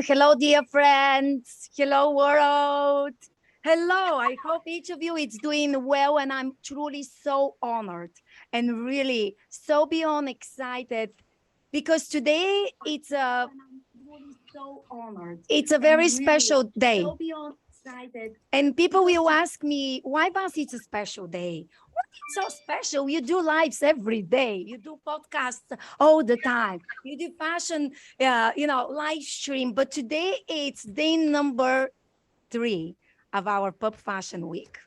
Hello, dear friends. Hello, world. Hello. I hope each of you is doing well, and I'm truly so honored and really so beyond excited because today it's a very special day. So beyond excited. And people will ask me, why Vasi it's a special day? So special. You do lives every day. You do podcasts all the time. You do fashion, live stream. But today it's day number 3 of our Pup Fashion Week.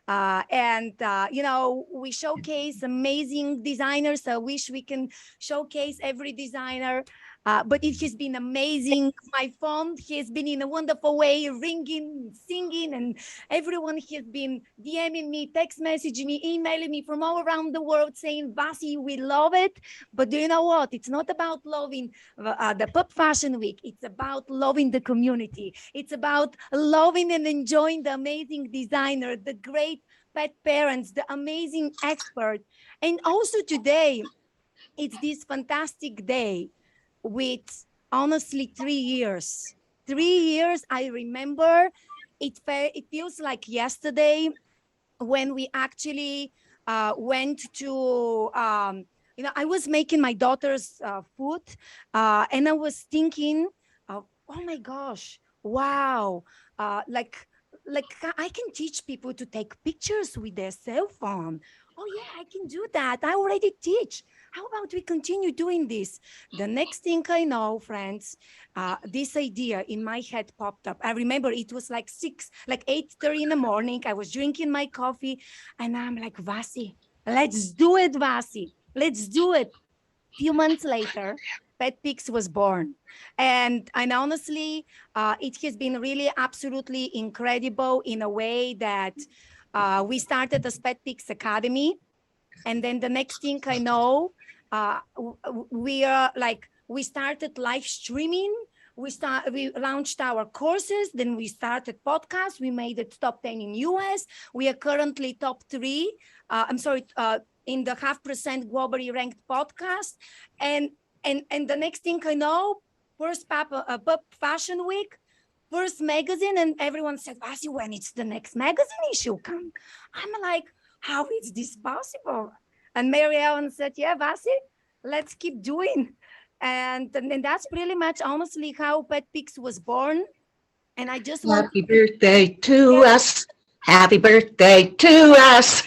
We showcase amazing designers. I wish we can showcase every designer. But it has been amazing. My phone has been in a wonderful way, ringing, singing, and everyone has been DMing me, text messaging me, emailing me from all around the world saying, Vasi, we love it. But do you know what? It's not about loving the Pup Fashion Week. It's about loving the community. It's about loving and enjoying the amazing designer, the great pet parents, the amazing expert. And also today, it's this fantastic day with honestly 3 years. 3 years, I remember, it feels like yesterday when we actually went to, I was making my daughter's food and I was thinking, oh my gosh, wow, like I can teach people to take pictures with their cell phone. Oh yeah, I can do that. I already teach. How about we continue doing this? The next thing I know, friends, this idea in my head popped up. I remember it was like 8:30 in the morning. I was drinking my coffee and I'm like, Vasi, let's do it, Vasi. Let's do it. A few months later, PetPix was born. And honestly, it has been really absolutely incredible in a way that we started the PetPix Academy. And then the next thing I know, we started live streaming. We launched our courses. Then we started podcasts. We made it top 10 in US. We are currently top 3. In the 0.5% globally ranked podcast. And the next thing I know, first Pup Fashion Week, first magazine, and everyone said, Vasi, when it's the next magazine issue come? I'm like, how is this possible? And MaryEllen said, yeah, Vasi, let's keep doing. And that's really much, honestly, how PetPix was born. And I just want Happy birthday to us. Happy birthday to us.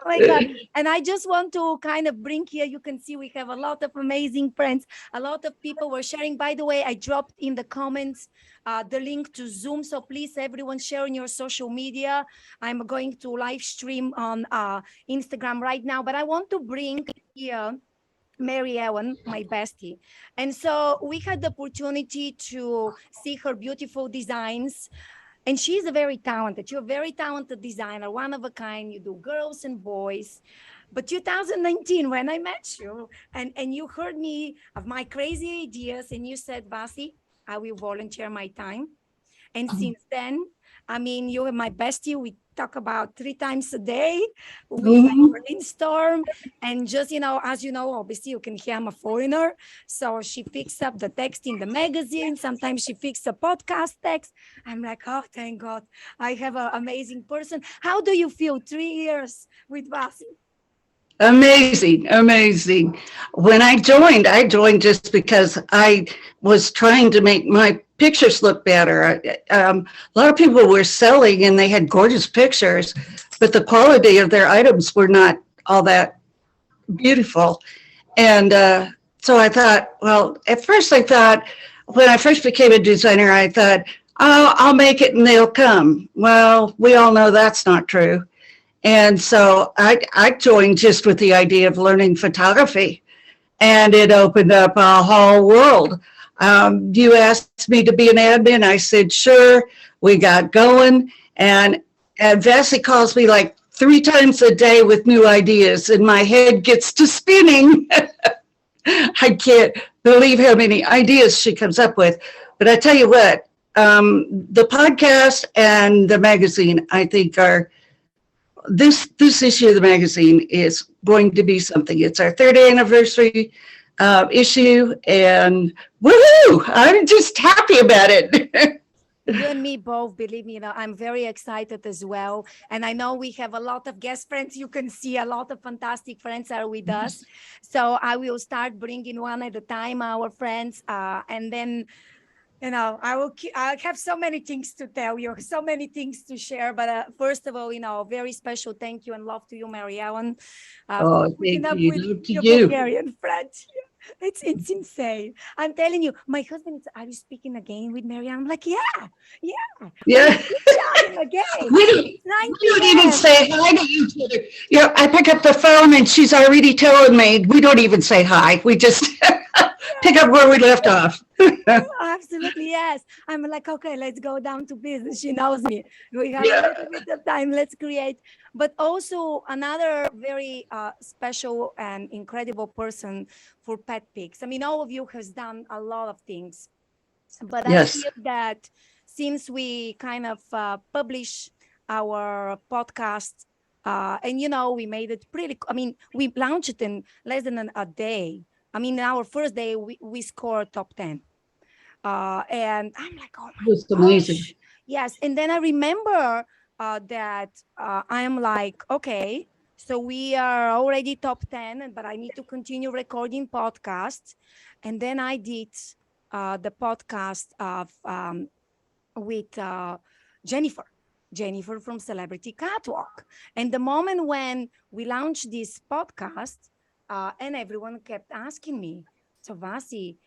Oh my God. And I just want to kind of bring here, you can see we have a lot of amazing friends. A lot of people were sharing. By the way, I dropped in the comments the link to Zoom. So please, everyone, share on your social media. I'm going to live stream on Instagram right now. But I want to bring here MaryEllen, my bestie. And so we had the opportunity to see her beautiful designs. And she's you're a very talented designer, one of a kind. You do girls and boys. But 2019, when I met you and you heard me of my crazy ideas and you said, Vasi, I will volunteer my time. And since then, I mean, you are my bestie. We talk about 3 times a day. We brainstorm. And just, as you know, obviously you can hear I'm a foreigner. So she picks up the text in the magazine. Sometimes she picks a podcast text. I'm like, oh, thank God. I have an amazing person. How do you feel 3 years with Vasi? Amazing, amazing. When I joined just because I was trying to make my pictures look better. A lot of people were selling and they had gorgeous pictures, but the quality of their items were not all that beautiful. And so I thought, well, at first I thought, when I first became a designer, I thought, oh, I'll make it and they'll come. Well, we all know that's not true. And so I joined just with the idea of learning photography, and it opened up a whole world. You asked me to be an admin. I said, sure. We got going, and Vasi calls me like 3 times a day with new ideas, and my head gets to spinning. I can't believe how many ideas she comes up with. But I tell you what, the podcast and the magazine, I think, are this issue of the magazine is going to be something. It's our 3rd anniversary. issue, and woohoo! I'm just happy about it. You and me both, believe me, I'm very excited as well. And I know we have a lot of guest friends. You can see a lot of fantastic friends are with us. So I will start bringing one at a time, our friends. And then, I have so many things to tell you, so many things to share. But first of all, very special thank you and love to you, MaryEllen, for putting Thank up you. with Love to your you. Bulgarian friends. It's insane. I'm telling you, my husband is, are you speaking again with Marianne? I'm like, yeah. Yeah. Chatting again. We It's 9 don't even p.m. say hi to each other. I pick up the phone and she's already telling me we don't even say hi. We just pick up where we left off. Absolutely, yes. I'm like, okay, let's go down to business. She knows me. We have Yeah. a little bit of time. Let's create. But also another very special and incredible person for PetPix. I mean, all of you has done a lot of things, but I Yes. feel that since we kind of publish our podcast, and we made it pretty. I mean, we launched it in less than a day. I mean, our first day we scored top 10. And I'm like, oh It was my amazing. gosh. Yes. And then I remember that I'm like, okay, so we are already top 10, but I need to continue recording podcasts. And then I did the podcast of with Jennifer from Celebrity Catwalk. And the moment when we launched this podcast, and everyone kept asking me, so Vasi,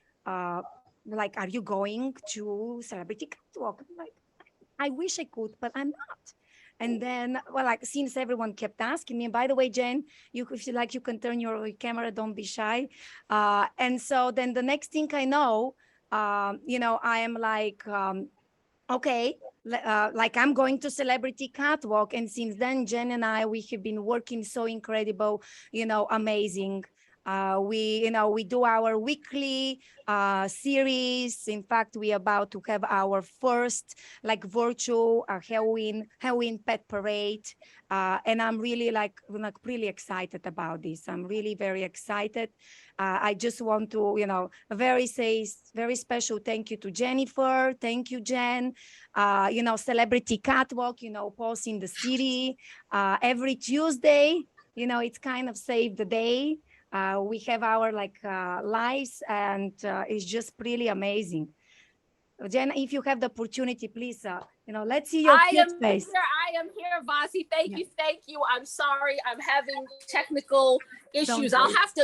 like, are you going to Celebrity Catwalk? I'm like, I wish I could, but I'm not. And then, well, like, since everyone kept asking me, and by the way, Jen, if you like, you can turn your camera, don't be shy. And so then the next thing I know, I am like, okay, like I'm going to Celebrity Catwalk. And since then, Jen and I, we have been working so incredible, amazing. We do our weekly series. In fact, we about to have our first like virtual Halloween pet parade. And I'm really like really excited about this. I'm really very excited. I just want to, very special thank you to Jennifer. Thank you, Jen. Celebrity Catwalk, pulse in the city. Every Tuesday, it's kind of save the day. We have our lives, and it's just really amazing. Jen, if you have the opportunity, please, let's see your cute face. I am here, Vasi. Thank you. I'm sorry, I'm having technical issues. I'll have to.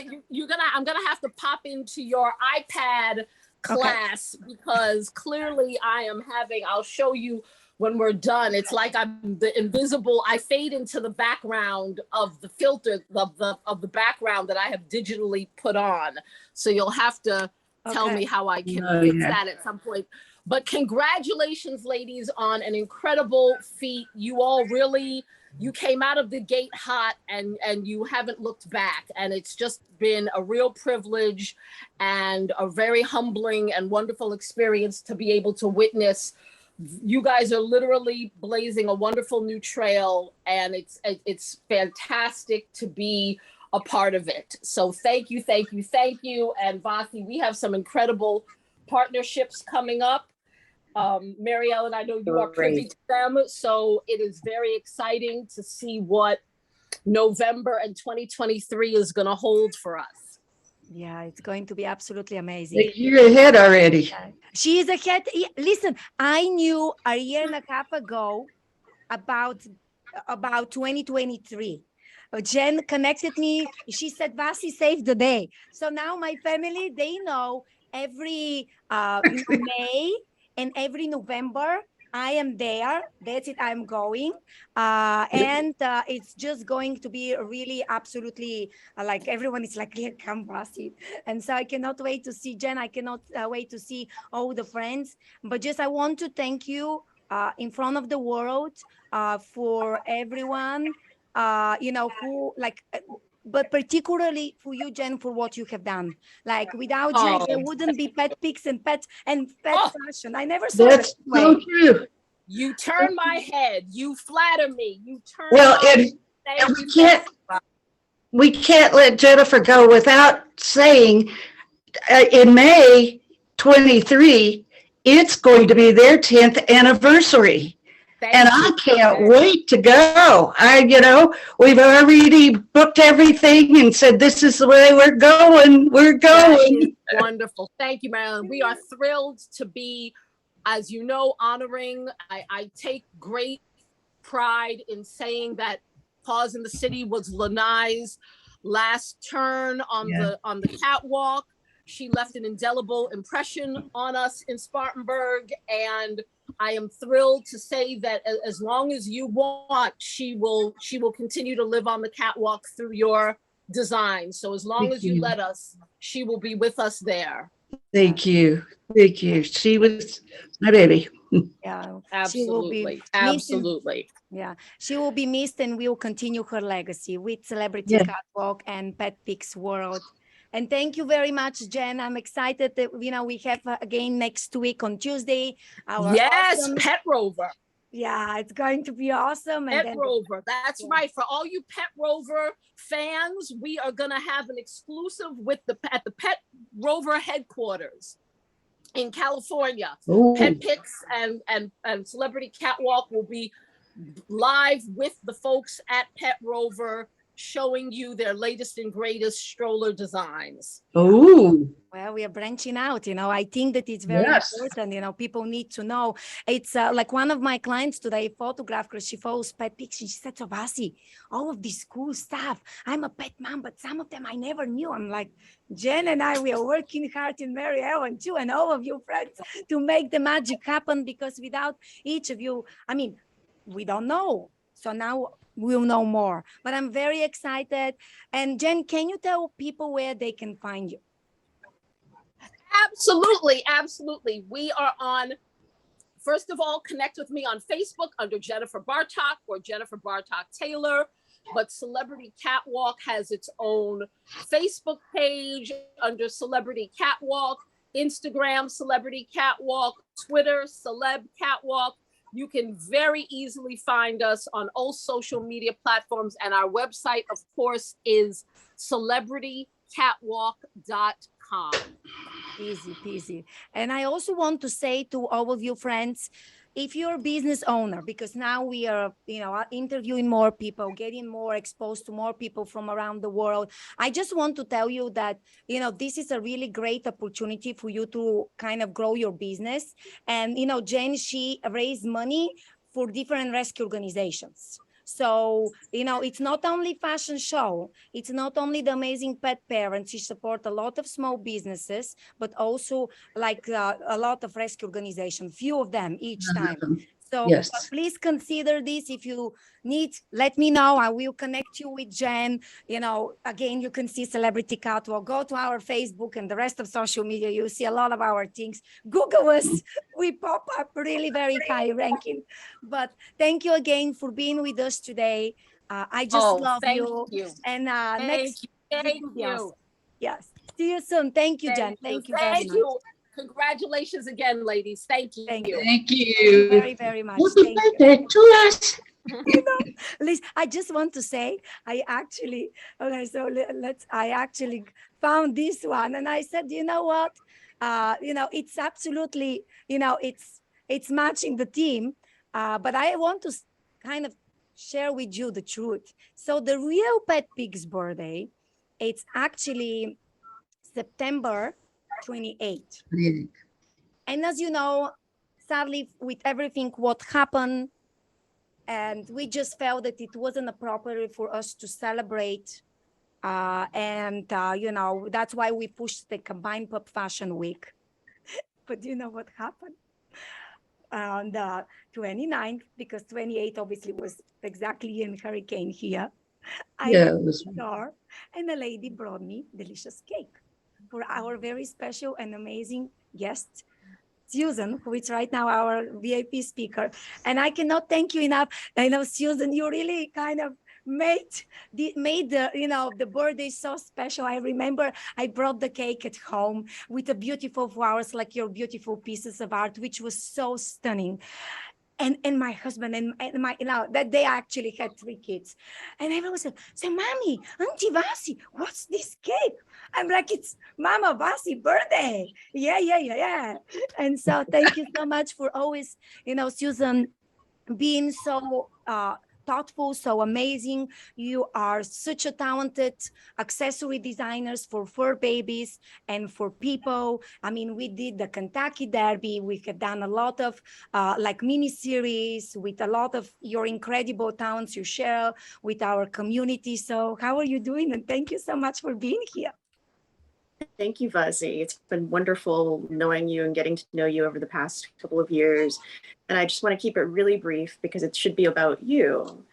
I'm gonna have to pop into your iPad class because clearly I am having. I'll show you when we're done. It's like I'm the invisible. I fade into the background of the filter of the background that I have digitally put on. So you'll have to tell me how I can fix that at some point. But congratulations, ladies, on an incredible feat. You all really, you came out of the gate hot and you haven't looked back. And it's just been a real privilege and a very humbling and wonderful experience to be able to witness. You guys are literally blazing a wonderful new trail, and it's fantastic to be a part of it. So thank you. And Vasi, we have some incredible partnerships coming up. MaryEllen, I know you are privy to them, so it is very exciting to see what November and 2023 is going to hold for us. Yeah, it's going to be absolutely amazing. You're ahead already. She is ahead. Listen, I knew a year and a half ago about 2023. Jen connected me. She said, Vasi saved the day. So now my family, they know every May and every November, I am there. That's it. I'm going. And it's just going to be really absolutely like everyone is like, here come Vasi. And so I cannot wait to see Jen. I cannot wait to see all the friends. But just I want to thank you in front of the world for everyone, who like, but particularly for you, Jen, for what you have done. Like without Jen, there wouldn't be PetPix and Pet Fashion. I never saw That's that way. so true. You turn my head. You flatter me. You turn. Well, and we can't let Jennifer go without saying in May 23, it's going to be their 10th anniversary. And I can't wait to go. We've already booked everything and said, this is the way we're going. We're going. Wonderful. Thank you, MaryEllen. We are thrilled to be, as you know, honoring. I take great pride in saying that Paws in the City was Lanai's last turn on the catwalk. She left an indelible impression on us in Spartanburg, and I am thrilled to say that as long as you want, she will continue to live on the catwalk through your design. So as long as you let us, she will be with us there. Thank you. Thank you. She was my baby. Yeah, absolutely. Absolutely. Yeah, she will be missed, and we will continue her legacy with Celebrity Catwalk and PetPix World. And thank you very much, Jen. I'm excited that we have again next week on Tuesday. Our awesome Pet Rover. Yeah, it's going to be awesome. Pet Rover. That's right. For all you Pet Rover fans, we are going to have an exclusive at the Pet Rover headquarters in California. PetPix and Celebrity Catwalk will be live with the folks at Pet Rover, showing you their latest and greatest stroller designs. Oh, well, we are branching out. I think that it's very important. People need to know. It's like one of my clients today photographed her. She follows PetPix, and she said, "So Vasi, all of this cool stuff. I'm a pet mom, but some of them I never knew." I'm like, Jen and I, we are working hard in MaryEllen too, and all of you friends, to make the magic happen, because without each of you, we don't know. So now we'll know more. But I'm very excited. And Jen, can you tell people where they can find you? Absolutely. Absolutely. We are on, first of all, connect with me on Facebook under Jennifer Bartok or Jennifer Bartok-Taylor. But Celebrity Catwalk has its own Facebook page under Celebrity Catwalk, Instagram, Celebrity Catwalk, Twitter, Celeb Catwalk. You can very easily find us on all social media platforms. And our website, of course, is celebritycatwalk.com. Easy peasy. And I also want to say to all of you friends, if you're a business owner, because now we are, interviewing more people, getting more exposed to more people from around the world. I just want to tell you that, this is a really great opportunity for you to kind of grow your business. And, Jen, she raised money for different rescue organizations. So, it's not only fashion show, it's not only the amazing pet parents. She support a lot of small businesses, but also like a lot of rescue organizations, few of them each time. So please consider this. If you need, let me know. I will connect you with Jen. Again, you can see Celebrity Catwalk. Go to our Facebook and the rest of social media. You'll see a lot of our things. Google us. We pop up really very high ranking. But thank you again for being with us today. I just love you. And next. Thank you. Yes. See you soon. Thank you, Jen. Thank you very much. Congratulations again, ladies. Thank you. Thank you. Thank you very, very much. Happy birthday to us. Liz, I just want to say, I actually found this one, and I said, you know what? It's absolutely, it's matching the theme, but I want to kind of share with you the truth. So the real PetPix birthday, it's actually September 28th. And as you know, sadly, with everything what happened, and we just felt that it wasn't appropriate for us to celebrate. That's why we pushed the combined Pup Fashion Week. But you know what happened? On the 29th, because 28th obviously was exactly in hurricane here. I went to the store, and a lady brought me delicious cake for our very special and amazing guest, Susan, who is right now our VIP speaker. And I cannot thank you enough. I know, Susan, you really kind of made the birthday so special. I remember I brought the cake at home with the beautiful flowers, like your beautiful pieces of art, which was so stunning. and my husband and my, that they actually had 3 kids. And everyone said, so mommy, Auntie Vasi, what's this cake? I'm like, it's Mama Vasi birthday. Yeah. And so thank you so much for always, Susan, being so thoughtful, so amazing. You are such a talented accessory designers for fur babies and for people. I mean, we did the Kentucky Derby. We have done a lot of like mini series with a lot of your incredible talents you share with our community. So how are you doing? And thank you so much for being here. Thank you, Vasi. It's been wonderful knowing you and getting to know you over the past couple of years. And I just want to keep it really brief because it should be about you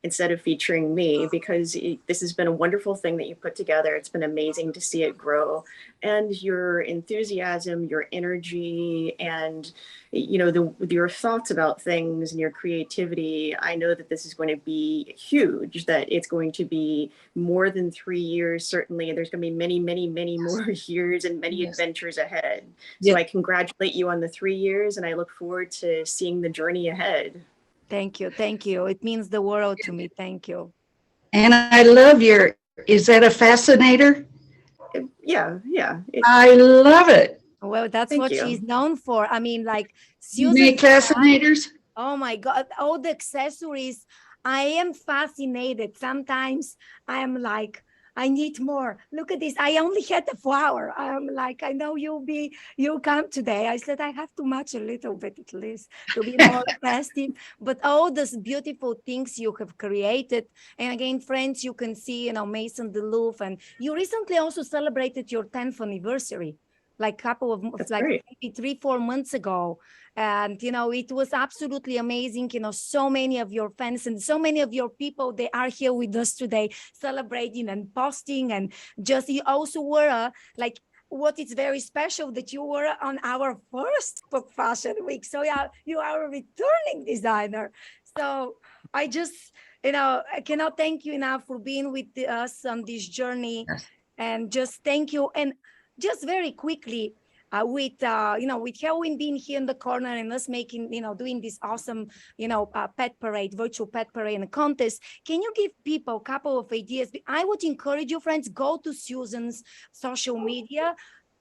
instead of featuring me, because this has been a wonderful thing that you put together. It's been amazing to see it grow, and your enthusiasm, your energy, and your thoughts about things and your creativity. I know that this is going to be huge, that it's going to be more than 3 years. Certainly there's going to be many, many, many more years and many adventures ahead. So I congratulate you on the 3 years, and I look forward to seeing the journey ahead. Thank you. It means the world to me. Thank you. And I love is that a fascinator? Yeah. I love it. Well, that's what she's known for. I mean, like You Susan. make fascinators? Oh my God, all the accessories. I am fascinated. Sometimes I am like, I need more. Look at this. I only had a flower. I'm like, I know you'll come today. I said, I have to match a little bit at least to be more festive. But all these beautiful things you have created. And again, friends, you can see, Maison de Louvre. And you recently also celebrated your 10th anniversary, like a couple of, maybe 3-4 months ago. And, it was absolutely amazing. So many of your fans and so many of your people, they are here with us today, celebrating and posting. And just, you also were like, what is very special that you were on our first Pup Fashion Week. So yeah, you are a returning designer. So I just, I cannot thank you enough for being with us on this journey. And just thank you. And just very quickly, with Halloween being here in the corner and us making, doing this awesome, pet parade, virtual pet parade and contest, can you give people a couple of ideas? I would encourage you, friends, go to Susan's social media,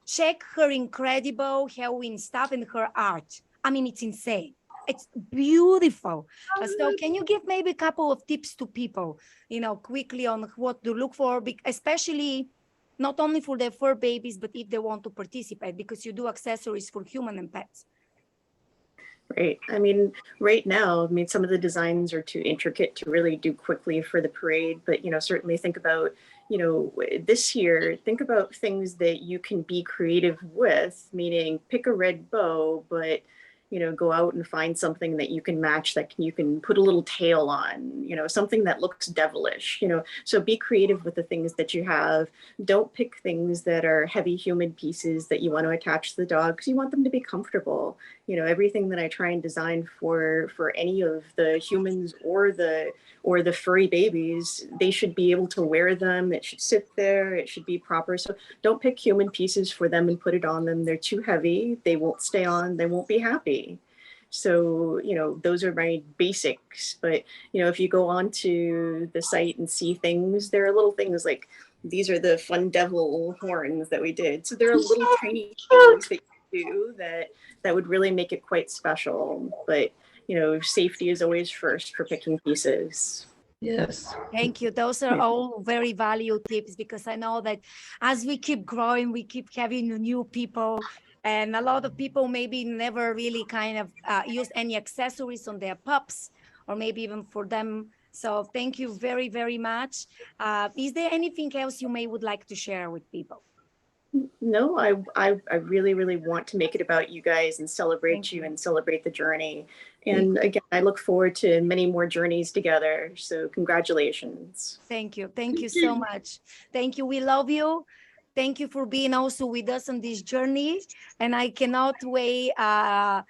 check her incredible Halloween stuff and her art. I mean, it's insane. It's beautiful. So can you give maybe a couple of tips to people, quickly on what to look for, especially not only for their fur babies, but if they want to participate, because you do accessories for human and pets. Right. I mean, right now, some of the designs are too intricate to really do quickly for the parade, but, certainly think about, this year, think about things that you can be creative with, meaning pick a red bow, but go out and find something that you can match, that you can put a little tail on, something that looks devilish, so be creative with the things that you have. Don't pick things that are heavy human pieces that you want to attach to the dog, because you want them to be comfortable. Everything that I try and design for any of the humans or the furry babies, they should be able to wear them. It should sit there. It should be proper. So don't pick human pieces for them and put it on them. They're too heavy. They won't stay on. They won't be happy. So, those are my basics. But, if you go onto the site and see things, there are little things like, these are the fun devil horns that we did. So there are little tiny things that you do that would really make it quite special. But, safety is always first for picking pieces. Yes. Thank you. Those are all very valuable tips, because I know that as we keep growing, we keep having new people, and a lot of people maybe never really kind of use any accessories on their pups, or maybe even for them. So thank you very, very much. Is there anything else you would like to share with people? No, I really, really want to make it about you guys and celebrate you and celebrate the journey. And again, I look forward to many more journeys together. So congratulations. Thank you. Thank you so much. Thank you. We love you. Thank you for being also with us on this journey. And I cannot wait, I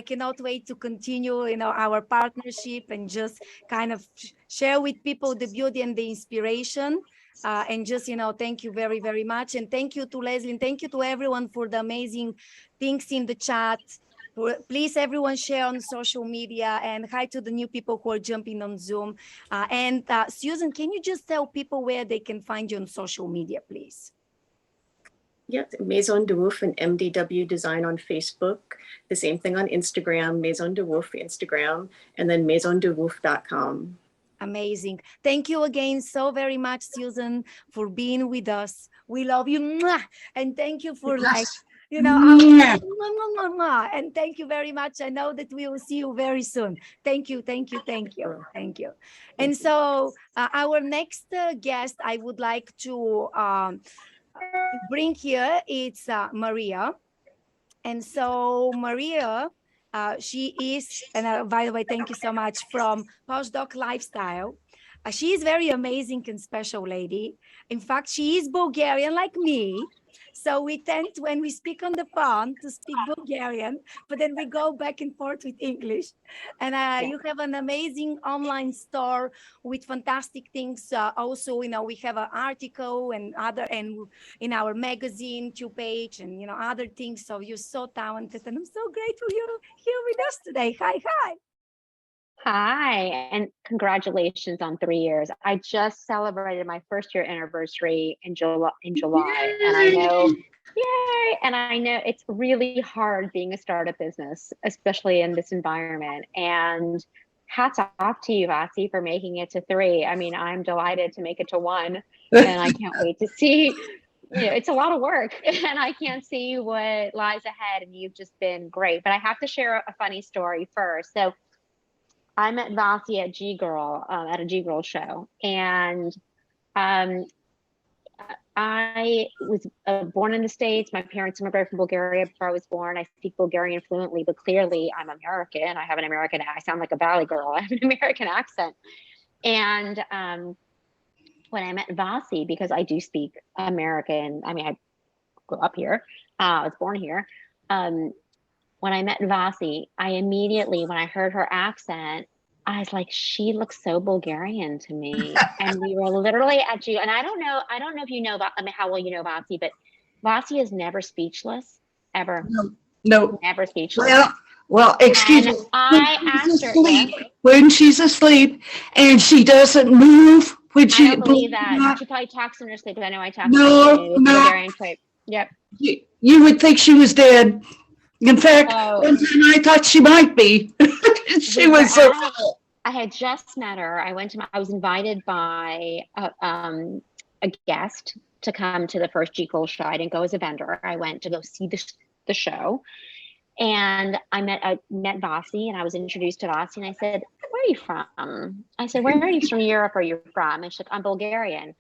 cannot wait to continue, our partnership and just kind of share with people the beauty and the inspiration. And just, thank you very, very much. And thank you to Leslie, and thank you to everyone for the amazing things in the chat, Please, everyone, share on social media, and hi to the new people who are jumping on Zoom. And Susan, can you just tell people where they can find you on social media, please? Yep, Maison de Woof and MDW Design on Facebook. The same thing on Instagram, Maison de Woof Instagram, and then maisondewoof.com. Amazing. Thank you again so very much, Susan, for being with us. We love you. Mwah! And thank you for and thank you very much. I know that we will see you very soon. Thank you, thank you, thank you, thank you. And so our next guest, I would like to bring here, it's Maria. And so Maria, she is, and by the way, thank you so much, from Posh Dog Lifestyle. She is very amazing and special lady. In fact, she is Bulgarian like me. So we tend to, when we speak on the phone, to speak Bulgarian, but then we go back and forth with English. And you have an amazing online store with fantastic things. Also, we have an article and in our magazine, Page, and other things. So you're so talented, and I'm so grateful you're here with us today. Hi. Hi, and congratulations on 3 years. I just celebrated my first year anniversary in July, and I know, yay! And I know it's really hard being a startup business, especially in this environment. And hats off to you, Vasi, for making it to 3. I mean, I'm delighted to make it to 1, and I can't wait to see. It's a lot of work, and I can't see what lies ahead. And you've just been great. But I have to share a funny story first. So I met Vasi at G-Girl, at a G-Girl show. And I was born in the States. My parents immigrated from Bulgaria before I was born. I speak Bulgarian fluently, but clearly I'm American. I have an American, I sound like a Valley girl. I have an American accent. And when I met Vasi, because I do speak American, I mean, I grew up here, I was born here. When I met Vasi, I immediately, when I heard her accent, I was like, she looks so Bulgarian to me. And we were literally at you. And I don't know if you know about, how well you know Vasi, but Vasi is never speechless, ever. No. Never speechless. Well, excuse me. I asked her when she's asleep and she doesn't move. I don't believe that. She probably talks in her sleep, because I know I talk no. Bulgarian trait. Yep. You would think she was dead. In fact, one time I thought she might be. She was so. I had just met her. I was invited by a guest to come to the first G-Girl show. I didn't go as a vendor. I went to go see the show. And I met Vasi, and I was introduced to Vasi, and I said, "Where are you from?" I said, "Where are you from? Europe? Are you from?" And she's like, "I'm Bulgarian."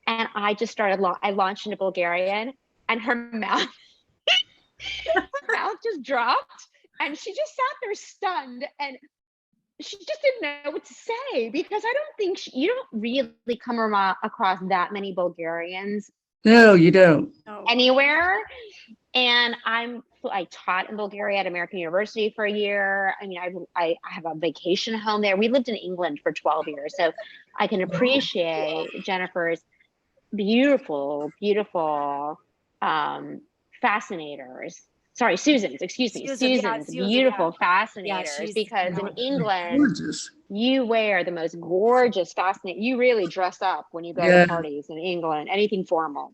And I just I launched into Bulgarian, and her mouth just dropped, and she just sat there stunned, and she just didn't know what to say, because I don't think you don't really come across that many Bulgarians. No, you don't. Anywhere. And I taught in Bulgaria at American University for a year. I mean, I have a vacation home there. We lived in England for 12 years, so I can appreciate Jennifer's beautiful fascinators. Sorry, Susan's, excuse me. Susan's beautiful fascinators, because in England, you wear the most gorgeous fascinator. You really dress up when you go to parties in England, anything formal.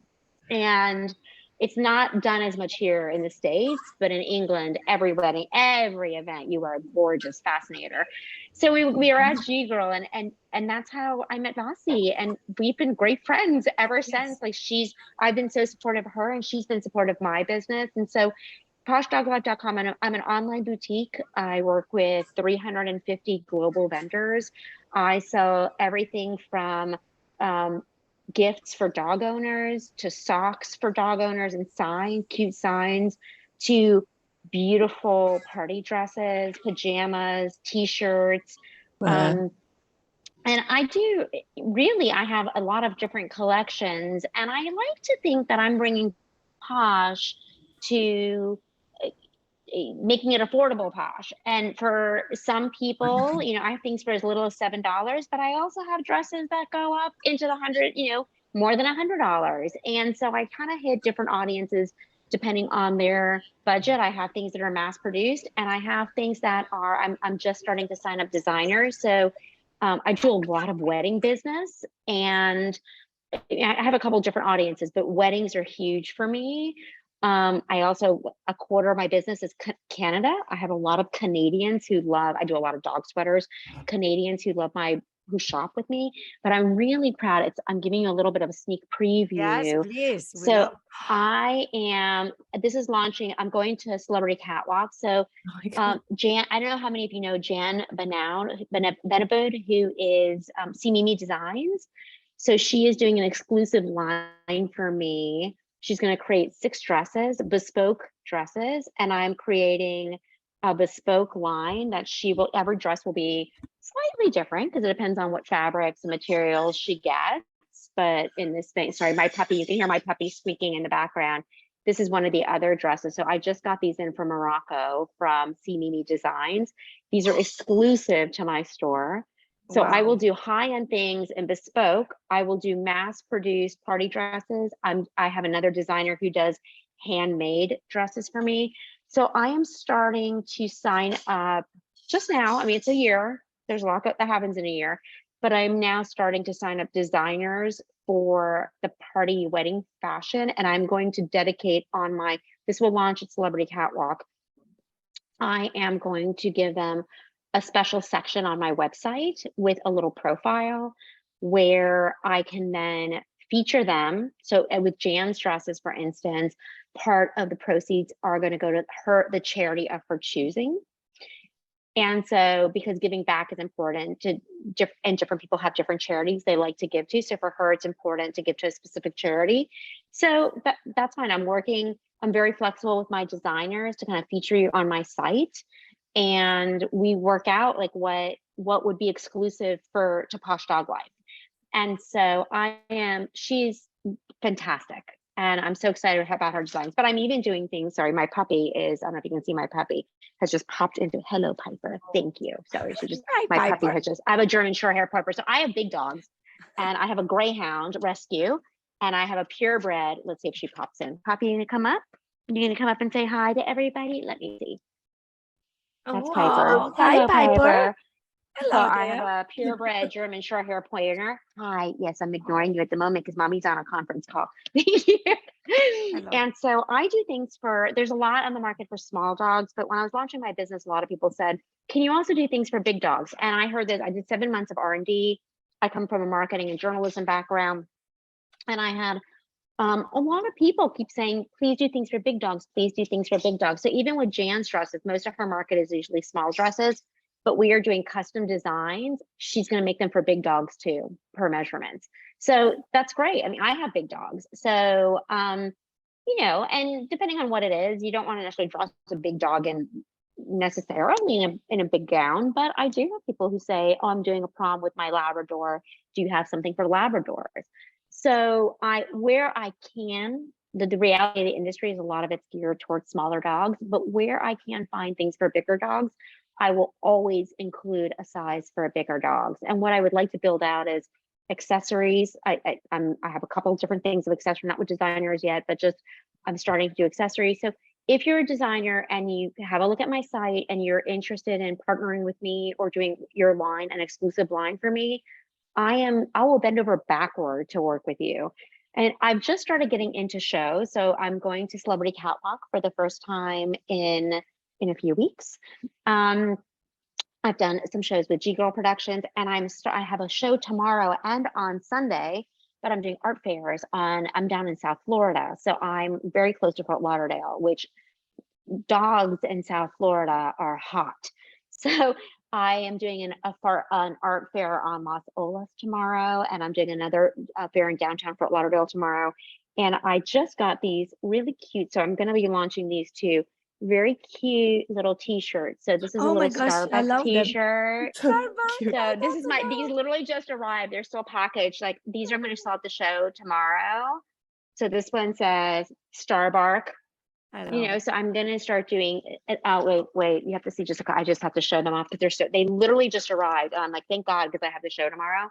And it's not done as much here in the States, but in England, every wedding, every event, you wear a gorgeous fascinator. So we were at G-Girl, and that's how I met Vasi, and we've been great friends ever since. Like, I've been so supportive of her, and she's been supportive of my business. And so PoshDogLife.com, I'm an online boutique. I work with 350 global vendors. I sell everything from gifts for dog owners to socks for dog owners and cute signs, to beautiful party dresses, pajamas, t-shirts. And I have a lot of different collections, and I like to think that I'm bringing Posh to making it affordable Posh. And for some people, I have things for as little as $7, but I also have dresses that go up into the more than $100. And so I kind of hit different audiences depending on their budget. I have things that are mass produced, and I have things that are, I'm just starting to sign up designers. So I do a lot of wedding business, and I have a couple different audiences, but weddings are huge for me. I also, a quarter of my business is Canada. I have a lot of Canadians who love, I do a lot of dog sweaters, Canadians who love who shop with me, but I'm really proud. I'm giving you a little bit of a sneak preview. Yes, please. So this is launching, I'm going to Celebrity Catwalk. So Jan, I don't know how many of you know Jan Benabud, who is See Mimi Designs. So she is doing an exclusive line for me. She's going to create 6 dresses, bespoke dresses, and I'm creating a bespoke line that every dress will be slightly different because it depends on what fabrics and materials she gets. But in this thing, sorry, my puppy, you can hear my puppy squeaking in the background. This is one of the other dresses. So I just got these in from Morocco from See Mimi Designs. These are exclusive to my store. So I will do high-end things and bespoke. I will do mass-produced party dresses. I have another designer who does handmade dresses for me. So I am starting to sign up just now. I mean, it's a year. There's a lot that happens in a year, but I'm now starting to sign up designers for the party wedding fashion. And I'm going to dedicate this will launch at Celebrity Catwalk. I am going to give them a special section on my website with a little profile where I can then feature them. So with Jan's dresses, for instance, part of the proceeds are going to go to the charity of her choosing. And so, because giving back is important and different people have different charities they like to give to. So for her, it's important to give to a specific charity. So that's fine. I'm very flexible with my designers to kind of feature you on my site. And we work out like what would be exclusive to Posh Dog Life. And so she's fantastic. And I'm so excited about her designs, but I'm even doing things, sorry, my puppy I don't know if you can see my puppy has just popped into, hello, Piper, thank you. Sorry, my puppy I have a German short hair Piper. So I have big dogs and I have a Greyhound rescue and I have a purebred. Let's see if she pops in. Poppy, you gonna come up? You gonna come up and say hi to everybody? Let me see. That's Piper. Hi, Piper. Hello, so I have a purebred German short hair pointer. Hi, yes, I'm ignoring you at the moment because mommy's on a conference call. And so I do things there's a lot on the market for small dogs, but when I was launching my business, a lot of people said, can you also do things for big dogs? And I heard that I did 7 months of R&D. I come from a marketing and journalism background. And I had a lot of people keep saying, please do things for big dogs. Please do things for big dogs. So even with Jan's dresses, most of her market is usually small dresses, but we are doing custom designs. She's going to make them for big dogs too, per measurements. So that's great. I mean, I have big dogs. So, and depending on what it is, you don't want to necessarily dress a big dog necessarily in a big gown, but I do have people who say, oh, I'm doing a prom with my Labrador. Do you have something for Labradors? So where I can, the reality of the industry is a lot of it's geared towards smaller dogs, but where I can find things for bigger dogs, I will always include a size for bigger dogs. And what I would like to build out is accessories. I have a couple of different things of accessories, not with designers yet, but just I'm starting to do accessories. So if you're a designer and you have a look at my site and you're interested in partnering with me or doing your line, an exclusive line for me, I will bend over backward to work with you. And I've just started getting into shows. So I'm going to Celebrity Catwalk for the first time in a few weeks. I've done some shows with G Girl Productions, and I have a show tomorrow and on Sunday, but I'm doing art fairs I'm down in South Florida. So I'm very close to Fort Lauderdale, which dogs in South Florida are hot. So I am doing an art fair on Las Olas tomorrow, and I'm doing another fair in downtown Fort Lauderdale tomorrow. And I just got these really cute, so I'm going to be launching these two very cute little t-shirts. So this is a little Starbucks t-shirt. So this is these literally just arrived. They're still packaged. Like these are going to sell at the show tomorrow. So this one says Starbucks. So I'm gonna start doing wait, you have to see I just have to show them off because they literally just arrived. And I'm like, thank God, because I have the show tomorrow.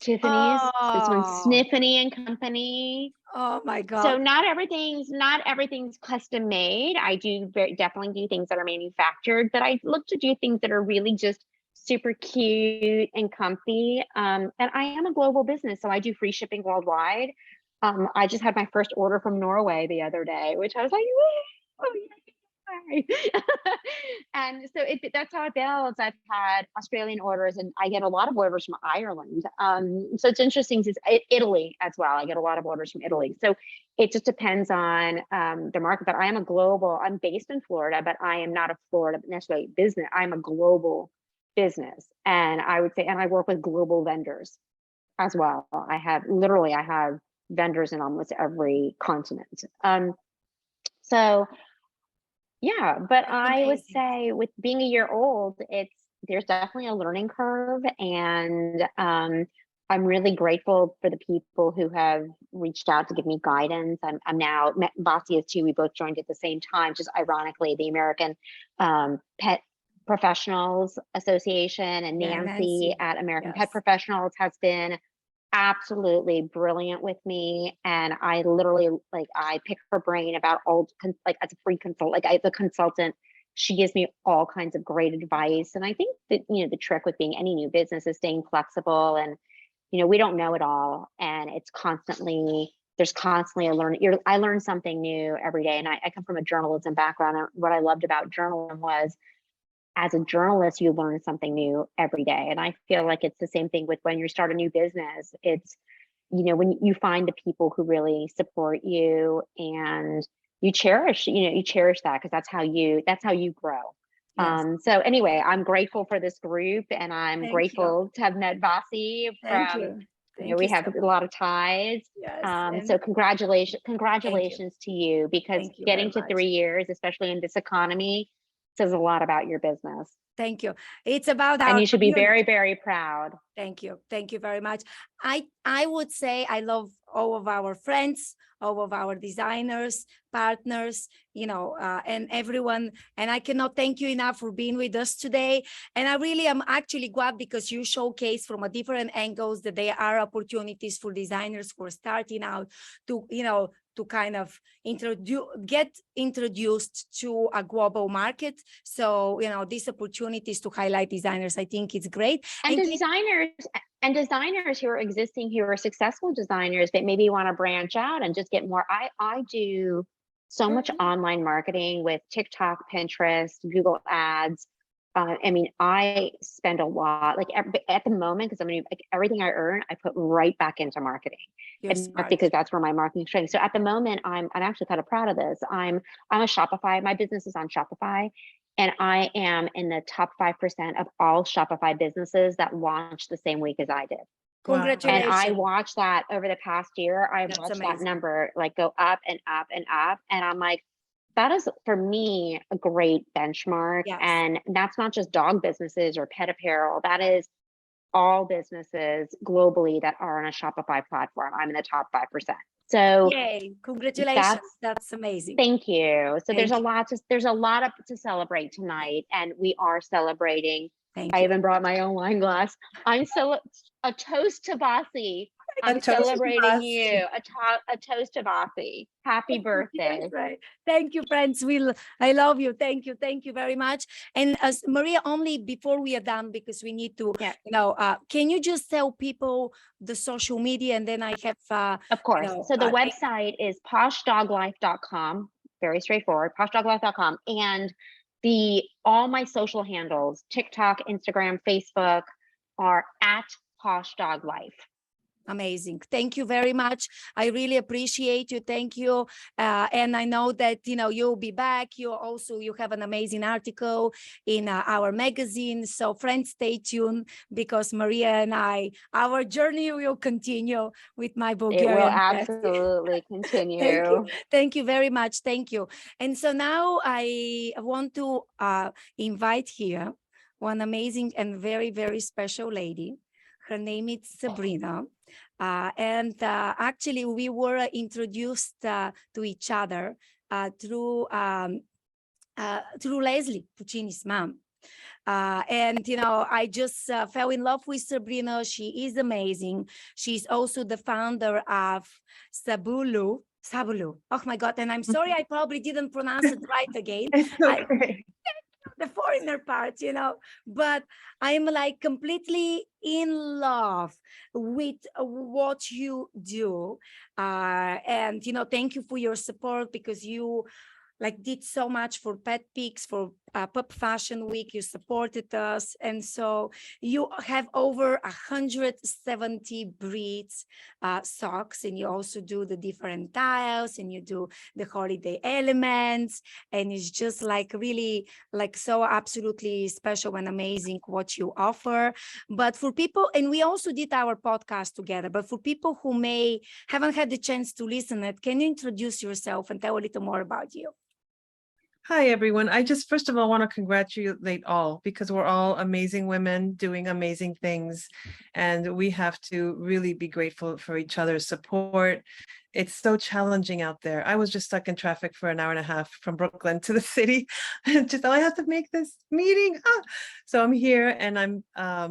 Tiffany's, this one's Sniffany and Company. Oh my God. So not everything's custom made. I do definitely do things that are manufactured, but I look to do things that are really just super cute and comfy. And I am a global business, so I do free shipping worldwide. I just had my first order from Norway the other day, which I was like, oh yeah. And so that's how it builds. I've had Australian orders, and I get a lot of orders from Ireland. So it's interesting to Italy as well. I get a lot of orders from Italy. So it just depends on the market. But I am I'm based in Florida, but I am not a Florida necessarily business. I'm a global business, and I would say, and I work with global vendors as well. I have vendors in almost every continent. So yeah, but I would say with being a year old, there's definitely a learning curve, and I'm really grateful for the people who have reached out to give me guidance. I'm now, Vasi is too, we both joined at the same time, just ironically, the American Pet Professionals Association, and Nancy at American Pet Professionals has been absolutely brilliant with me, and I literally I pick her brain about all as a free consult, as a consultant. She gives me all kinds of great advice, and I think that the trick with being any new business is staying flexible, and we don't know it all, and there's constantly a learning. I learn something new every day, and I come from a journalism background, and what I loved about journalism was, as a journalist, you learn something new every day. And I feel like it's the same thing with when you start a new business. It's, when you find the people who really support you, and you cherish that, because that's how you grow. Yes. So anyway, I'm grateful for this group, and I'm grateful to have met Vasi. We have a lot of ties. Yes, so congratulations to you, because getting to 3 years, especially in this economy, says a lot about your business. Thank you. It's about and you should be very, very proud. Thank you. Thank you very much. I would say I love all of our friends, all of our designers, partners, and everyone. And I cannot thank you enough for being with us today. And I really am actually glad, because you showcase from a different angles that there are opportunities for designers who are starting out to, to kind of get introduced to a global market. So, these opportunities to highlight designers, I think it's great. And designers who are successful designers that maybe want to branch out and just get more. I do so much online marketing with TikTok, Pinterest, Google Ads. I spend a lot, at the moment, because everything I earn, I put right back into marketing. Because that's where my marketing strength. So at the moment, I'm actually kind of proud of this. I'm a Shopify. My business is on Shopify, and I am in the top 5% of all Shopify businesses that launched the same week as I did. Congratulations. And I watched that over the past year. I watched that number go up and up and up, and I'm like, that is, for me, a great benchmark. Yes. And that's not just dog businesses or pet apparel. That is all businesses globally that are on a Shopify platform. I'm in the top 5%. So yay, congratulations. That's amazing. Thank you. So there's a lot to celebrate tonight, and we are celebrating. I even brought my own wine glass. A toast to Vasi. I'm celebrating you. A toast to Vasi. Happy birthday. Yes, right. Thank you, friends. I love you. Thank you. Thank you very much. And as Maria, only before we are done, because we need to, can you just tell people the social media, and then I have. Of course. So the website is poshdoglife.com. Very straightforward. Poshdoglife.com. And all my social handles, TikTok, Instagram, Facebook, are at Posh Dog Life. Amazing. Thank you very much. I really appreciate you. Thank you. And I know that, you'll be back. You have an amazing article in our magazine. So friends, stay tuned, because Maria and our journey will continue with my Bulgarian. It will absolutely continue. Thank you. Thank you very much. Thank you. And so now I want to invite here one amazing and very, very special lady. Her name is Sabrina. Actually, we were introduced to each other through Leslie, Puccini's mom. And, I just fell in love with Sabrina. She is amazing. She's also the founder of Sabyloo. Oh my God. And I'm sorry, I probably didn't pronounce it right again. It's okay. The foreigner part, but I'm like completely in love with what you do. And, thank you for your support, because you did so much for PetPix, for Pup Fashion Week. You supported us. And so you have over 170 breeds socks, and you also do the different tiles, and you do the holiday elements. And it's just really so absolutely special and amazing what you offer. But for people, and we also did our podcast together, but for people who haven't had the chance to listen it, can you introduce yourself and tell a little more about you? Hi, everyone. I just, first of all, want to congratulate all, because we're all amazing women doing amazing things. And we have to really be grateful for each other's support. It's so challenging out there. I was just stuck in traffic for an hour and a half from Brooklyn to the city. Just, I have to make this meeting. So I'm here, and my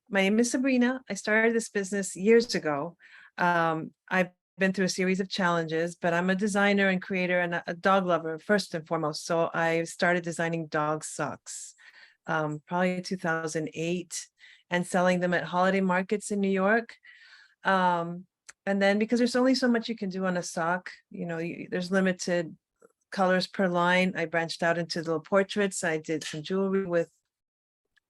name is Sabrina. I started this business years ago. I've been through a series of challenges, but I'm a designer and creator and a dog lover first and foremost. So I started designing dog socks probably in 2008 and selling them at holiday markets in New York. And then, because there's only so much you can do on a sock, there's limited colors per line, I branched out into little portraits. I did some jewelry with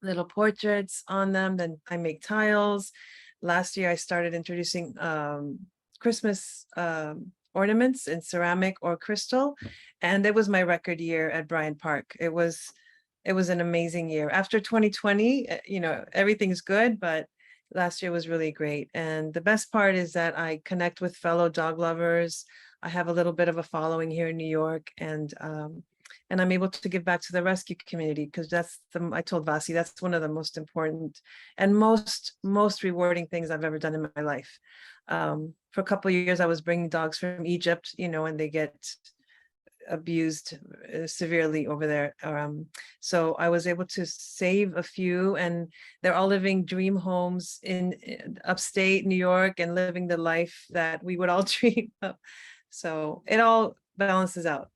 little portraits on them. Then I make tiles. Last year I started introducing Christmas ornaments in ceramic or crystal, and it was my record year at Bryant Park. It was an amazing year. After 2020, everything's good, but last year was really great. And the best part is that I connect with fellow dog lovers. I have a little bit of a following here in New York, and I'm able to give back to the rescue community, because I told Vasi, that's one of the most important and most rewarding things I've ever done in my life. For a couple of years, I was bringing dogs from Egypt, and they get abused severely over there. So I was able to save a few, and they're all living dream homes in upstate New York and living the life that we would all dream of. So it all balances out,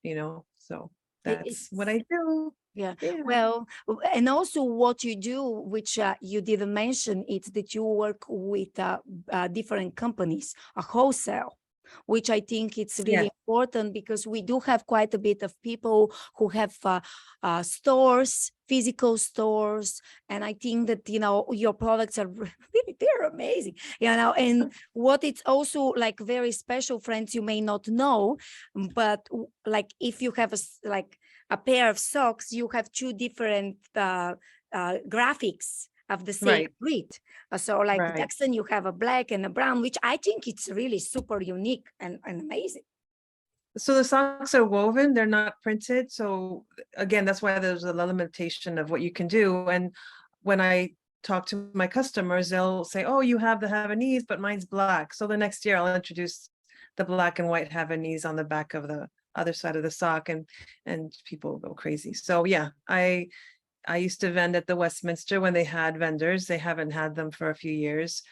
so that's what I do. Yeah. Well, and also what you do, which you didn't mention, it's that you work with different companies, a wholesale, which I think it's really important, because we do have quite a bit of people who have stores, physical stores. And I think that, your products are really, they're amazing, and what it's also very special, friends, you may not know, but if you have a pair of socks, you have two different graphics of the same breed. So Jackson, you have a black and a brown, which I think it's really super unique and amazing. So the socks are woven, they're not printed. So again, that's why there's a limitation of what you can do. And when I talk to my customers, they'll say, oh, you have the Havanese, but mine's black. So the next year I'll introduce the black and white Havanese on the back of the other side of the sock, and people go crazy. So yeah, I used to vend at the Westminster when they had vendors. They haven't had them for a few years.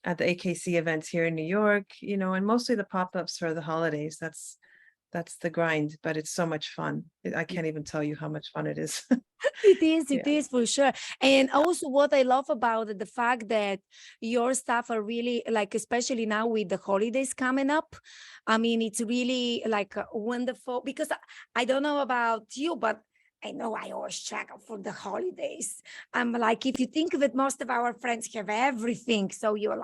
At the AKC events here in New York, and mostly the pop-ups for the holidays. That's the grind, but it's so much fun. I can't even tell you how much fun it is. It is for sure. And also what I love about it, the fact that your stuff are really especially now with the holidays coming up. I mean, it's really wonderful, because I don't know about you, but I know I always check out for the holidays. I'm if you think of it, most of our friends have everything. So you're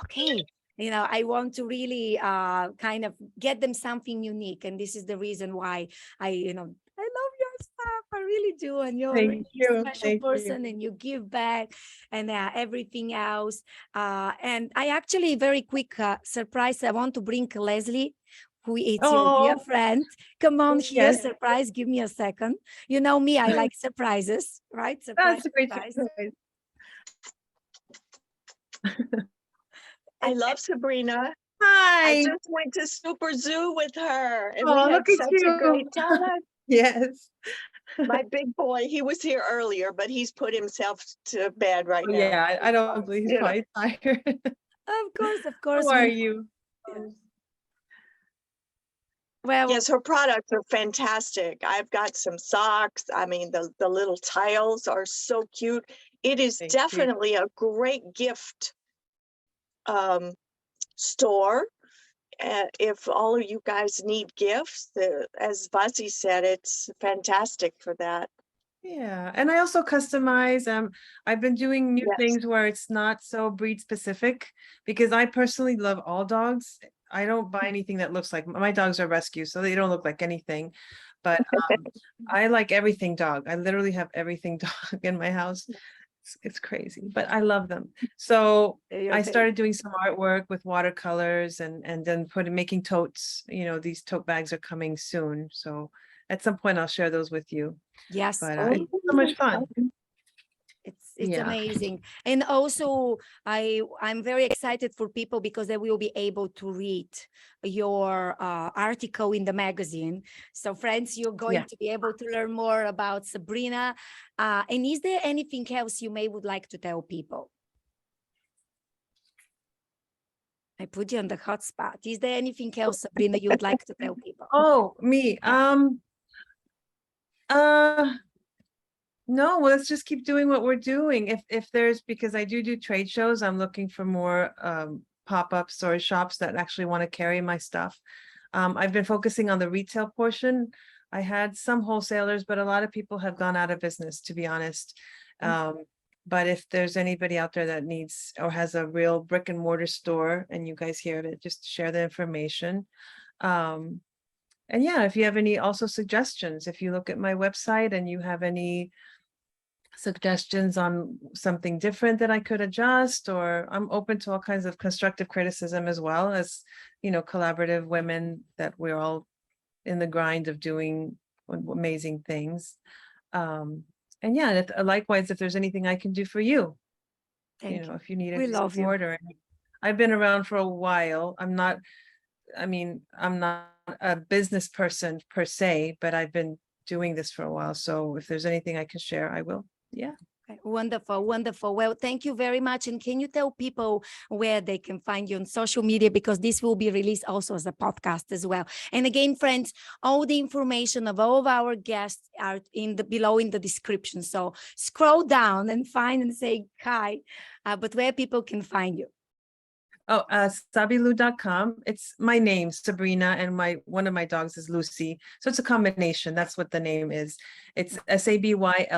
okay, I want to really kind of get them something unique. And this is the reason why I love your stuff. I really do. And you're a special person, and you give back and everything else. And I actually, very quick surprise, I want to bring Leslie, who is your dear friend. Come on here, surprise. Give me a second. You know me, I like surprises, right? That's a great surprise. I love Sabrina. Hi. I just went to Super Zoo with her, and we Oh, had look at such you. a great time. Yes. My big boy, he was here earlier, but he's put himself to bed right now. Yeah, I don't believe he's You know. probably tired. Of course. How are you? Well, Yes, her products are fantastic. I've got some socks. I mean, the little tiles are so cute. It is Thank you. definitely a great gift store. If all of you guys need gifts, as Vasi said, it's fantastic for that. Yeah, and I also customize. I've been doing new Yes. things where it's not so breed specific because I personally love all dogs. I don't buy anything that looks like my dogs are rescue, so they don't look like anything. But I like everything dog. I literally have everything dog in my house. It's crazy, but I love them. So I started doing some artwork with watercolors and then making totes. You know, these tote bags are coming soon. So at some point I'll share those with you. yes. But it's so much fun. It's Yeah. amazing. And also I'm very excited for people because they will be able to read your article in the magazine. So friends, you're going to be able to learn more about Sabrina. And is there anything else you would like to tell people? I put you on the hot spot. Is there anything else, Sabrina, you would like to tell people? Oh, me. No, well, let's just keep doing what we're doing. If there's, because I do trade shows, I'm looking for more pop-ups or shops that actually want to carry my stuff. I've been focusing on the retail portion. I had some wholesalers, but a lot of people have gone out of business, to be honest. But if there's anybody out there that needs or has a real brick and mortar store and you guys hear of it, just share the information. And yeah, if you have any also suggestions, if you look at my website and you have any suggestions on something different that I could adjust, or I'm open to all kinds of constructive criticism as well as, you know, collaborative women that we're all in the grind of doing amazing things. And yeah, likewise, if there's anything I can do for you, if you need any support or I've been around for a while. I'm not a business person per se, but I've been doing this for a while. So if there's anything I can share, I will. Yeah. Okay, wonderful. Well, thank you very much. And can you tell people where they can find you on social media? Because this will be released also as a podcast as well. And again, friends, all the information of all of our guests are below in the description. So scroll down and find and say hi, but where people can find you. Oh, Sabyloo.com. It's my name, Sabrina, and one of my dogs is Lucy. So it's a combination. That's what the name is. It's SABYLOO.com.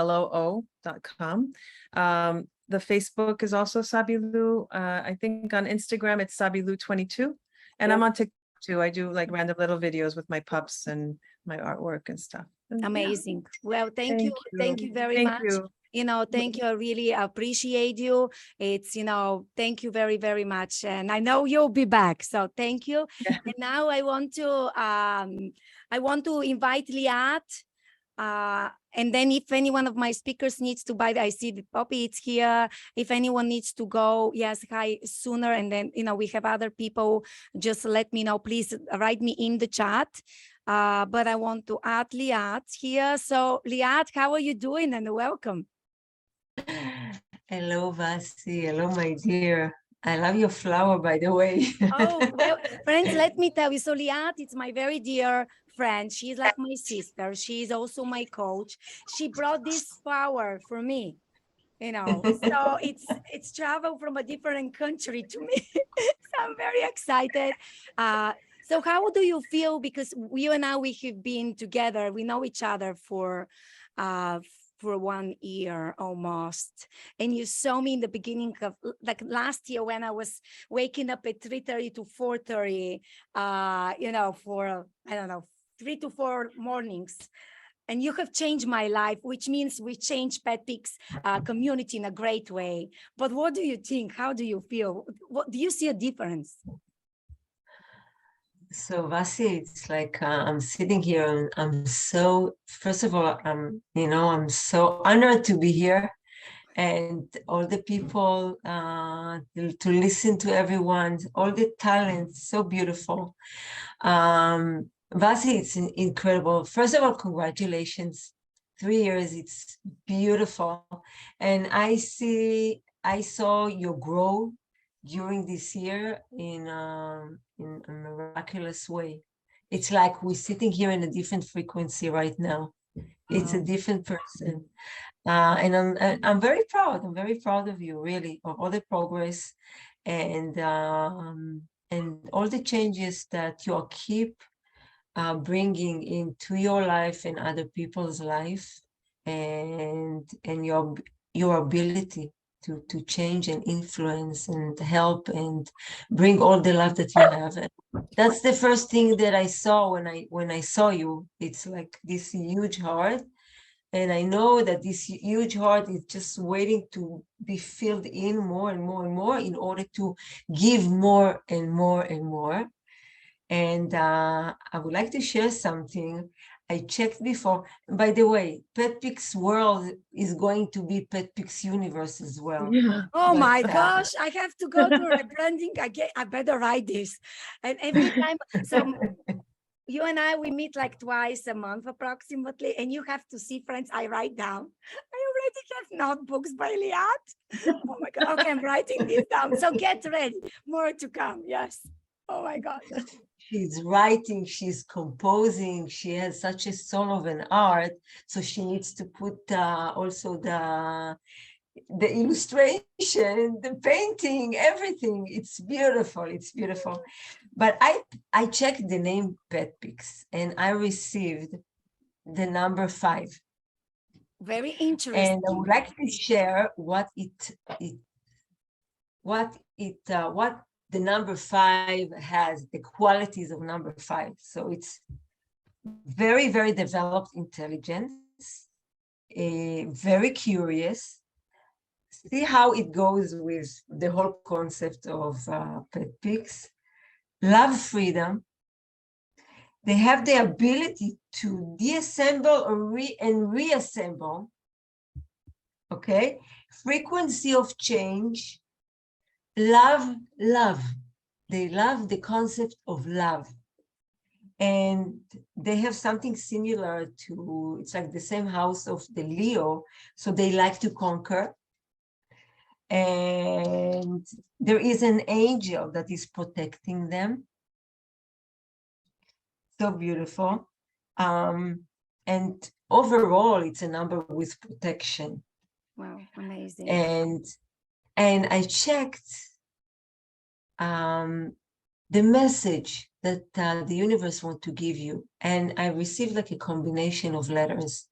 The Facebook is also Sabyloo. I think on Instagram it's Sabyloo22. And I'm on TikTok too. I do like random little videos with my pups and my artwork and stuff. And amazing. Yeah. Well, thank you. Thank you very much. Thank you. I really appreciate you. It's, thank you very, very much. And I know you'll be back. So thank you. Yeah. And now I want to invite Liat. And then if any one of my speakers needs to buy, I see the puppy, it's here. If anyone needs to go, yes, hi, sooner. And then, we have other people, just let me know, please write me in the chat. But I want to add Liat here. So Liat, how are you doing? And welcome. Hello, Vasi. Hello, my dear. I love your flower, by the way. Oh, well, friends, let me tell you. So Liat, it's my very dear friend. She's like my sister. She's also my coach. She brought this flower for me, so it's traveled from a different country to me. So I'm very excited. So how do you feel? Because you and I, we have been together. We know each other for 1 year almost. And you saw me in the beginning of like last year when I was waking up at 3:30 to 4:30, for, 3 to 4 mornings. And you have changed my life, which means we changed PetPix community in a great way. But what do you think? How do you feel? What do you see a difference? So Vasi, it's like I'm sitting here and I'm so, first of all, I'm so honored to be here and all the people to listen to everyone, all the talents, so beautiful. Vasi, it's incredible. First of all, congratulations. 3 years. It's beautiful. And I saw your growth during this year in a miraculous way. It's like we're sitting here in a different frequency right now. It's a different person. And I'm very proud. I'm very proud of you, really, of all the progress and all the changes that you keep bringing into your life and other people's life, and your ability to change and influence and help and bring all the love that you have. And that's the first thing that I saw when I saw you. It's like this huge heart. And I know that this huge heart is just waiting to be filled in more and more and more in order to give more and more and more. And I would like to share something. I checked before. By the way, PetPix World is going to be PetPix Universe as well. Yeah. Oh But, my gosh, I have to go to rebranding again. I better write this. And every time, so you and I, we meet like twice a month approximately, and you have to see, friends, I write down. I already have notebooks by Liat. Oh my God. Okay, I'm writing this down. So get ready. More to come. Yes. Oh my God. she's writing, she's composing, she has such a soul of an art. So she needs to put also the illustration, the painting, everything. It's beautiful. It's beautiful. But I checked the name PetPix and I received the number 5. Very interesting. And I would like to share what the number 5 has, the qualities of number 5. So it's very, very developed intelligence, very curious. See how it goes with the whole concept of PetPix. Love freedom. They have the ability to deassemble and reassemble. Okay. Frequency of change. Love. They love the concept of love. And they have something similar to, it's like the same house of the Leo. So they like to conquer. And there is an angel that is protecting them. So beautiful. And overall, it's a number with protection. Wow, amazing. And I checked the message that the universe wants to give you. And I received like a combination of letters.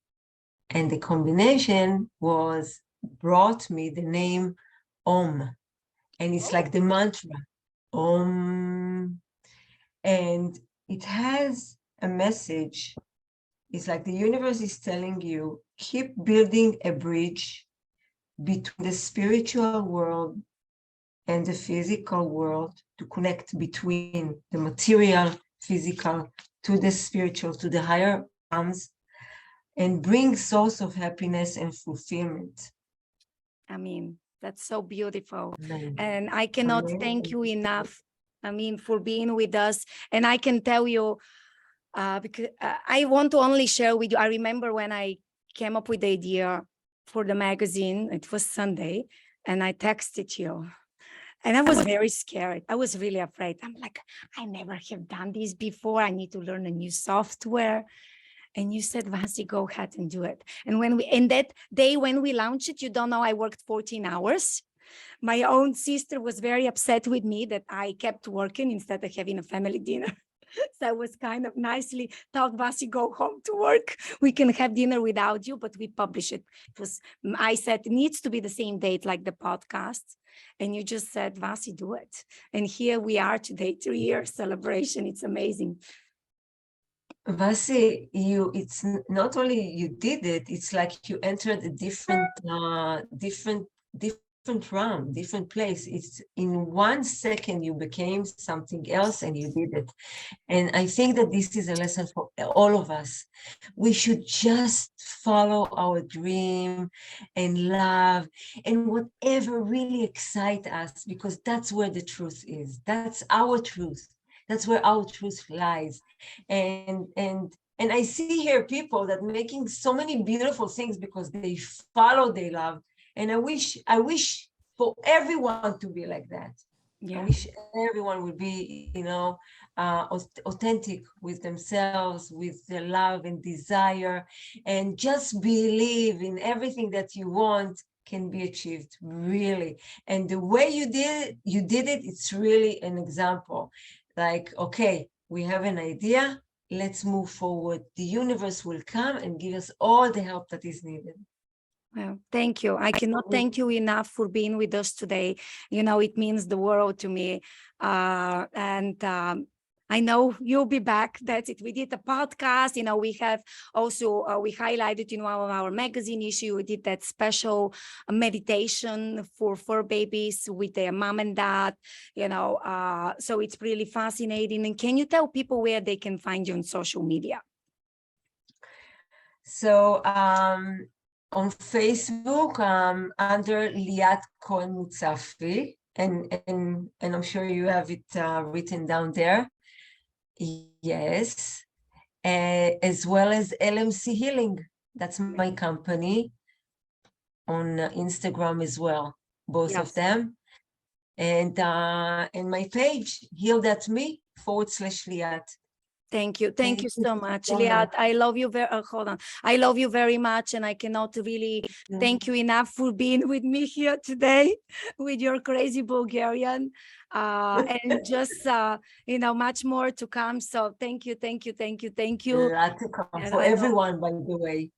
And the combination brought me the name Om. And it's like the mantra, Om. And it has a message. It's like the universe is telling you, keep building a bridge between the spiritual world and the physical world, to connect between the material, physical, to the spiritual, to the higher realms, and bring source of happiness and fulfillment. I mean, that's so beautiful. Amazing. And I cannot thank you enough, I mean, for being with us. And I can tell you, because I want to only share with you, I remember when I came up with the idea for the magazine, it was Sunday, and I texted you. And I was very scared. I was really afraid. I'm like, I never have done this before. I need to learn a new software. And you said, Vasi, go ahead and do it. And that day when we launched it, you don't know, I worked 14 hours. My own sister was very upset with me that I kept working instead of having a family dinner. So I was kind of nicely told, Vasi, go home to work. We can have dinner without you, but we publish it. I said, it needs to be the same date like the podcast. And you just said, Vasi, do it. And here we are today, 3-year celebration. It's amazing. Vasi, it's not only you did it, it's like you entered a different realm, different place. It's in 1 second you became something else and you did it. And I think that this is a lesson for all of us. We should just follow our dream and love and whatever really excites us, because that's where the truth is. That's our truth. That's where our truth lies. And And I see here people that making so many beautiful things because they follow their love. And I wish for everyone to be like that. Yeah. I wish everyone would be, authentic with themselves, with their love and desire, and just believe in everything that you want can be achieved, really. And the way you did it, it's really an example. Like, okay, we have an idea, let's move forward. The universe will come and give us all the help that is needed. Well, thank you. I cannot thank you enough for being with us today. It means the world to me. I know you'll be back. That's it. We did a podcast. We have also, we highlighted, our magazine issue. We did that special meditation for fur babies with their mom and dad, so it's really fascinating. And can you tell people where they can find you on social media? So, on Facebook, under Liat Cohen Mutzafi, and I'm sure you have it written down there. Yes, as well as LMC Healing. That's my company on Instagram as well, both of them. And my page, heal.me/Liat. Thank you. Thank you so much, Liat. I love you I love you very much. And I cannot really thank you enough for being with me here today with your crazy Bulgarian. And just, much more to come. So thank you. A lot to come for everyone, by the way.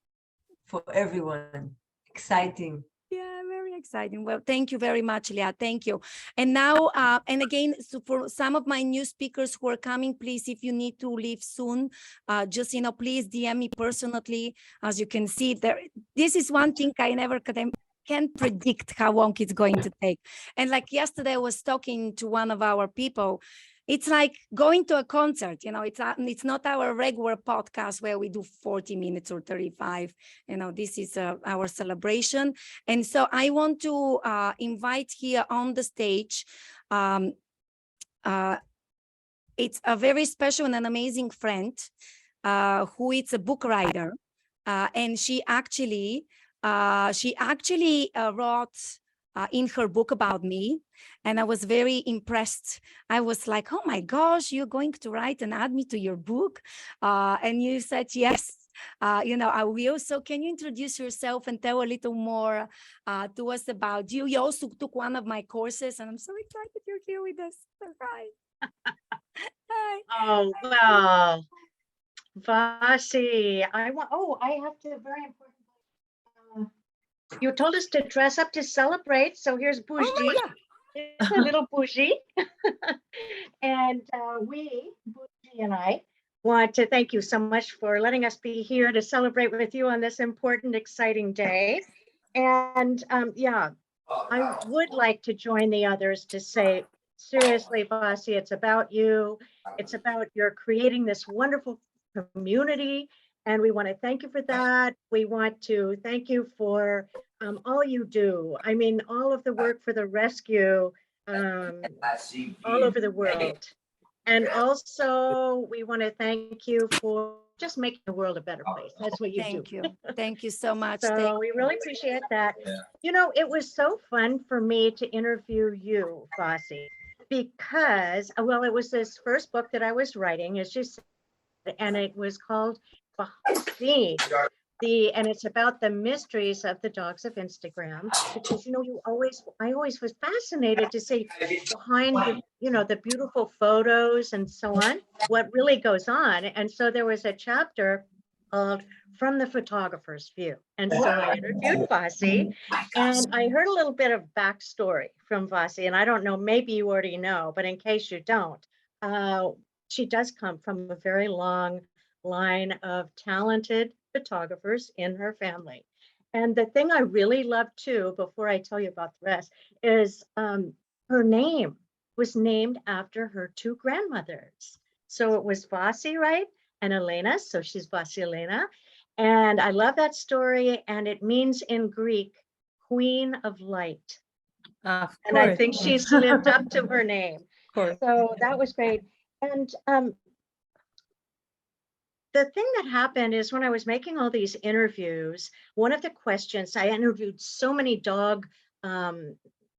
For everyone. Exciting. Yeah, very exciting. Well, thank you very much, Liat. Thank you. And now, and again, so for some of my new speakers who are coming, please, if you need to leave soon, just, please DM me personally. As you can see there, this is one thing I never can predict how long it's going to take. And like yesterday, I was talking to one of our people. It's like going to a concert, it's not our regular podcast where we do 40 minutes or 35. This is our celebration. And so I want to invite here on the stage, it's a very special and an amazing friend who is a book writer. And she actually wrote in her book about me. And I was very impressed. I was like, oh my gosh, you're going to write and add me to your book? And you said, yes, I will. So can you introduce yourself and tell a little more to us about you? You also took one of my courses, and I'm so excited you're here with us. Hi. Hi. Oh, well, Vasi, I have to, very important. You told us to dress up to celebrate, so here's bougie. Oh, yeah. It's a little bougie. And Bougie and I, want to thank you so much for letting us be here to celebrate with you on this important, exciting day. And I would like to join the others to say, seriously, Vasi, it's about you. It's about your creating this wonderful community. And we want to thank you for that. We want to thank you for all you do. I mean, all of the work for the rescue all over the world. And also, we want to thank you for just making the world a better place. That's what you do. Thank you. Thank you so much. So we really appreciate that. It was so fun for me to interview you, Vasi, because, it was this first book that I was writing, as you said, and it was called Vasi, and it's about the mysteries of the dogs of Instagram, because I always was fascinated to see behind the beautiful photos and so on, what really goes on. And so there was a chapter called From the Photographer's View. And so I interviewed Vasi, and I heard a little bit of backstory from Vasi, and I don't know, maybe you already know, but in case you don't, she does come from a very long line of talented photographers in her family. And the thing I really love too, before I tell you about the rest, is her name was named after her two grandmothers. So it was Vasi, right? And Elena, so she's Vasi Elena. And I love that story, and it means in Greek, Queen of Light. And I think she's lived up to her name. So that was great. And the thing that happened is when I was making all these interviews, one of the questions, I interviewed so many dog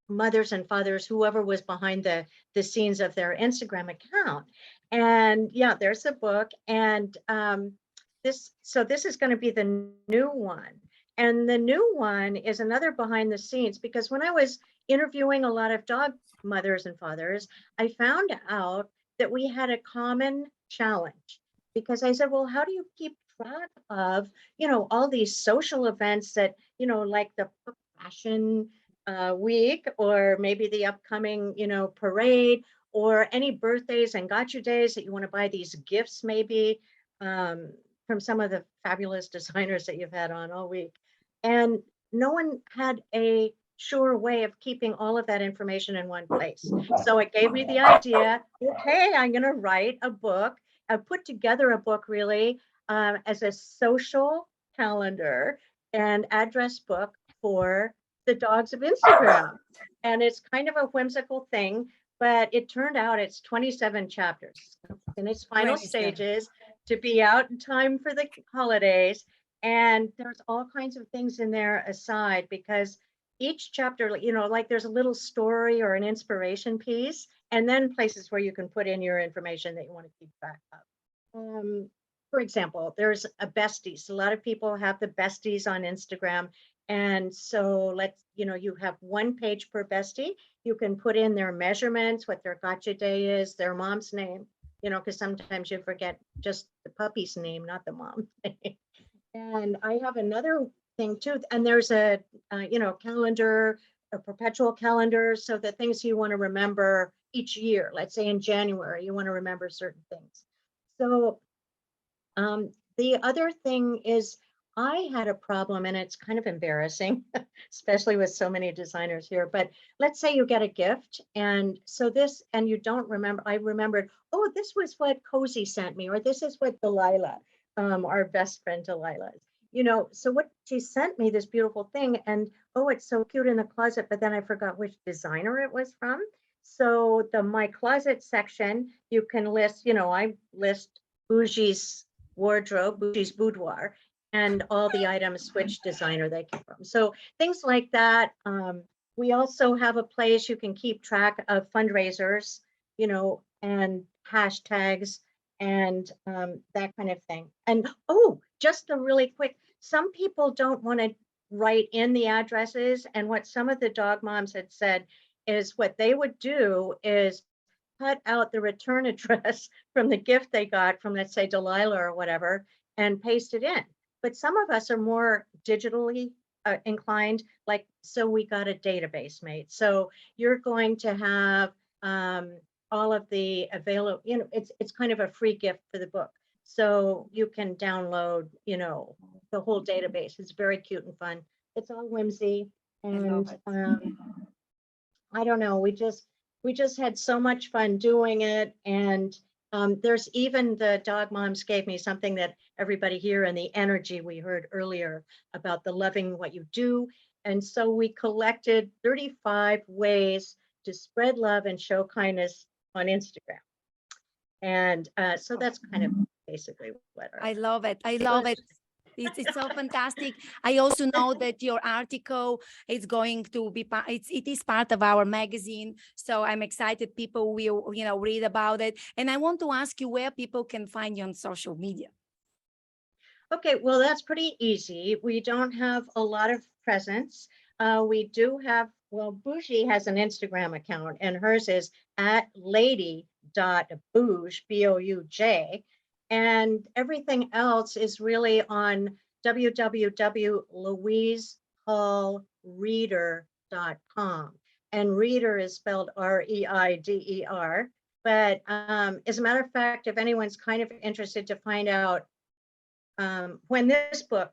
mothers and fathers, whoever was behind the scenes of their Instagram account. And yeah, there's a book. And this is going to be the new one. And the new one is another behind the scenes, because when I was interviewing a lot of dog mothers and fathers, I found out that we had a common challenge, because I said, well, how do you keep track of, all these social events that, like the Pup Fashion week, or maybe the upcoming, parade, or any birthdays and gotcha days that you want to buy these gifts, maybe from some of the fabulous designers that you've had on all week. And no one had a sure way of keeping all of that information in one place. So it gave me the idea, okay, I'm going to write a book. I put together a book really as a social calendar and address book for the dogs of Instagram. And it's kind of a whimsical thing, but it turned out it's 27 chapters in its final stages to be out in time for the holidays. And there's all kinds of things in there aside, because each chapter, like there's a little story or an inspiration piece, and then places where you can put in your information that you want to keep track of. For example, there's a besties. A lot of people have the besties on Instagram. And so you have one page per bestie. You can put in their measurements, what their gotcha day is, their mom's name, because sometimes you forget just the puppy's name, not the mom's name. And I have another thing too. And there's a, calendar, a perpetual calendar. So the things you want to remember each year, let's say in January, you want to remember certain things. So the other thing is, I had a problem, and it's kind of embarrassing, especially with so many designers here, but let's say you get a gift, and and you don't remember. I remembered, oh, this was what Cozy sent me, or this is what Delilah, our best friend Delilah, so what she sent me, this beautiful thing, and oh, it's so cute in the closet, but then I forgot which designer it was from. So my closet section, you can list, I list Bougie's wardrobe, Bougie's boudoir, and all the items, which designer they came from. So things like that. We also have a place you can keep track of fundraisers, and hashtags and that kind of thing. And just a really quick, some people don't want to write in the addresses. And what some of the dog moms had said is what they would do is cut out the return address from the gift they got from, let's say, Delilah or whatever, and paste it in. But some of us are more digitally inclined, so we got a database made. So you're going to have all of the available, it's kind of a free gift for the book. So you can download, the whole database. It's very cute and fun. It's all whimsy. And I don't know, we just had so much fun doing it. And there's even the dog moms gave me something that everybody here, and the energy we heard earlier about the loving what you do. And so we collected 35 ways to spread love and show kindness on Instagram. And so that's kind of basically what I love it. I love it. It's so fantastic. I also know that your article is going to be it is part of our magazine. So I'm excited people will read about it. And I want to ask you where people can find you on social media. Okay, well, that's pretty easy. We don't have a lot of presence. We do have, Bougie has an Instagram account, and hers is @lady.bouge, BOUJ. And everything else is really on www.louisehallreader.com. And reader is spelled REIDER. But as a matter of fact, if anyone's kind of interested to find out when this book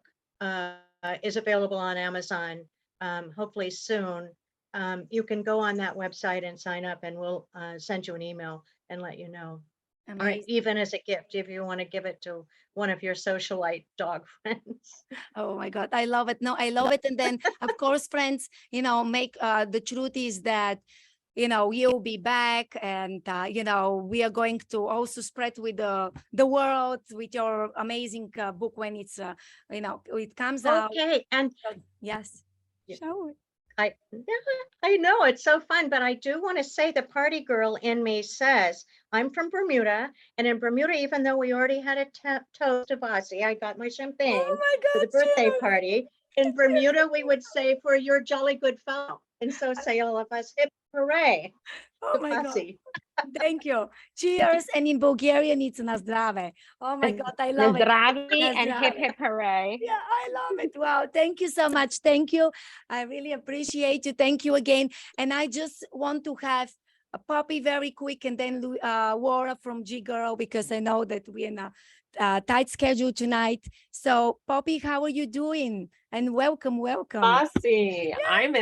is available on Amazon, hopefully soon, you can go on that website and sign up, and we'll send you an email and let you know. Or even as a gift, if you want to give it to one of your socialite dog friends. Oh my God, I love it. No, I love it. And then, of course, friends, make the truth is that you'll be back, and we are going to also spread with the world with your amazing book when it's it comes out. Okay, and So, yes, show it. I know it's so fun, but I do want to say the party girl in me says I'm from Bermuda, and in Bermuda, even though we already had a toast to Vasi, I got my champagne Oh my for the God, birthday Sheila. party. In Bermuda, we would say for your jolly good fellow, and so say all of us hip hooray Oh to my God. Vasi. Thank you. Cheers. And in Bulgarian, it's na zdrave. Oh my God, I Na love it. zdravi Na and hip zdrave. hip hooray. Yeah, I love it. Wow. Thank you so much. Thank you. I really appreciate you. Thank you again. And I just want to have a Poppy very quick, and then Laura from G Girl, because I know that we're in a tight schedule tonight. So Poppy, how are you doing? And welcome. Vasi, I'm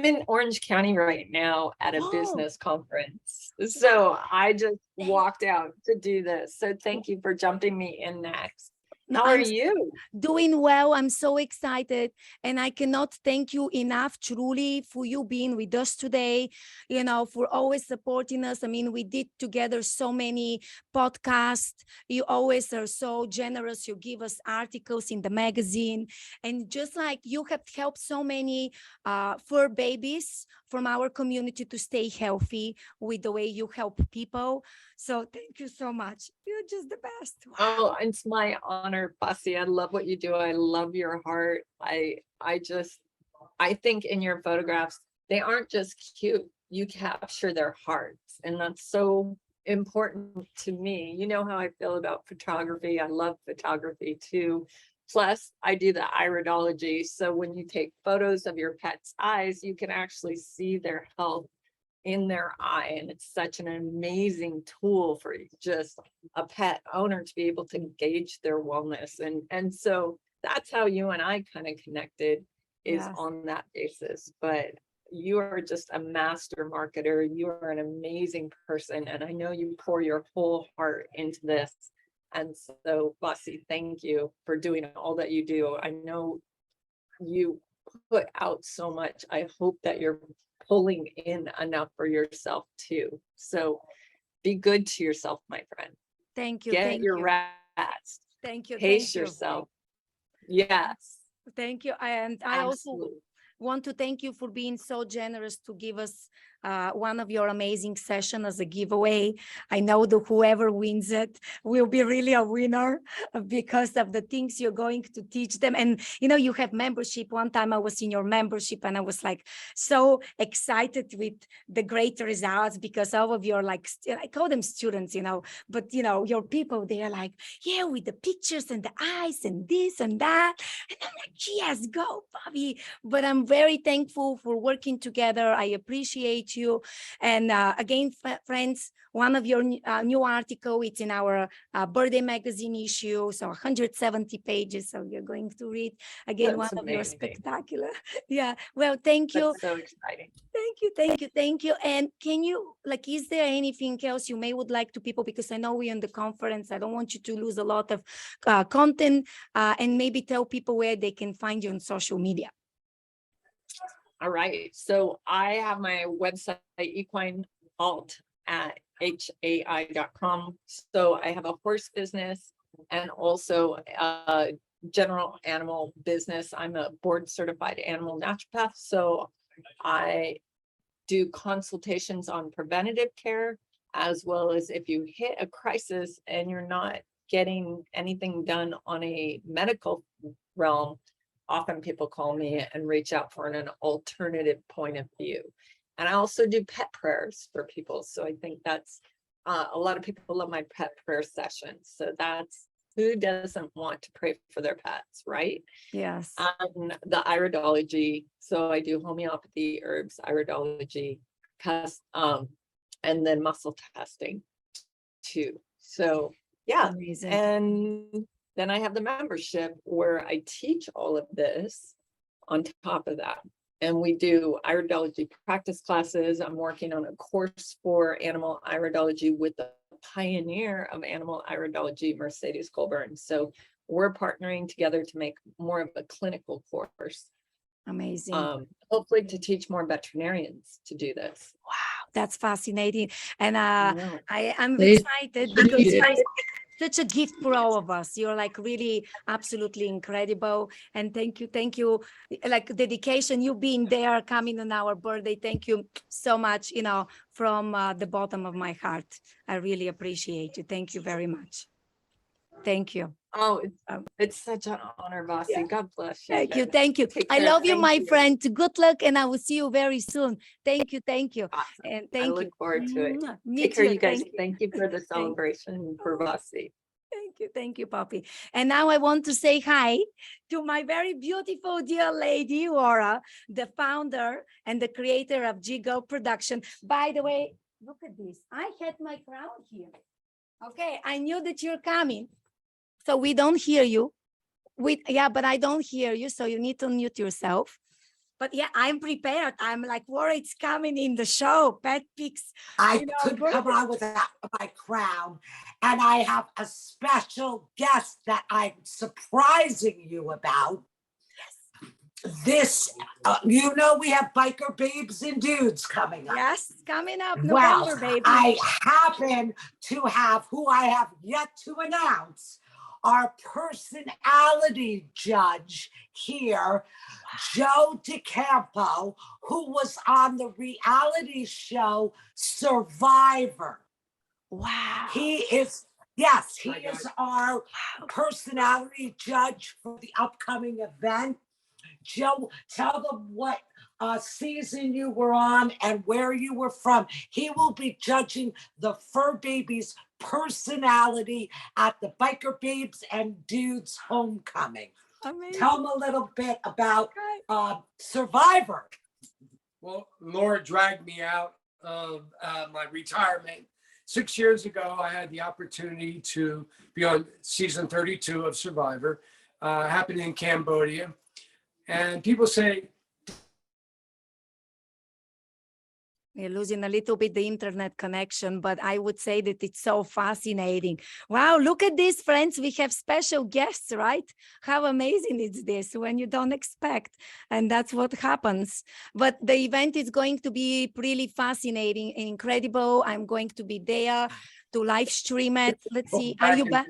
in Orange County right now at a business conference. So I just walked out to do this. So thank you for jumping me in next. How are you? Doing well. I'm so excited, and I cannot thank you enough, truly, for you being with us today, for always supporting us. I mean, we did together so many podcasts. You always are so generous. You give us articles in the magazine, and just like you have helped so many fur babies from our community to stay healthy with the way you help people. So thank you so much. You're just the best. Wow. Oh, it's my honor, Vasi. I love what you do. I love your heart. I think in your photographs, they aren't just cute. You capture their hearts, and that's so important to me. You know how I feel about photography. I love photography too. Plus, I do the iridology. So when you take photos of your pet's eyes, you can actually see their health in their eye. And it's such an amazing tool for just a pet owner to be able to gauge their wellness. And so that's how you and I kind of connected, is on that basis. But you are just a master marketer. You are an amazing person. And I know you pour your whole heart into this. And so, Vasi, thank you for doing all that you do. I know you put out so much. I hope that you're pulling in enough for yourself too. So be good to yourself, my friend. Thank you. Get your rest. Thank you. Pace yourself. Yes. Thank you. And I also want to thank you for being so generous to give us one of your amazing sessions as a giveaway. I know that whoever wins it will be really a winner because of the things you're going to teach them. And, you have membership. One time I was in your membership and I was like so excited with the great results, because all of your, like, I call them students, but, your people, they are like, yeah, with the pictures and the eyes and this and that. And I'm like, yes, go, Bobby. But I'm very thankful for working together. I appreciate you. And again, friends, one of your new article, it's in our birthday magazine issue, so 170 pages. So you're going to read again. That's one amazing. Of your spectacular. Yeah. Well, thank you. That's so exciting. Thank you. And can you, is there anything else you would like to people? Because I know we're in the conference. I don't want you to lose a lot of content, and maybe tell people where they can find you on social media. All right. So I have my website, Equine Alt at HAI.com. So I have a horse business and also a general animal business. I'm a board certified animal naturopath. So I do consultations on preventative care, as well as if you hit a crisis and you're not getting anything done on a medical realm, often people call me and reach out for an alternative point of view. And I also do pet prayers for people. So I think that's a lot of people love my pet prayer sessions. So that's, who doesn't want to pray for their pets, right? Yes. The iridology. So I do homeopathy, herbs, iridology, and then muscle testing too. So yeah. Amazing. And then I have the membership where I teach all of this on top of that. And we do iridology practice classes. I'm working on a course for animal iridology with the pioneer of animal iridology, Mercedes Colburn. So we're partnering together to make more of a clinical course. Amazing. Hopefully to teach more veterinarians to do this. Wow. That's fascinating. And know. I'm They excited because need it. you're such a gift for all of us. You're like really absolutely incredible. And thank you. Like dedication, you being there, coming on our birthday. Thank you so much, from the bottom of my heart. I really appreciate you. Thank you very much. Thank you. Oh, Um, it's such an honor, Vasi. yeah. God bless you. Thank you. Take I care. love you, Thank my friend. Good luck, and I will see you very soon. Thank you. Awesome. And I thank look you. forward to it. Me Take care, too. you guys. Thank you. Thank you for the celebration for Vasi. Thank you, Poppy. And now I want to say hi to my very beautiful dear lady, Laura, the founder and the creator of G-Girl Production. By the way, look at this. I had my crown here. Okay, I knew that you're coming. So we don't hear you. But I don't hear you, so you need to mute yourself. But yeah, I'm prepared. I'm like, Laura, it's coming in the show. PetPix. I couldn't come on without my crown. And I have a special guest that I'm surprising you about. This, we have biker babes and dudes coming up. Yes, coming up Well, November, baby. I happen to have, who I have yet to announce, our personality judge here, Joe DeCampo, who was on the reality show Survivor. Wow. He is our personality judge for the upcoming event. Joe, tell them what season you were on and where you were from. He will be judging the fur baby's personality at the Biker Babes and Dudes homecoming. Amazing. Tell them a little bit about Survivor. Well, Laura dragged me out of my retirement. 6 years ago, I had the opportunity to be on season 32 of Survivor, happened in Cambodia. And people say, we're losing a little bit the internet connection, but I would say that it's so fascinating. Wow, look at this, friends. We have special guests, right? How amazing is this when you don't expect? And that's what happens. But the event is going to be really fascinating and incredible. I'm going to be there to live stream it. Let's see. Are you back?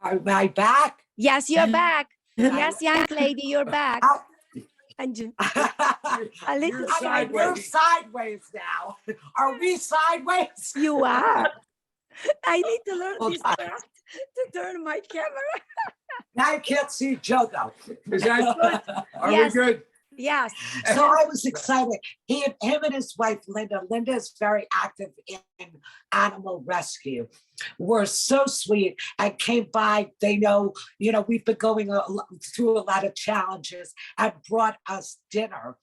Am I back? Yes, you're back. Yes, young lady, you're back. And a little sideways. We're sideways now. Are we sideways? You are. I need to learn this craft to turn my camera. Now I can't see Joe though. Is that good? Are we good? Yes. So I was excited. Him and his wife, Linda. Linda is very active in animal rescue. Were so sweet and came by. They know, we've been going through a lot of challenges and brought us dinner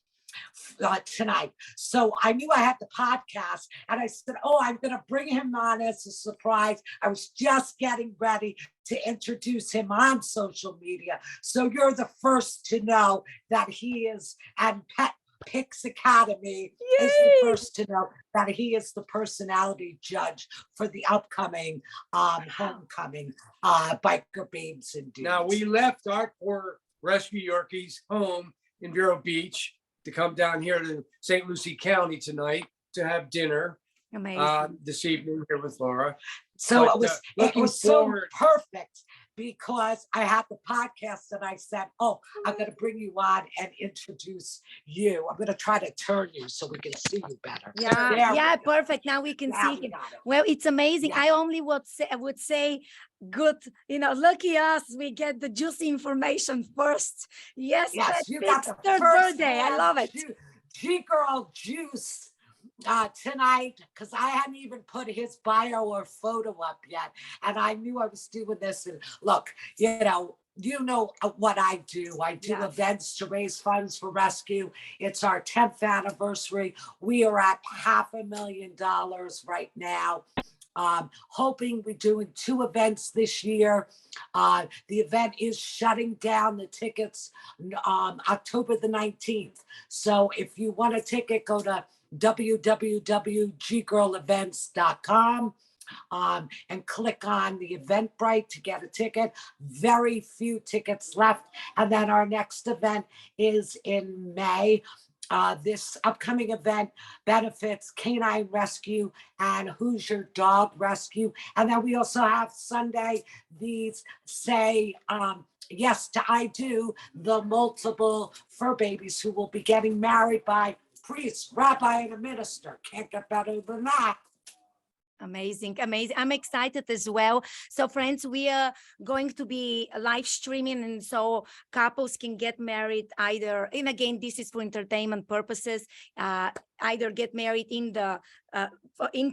tonight. So I knew I had the podcast and I said, I'm going to bring him on as a surprise. I was just getting ready to introduce him on social media. So you're the first to know that he is, and PetPix Academy is the first to know that he is the personality judge for the upcoming homecoming Biker Babes and Dudes. Now, we left our poor rescue Yorkies home in Vero Beach to come down here to St. Lucie County tonight to have dinner. Amazing. This evening here with Laura. So But, it was so perfect because I had the podcast and I said, I'm going to bring you on and introduce you. I'm going to try to turn you so we can see you better. Yeah, perfect. Now we can see him. Well, it's amazing. Yeah. I only would say good, lucky us, we get the juicy information first. Yes, you got the third birthday. I love it. G-Girl Juice tonight, because I hadn't even put his bio or photo up yet, and I knew I was doing this. And look, you know what I do. I do events to raise funds for rescue. It's our 10th anniversary. We are at $500,000 right now. Hoping we're doing 2 events this year. The event is shutting down the tickets October the 19th. So if you want a ticket, go to www.ggirlevents.com and click on the Eventbrite to get a ticket. Very few tickets left. And then our next event is in May. this upcoming event benefits Canine Rescue and Who's Your Dog Rescue. And then we also have Sunday, these say yes to I Do, the multiple fur babies who will be getting married by priest, rabbi, and a minister. Can't get better than that. Amazing, amazing. I'm excited as well. So friends, we are going to be live streaming, and so couples can get married either, and again, this is for entertainment purposes, either get married in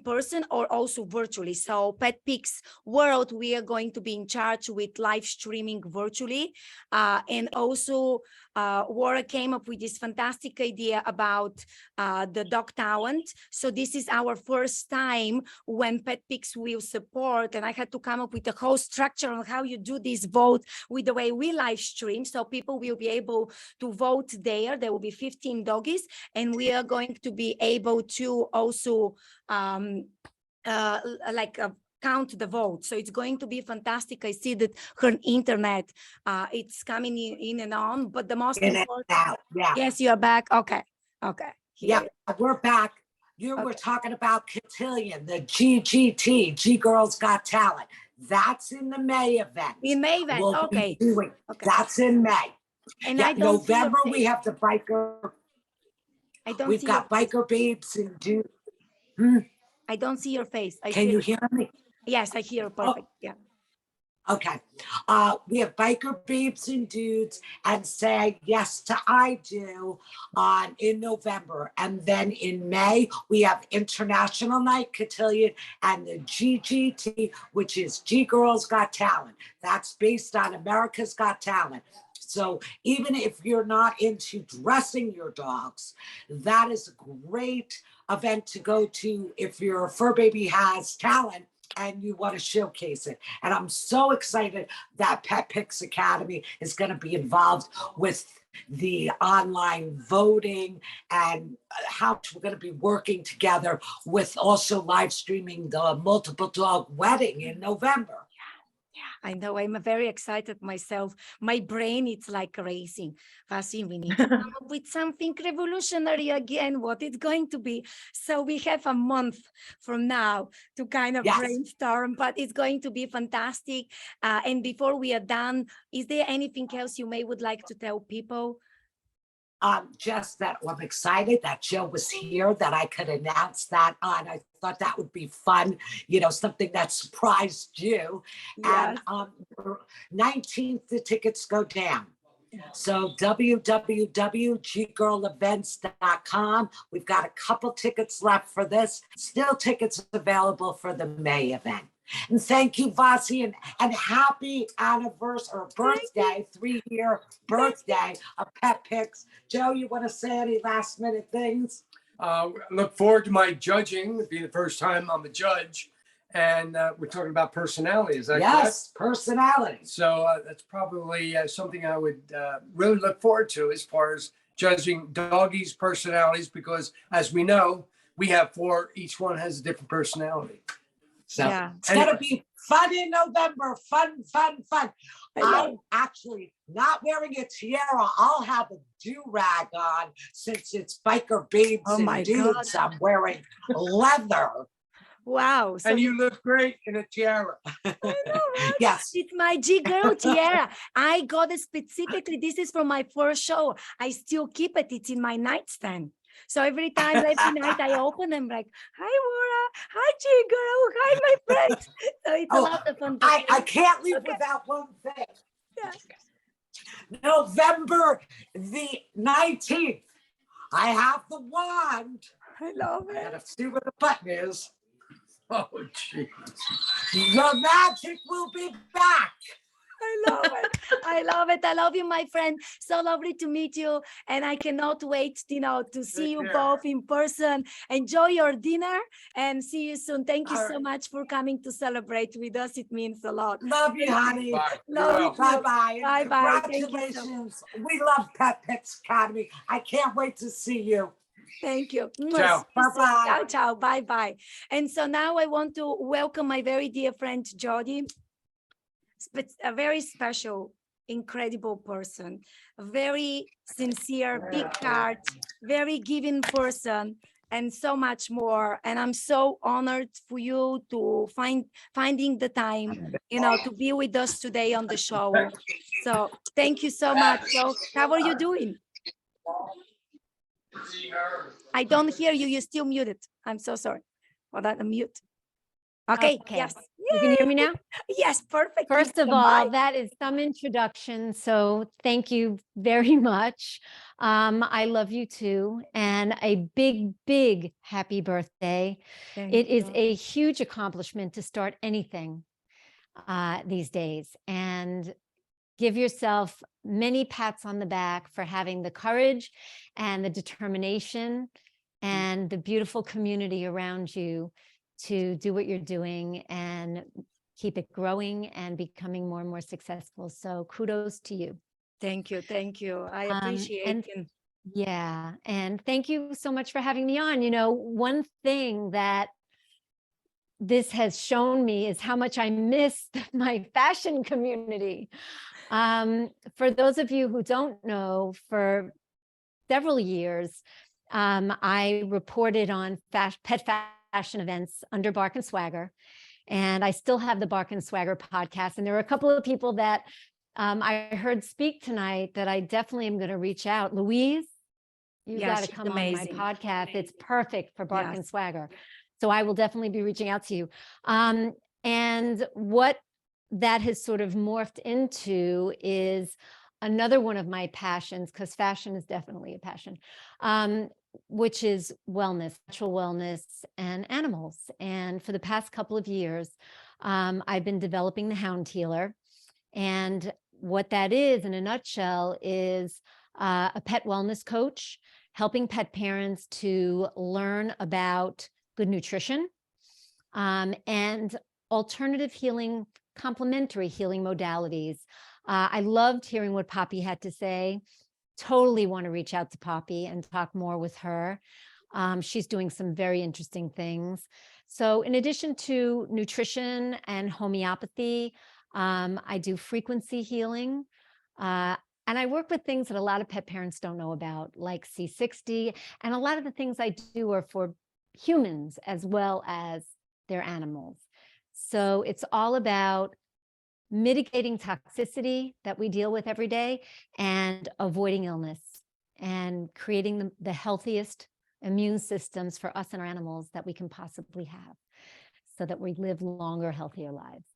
person or also virtually. So PetPix World, we are going to be in charge with live streaming virtually. And also Wara came up with this fantastic idea about the dog talent. So this is our first time when PetPix will support, and I had to come up with a whole structure on how you do this vote with the way we live stream. So people will be able to vote there. There will be 15 doggies, and we are going to be able to also count the vote. So it's going to be fantastic. I see that her internet, it's coming in and on, but the most important, yeah. Yes, you are back. Okay. Yeah, we're back. We're talking about Cotillion, the GGT, G Girls Got Talent. That's in the May event. In May event, okay. That's in May. And yeah, I don't November, we have the biker. We've got biker babes and dudes. I don't see your face. Can you hear me? Yes, I hear perfect. Yeah. Okay. We have biker babes and dudes and say yes to I Do in November. And then in May, we have International Night Cotillion and the GGT, which is G Girls Got Talent. That's based on America's Got Talent. So even if you're not into dressing your dogs, that is a great event to go to if your fur baby has talent and you want to showcase it. And I'm so excited that PetPix Academy is going to be involved with the online voting and how we're going to be working together with also live streaming the multiple dog wedding in November. I know, I'm very excited myself. My brain, it's like racing. Vasi, we need to come up with something revolutionary again, what it's going to be. So we have a month from now to kind of brainstorm, but it's going to be fantastic. And before we are done, is there anything else you would like to tell people? Just that I'm excited that Joe was here, that I could announce that on. I thought that would be fun, something that surprised you. Yes. And 19th, the tickets go down. So www.ggirlevents.com. We've got a couple tickets left for this. Still tickets available for the May event. And thank you, Vasi, and happy anniversary or birthday, 3-year birthday of PetPix. Joe, you want to say any last minute things? Look forward to my judging. It'll be the first time I'm a judge. And we're talking about personality. Is that correct? Yes, personality. So that's probably something I would really look forward to as far as judging doggies' personalities, because as we know, we have 4, each one has a different personality. So it's going to be fun in November. Fun. I'm actually not wearing a tiara. I'll have a do-rag on since it's biker babes and dudes. God. I'm wearing leather. Wow. So and you look great in a tiara. I know, right? Yes. It's my G Girl tiara. I got it specifically. This is from my first show. I still keep it. It's in my nightstand. So every night I open them like, hi, Wara, hi, G Girl, hi, my friends. So it's a lot of fun. I can't leave without one thing. Yeah. November the 19th, I have the wand. I love it. I gotta see where the button is. Oh, jeez. The magic will be back. I love it. I love it. I love you, my friend. So lovely to meet you. And I cannot wait, to see you both in person. Enjoy your dinner and see you soon. Thank you so much for coming to celebrate with us. It means a lot. Love you, honey. Bye. Love you. Bye-bye. Bye-bye. Congratulations. We love PetPix Academy. I can't wait to see you. Thank you. Ciao. Bye-bye. Ciao, ciao. Bye-bye. And so now I want to welcome my very dear friend, Jody. A very special, incredible person, a very sincere, big heart, very giving person, and so much more. And I'm so honored for you to finding the time, to be with us today on the show. So thank you so much. So how are you doing? I don't hear you. You're still muted. I'm so sorry. Hold on, mute. Okay. Yes. You can hear me now? Yes, perfect. First of all, that is some introduction. So thank you very much. I love you too. And a big, big happy birthday. It is a huge accomplishment to start anything these days. And give yourself many pats on the back for having the courage and the determination and the beautiful community around you to do what you're doing and keep it growing and becoming more and more successful. So kudos to you. Thank you. Thank you. I appreciate it. Yeah. And thank you so much for having me on. One thing that this has shown me is how much I miss my fashion community. For those of you who don't know, for several years, I reported on pet fashion events under Bark and Swagger, and I still have the Bark and Swagger podcast. And there are a couple of people that I heard speak tonight that I definitely am going to reach out. Louise, you got to come on my podcast. It's perfect for Bark and Swagger. So I will definitely be reaching out to you. And what that has sort of morphed into is another one of my passions, because fashion is definitely a passion, which is wellness, natural wellness and animals. And for the past couple of years, I've been developing the Hound Healer. And what that is, in a nutshell, is a pet wellness coach, helping pet parents to learn about good nutrition and alternative healing, complementary healing modalities. I loved hearing what Poppy had to say. Totally want to reach out to Poppy and talk more with her. She's doing some very interesting things. So in addition to nutrition and homeopathy, I do frequency healing. And I work with things that a lot of pet parents don't know about, like C60. And a lot of the things I do are for humans as well as their animals. So it's all about mitigating toxicity that we deal with every day and avoiding illness and creating the healthiest immune systems for us and our animals that we can possibly have so that we live longer, healthier lives.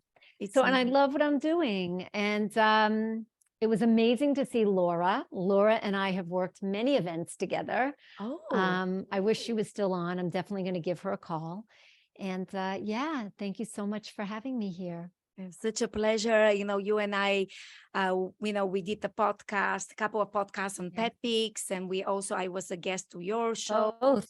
And I love what I'm doing. And it was amazing to see Laura. Laura and I have worked many events together. I wish she was still on. I'm definitely going to give her a call. And yeah, thank you so much for having me here. It's such a pleasure. You and I, we did a couple of podcasts on PetPix, and I was a guest to your show.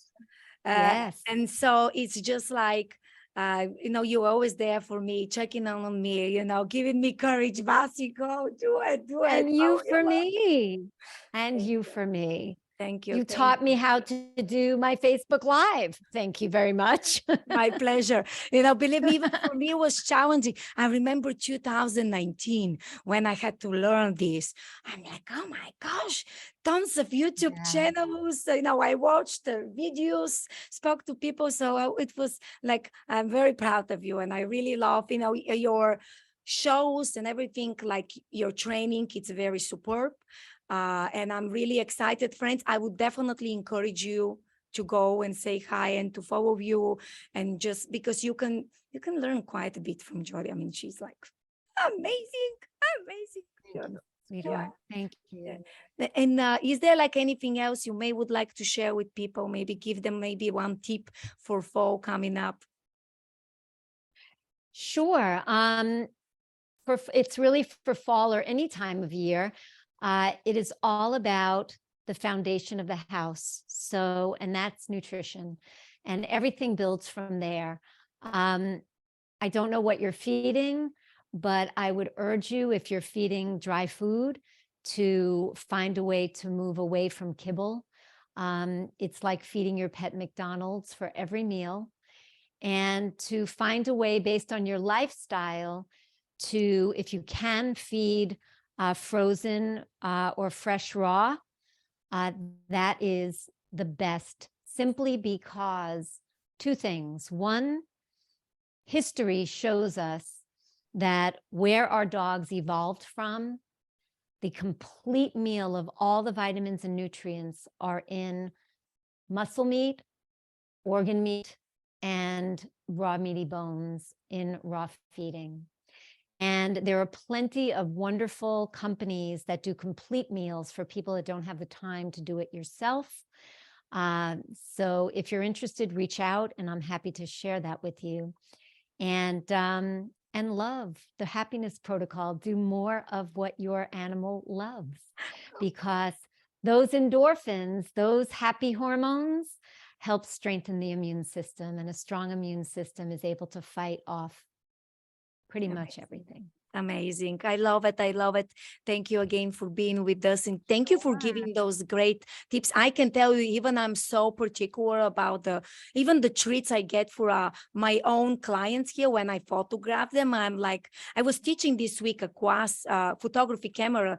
Yes. And so it's just like, you're always there for me, checking on me, giving me courage. Vasi, go, do it. And you for me. And you for me. Thank you. You taught me how to do my Facebook Live. Thank you very much. My pleasure. Believe me, even for me, it was challenging. I remember 2019 when I had to learn this. I'm like, oh my gosh, tons of YouTube channels. I watched the videos, spoke to people. So it was like, I'm very proud of you. And I really love, your shows and everything, like your training. It's very superb. And I'm really excited, friends. I would definitely encourage you to go and say hi and to follow you, and just because you can learn quite a bit from Jody. I mean, she's like amazing. Sweetheart, thank you. And is there like anything else you would like to share with people? Maybe give them one tip for fall coming up. Sure. It's really for fall or any time of year. It is all about the foundation of the house. And that's nutrition, and everything builds from there. I don't know what you're feeding, but I would urge you, if you're feeding dry food, to find a way to move away from kibble. It's like feeding your pet McDonald's for every meal, and to find a way based on your lifestyle to, if you can, feed frozen or fresh raw. That is the best, simply because two things. One, history shows us that where our dogs evolved from, the complete meal of all the vitamins and nutrients are in muscle meat, organ meat, and raw meaty bones in raw feeding. And there are plenty of wonderful companies that do complete meals for people that don't have the time to do it yourself. So if you're interested, reach out, and I'm happy to share that with you. And love, the happiness protocol. Do more of what your animal loves, because those endorphins, those happy hormones, help strengthen the immune system, and a strong immune system is able to fight off pretty much everything. Amazing. I love it. I love it. Thank you again for being with us. And thank you for giving those great tips. I can tell you, even I'm so particular about even the treats I get for my own clients here when I photograph them. I'm like, I was teaching this week a class, photography camera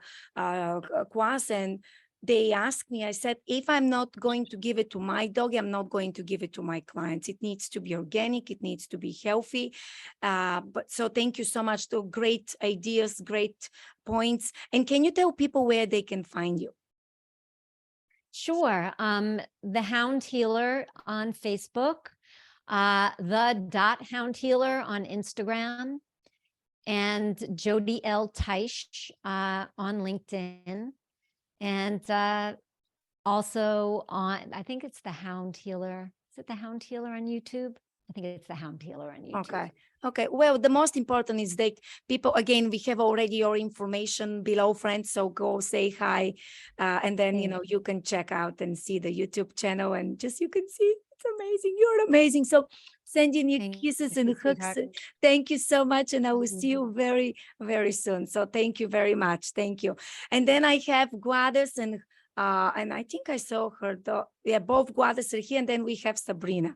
class, and they asked me, I said, if I'm not going to give it to my dog, I'm not going to give it to my clients. It needs to be organic. It needs to be healthy. But so thank you so much. To great ideas, great points. And can you tell people where they can find you? Sure. The Hound Healer on Facebook, the Hound Healer on Instagram, and Jody L. Teiche on LinkedIn. And also on, I think it's the Hound Healer. Is it the Hound Healer on YouTube? I think it's the Hound Healer on YouTube. Okay. Okay. Well, the most important is that people, again, we have already your information below, friends. So go say hi. And then, you can check out and see the YouTube channel, and just, you can see it's amazing. You're amazing. So sending you kisses and hugs. Thank you so much. And I will see you very, very soon. So thank you very much. Thank you. And then I have Gladys and I think I saw her, both Gladys are here, and then we have Sabrina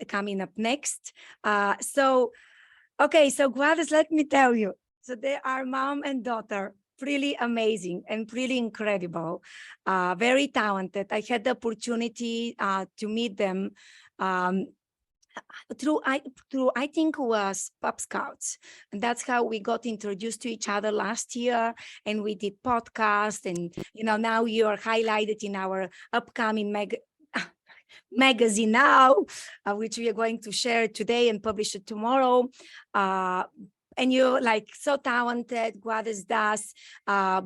coming up next. Okay, so Gladys, let me tell you. So they are mom and daughter, really amazing and really incredible, very talented. I had the opportunity to meet them through I think it was Pup Scouts, and that's how we got introduced to each other last year, and we did podcast, and now you are highlighted in our upcoming magazine now, which we are going to share today and publish it tomorrow. And you're like so talented. Gladys does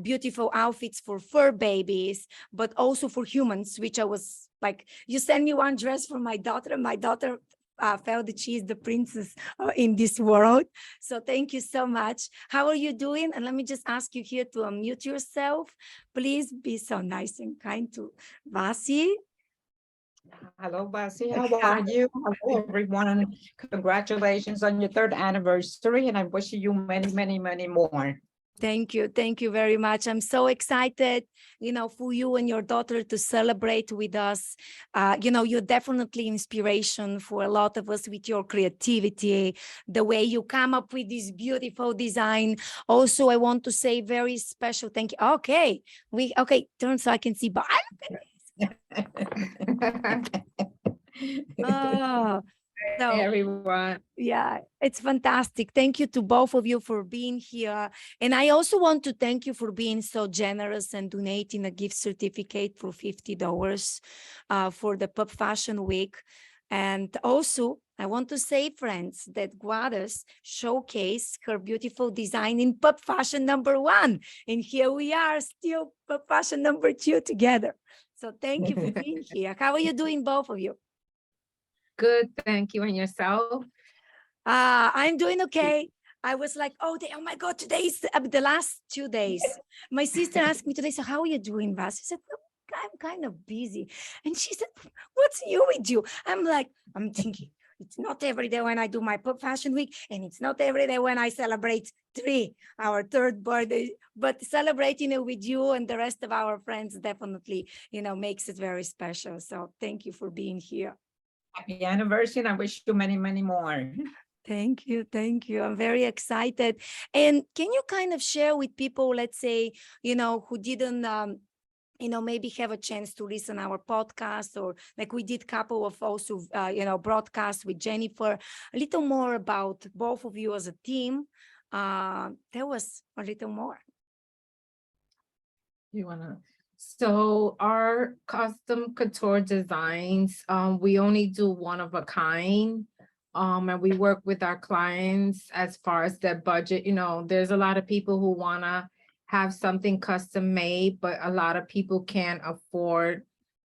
beautiful outfits for fur babies, but also for humans, which I was like, you send me one dress for my daughter, and my daughter felt that she is the princess in this world. So thank you so much. How are you doing? And let me just ask you here to unmute yourself. Please be so nice and kind to Vasi. Hello, Vasi. How are you? Hello, everyone. Congratulations on your 3rd anniversary, and I'm wishing you many, many, many more. Thank you. Thank you very much. I'm so excited, for you and your daughter to celebrate with us. You're definitely inspiration for a lot of us with your creativity, the way you come up with this beautiful design. Also, I want to say very special thank you. Okay. Turn so I can see. But oh, so, everyone. Yeah, it's fantastic. Thank you to both of you for being here. And I also want to thank you for being so generous and donating a gift certificate for $50 for the Pup Fashion Week. And also, I want to say, friends, that Gladys showcased her beautiful design in Pup Fashion #1. And here we are, still Pup Fashion #2 together. So thank you for being here. How are you doing, both of you? Good, thank you. And yourself? I'm doing okay. I was like, oh my God, today is the last 2 days. My sister asked me today, so how are you doing, Vasi? I said, I'm kind of busy. And she said, what's new with you? I'm thinking, it's not every day when I do my Pup Fashion Week, and it's not every day when I celebrate our 3rd birthday, but celebrating it with you and the rest of our friends definitely, makes it very special. So thank you for being here. Happy anniversary, and I wish you many, many more. Thank you. Thank you. I'm very excited. And can you kind of share with people, let's say, who didn't maybe have a chance to listen our podcast, or like we did couple of also, broadcasts with Jennifer, a little more about both of you as a team. Tell us a little more. You wanna? So our custom couture designs, we only do one of a kind. And we work with our clients as far as their budget. There's a lot of people who wanna have something custom made, but a lot of people can't afford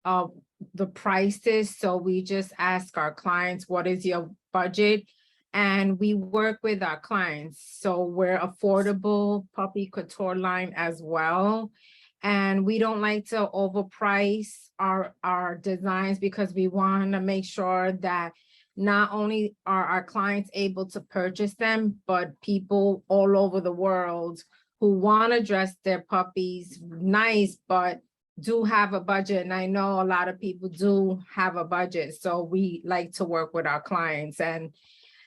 the prices. So we just ask our clients, what is your budget? And we work with our clients. So we're affordable puppy couture line as well. And we don't like to overprice our designs, because we want to make sure that not only are our clients able to purchase them, but people all over the world who want to dress their puppies nice, but do have a budget. And I know a lot of people do have a budget. So we like to work with our clients. And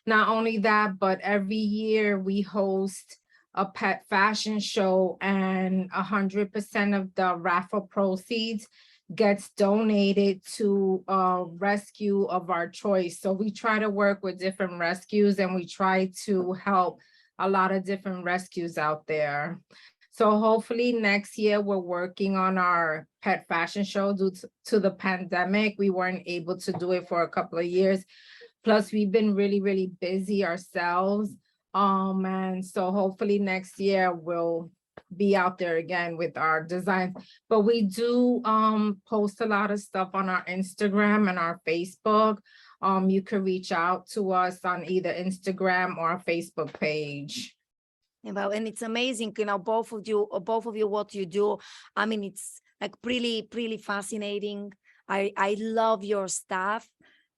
not only that, but every year we host a pet fashion show, and 100% of the raffle proceeds gets donated to a rescue of our choice. So we try to work with different rescues, and we try to help a lot of different rescues out there. So hopefully next year we're working on our pet fashion show. Due to the pandemic, we weren't able to do it for a couple of years. Plus we've been really, really busy ourselves. And so hopefully next year we'll be out there again with our designs. But we do post a lot of stuff on our Instagram and our Facebook. You can reach out to us on either Instagram or our Facebook page. Well, and it's amazing, both of you, what you do. I mean, it's like really, really fascinating. I love your stuff,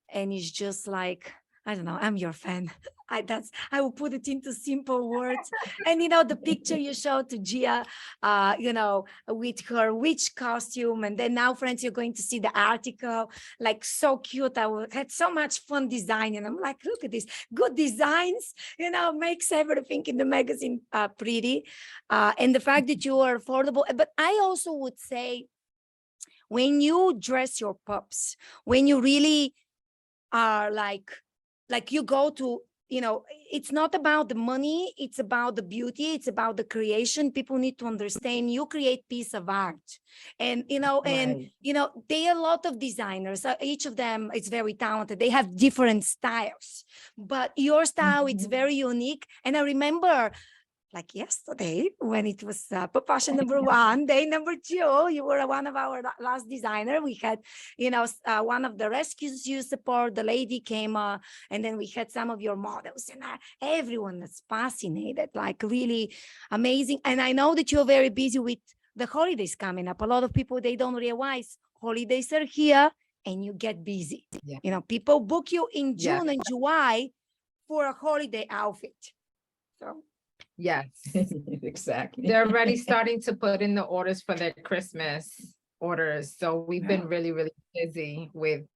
and it's just like, I don't know, I'm your fan. I will put it into simple words. And the picture you showed to Gia, with her witch costume, and then now, friends, you're going to see the article. Like, so cute. Had so much fun designing. I'm like, look at this, good designs. Makes everything in the magazine pretty. And the fact that you are affordable. But I also would say, when you dress your pups, when you really are like you go to, it's not about the money, it's about the beauty, it's about the creation. People need to understand you create piece of art. And they are a lot of designers, each of them is very talented, they have different styles, but your style it's very unique. And I remember, like yesterday, when it was Pup Fashion #1, day #2, you were one of our last designer. We had, one of the rescues you support, the lady came, and then we had some of your models, and everyone is fascinated, like really amazing. And I know that you're very busy with the holidays coming up. A lot of people, they don't realize holidays are here, and you get busy. Yeah. People book you in June and July for a holiday outfit. So. Yes, exactly. They're already starting to put in the orders for their Christmas orders. So we've been really, really busy with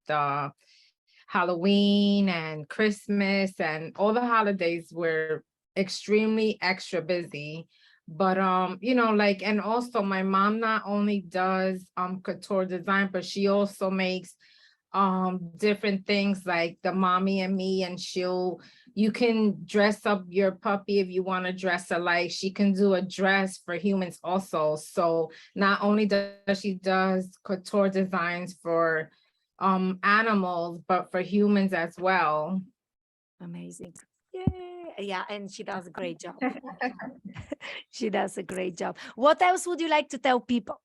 Halloween and Christmas, and all the holidays. We're extremely extra busy. But and also my mom not only does couture design, but she also makes different things like the Mommy and Me, and you can dress up your puppy if you want to dress alike. She can do a dress for humans also. So not only does she does couture designs for animals, but for humans as well. Amazing. Yeah, and she does a great job. She does a great job. What else would you like to tell people?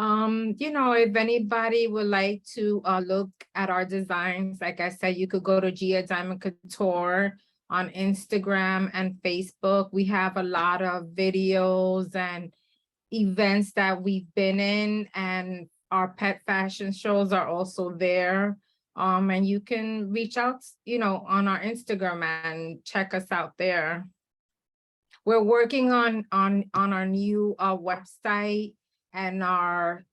If anybody would like to look at our designs, like I said, you could go to Gia Diamond Couture on Instagram and Facebook. We have a lot of videos and events that we've been in, and our pet fashion shows are also there. And you can reach out, on our Instagram and check us out there. We're working on our new website and our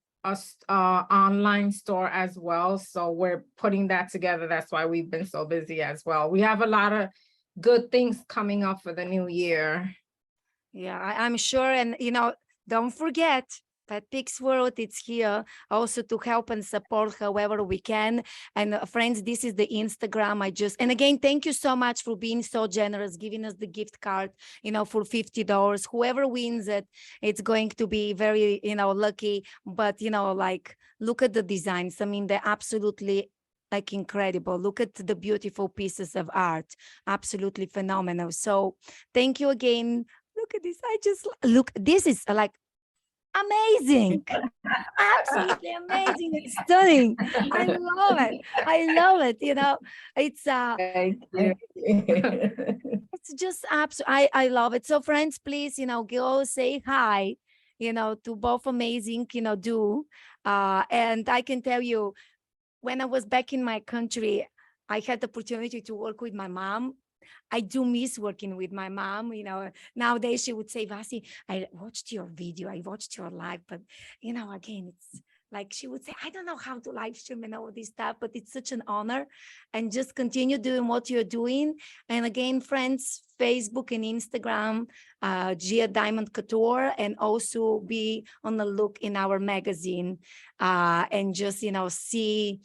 online store as well. So we're putting that together. That's why we've been so busy as well. We have a lot of good things coming up for the new year. Yeah, I'm sure. And, don't forget, PetPix World. It's here also to help and support however we can. And friends, this is the Instagram. And again, thank you so much for being so generous, giving us the gift card, for $50. Whoever wins it, it's going to be very, lucky. But, like, look at the designs. I mean, they're absolutely like incredible. Look at the beautiful pieces of art. Absolutely phenomenal. So thank you again. Look at this. This is like amazing. Absolutely amazing. It's stunning. I love it. I love it. It's Thank you. it's just I love it. So friends, please, go say hi, to both amazing, do. And I can tell you, when I was back in my country, I had the opportunity to work with my mom. I do miss working with my mom. Nowadays she would say, Vasi, I watched your video, I watched your live, but again, it's like she would say, I don't know how to live stream and all this stuff, but it's such an honor, and just continue doing what you're doing. And again, friends, Facebook and Instagram, Gia Diamond Couture, and also be on the look in our magazine, and just, see,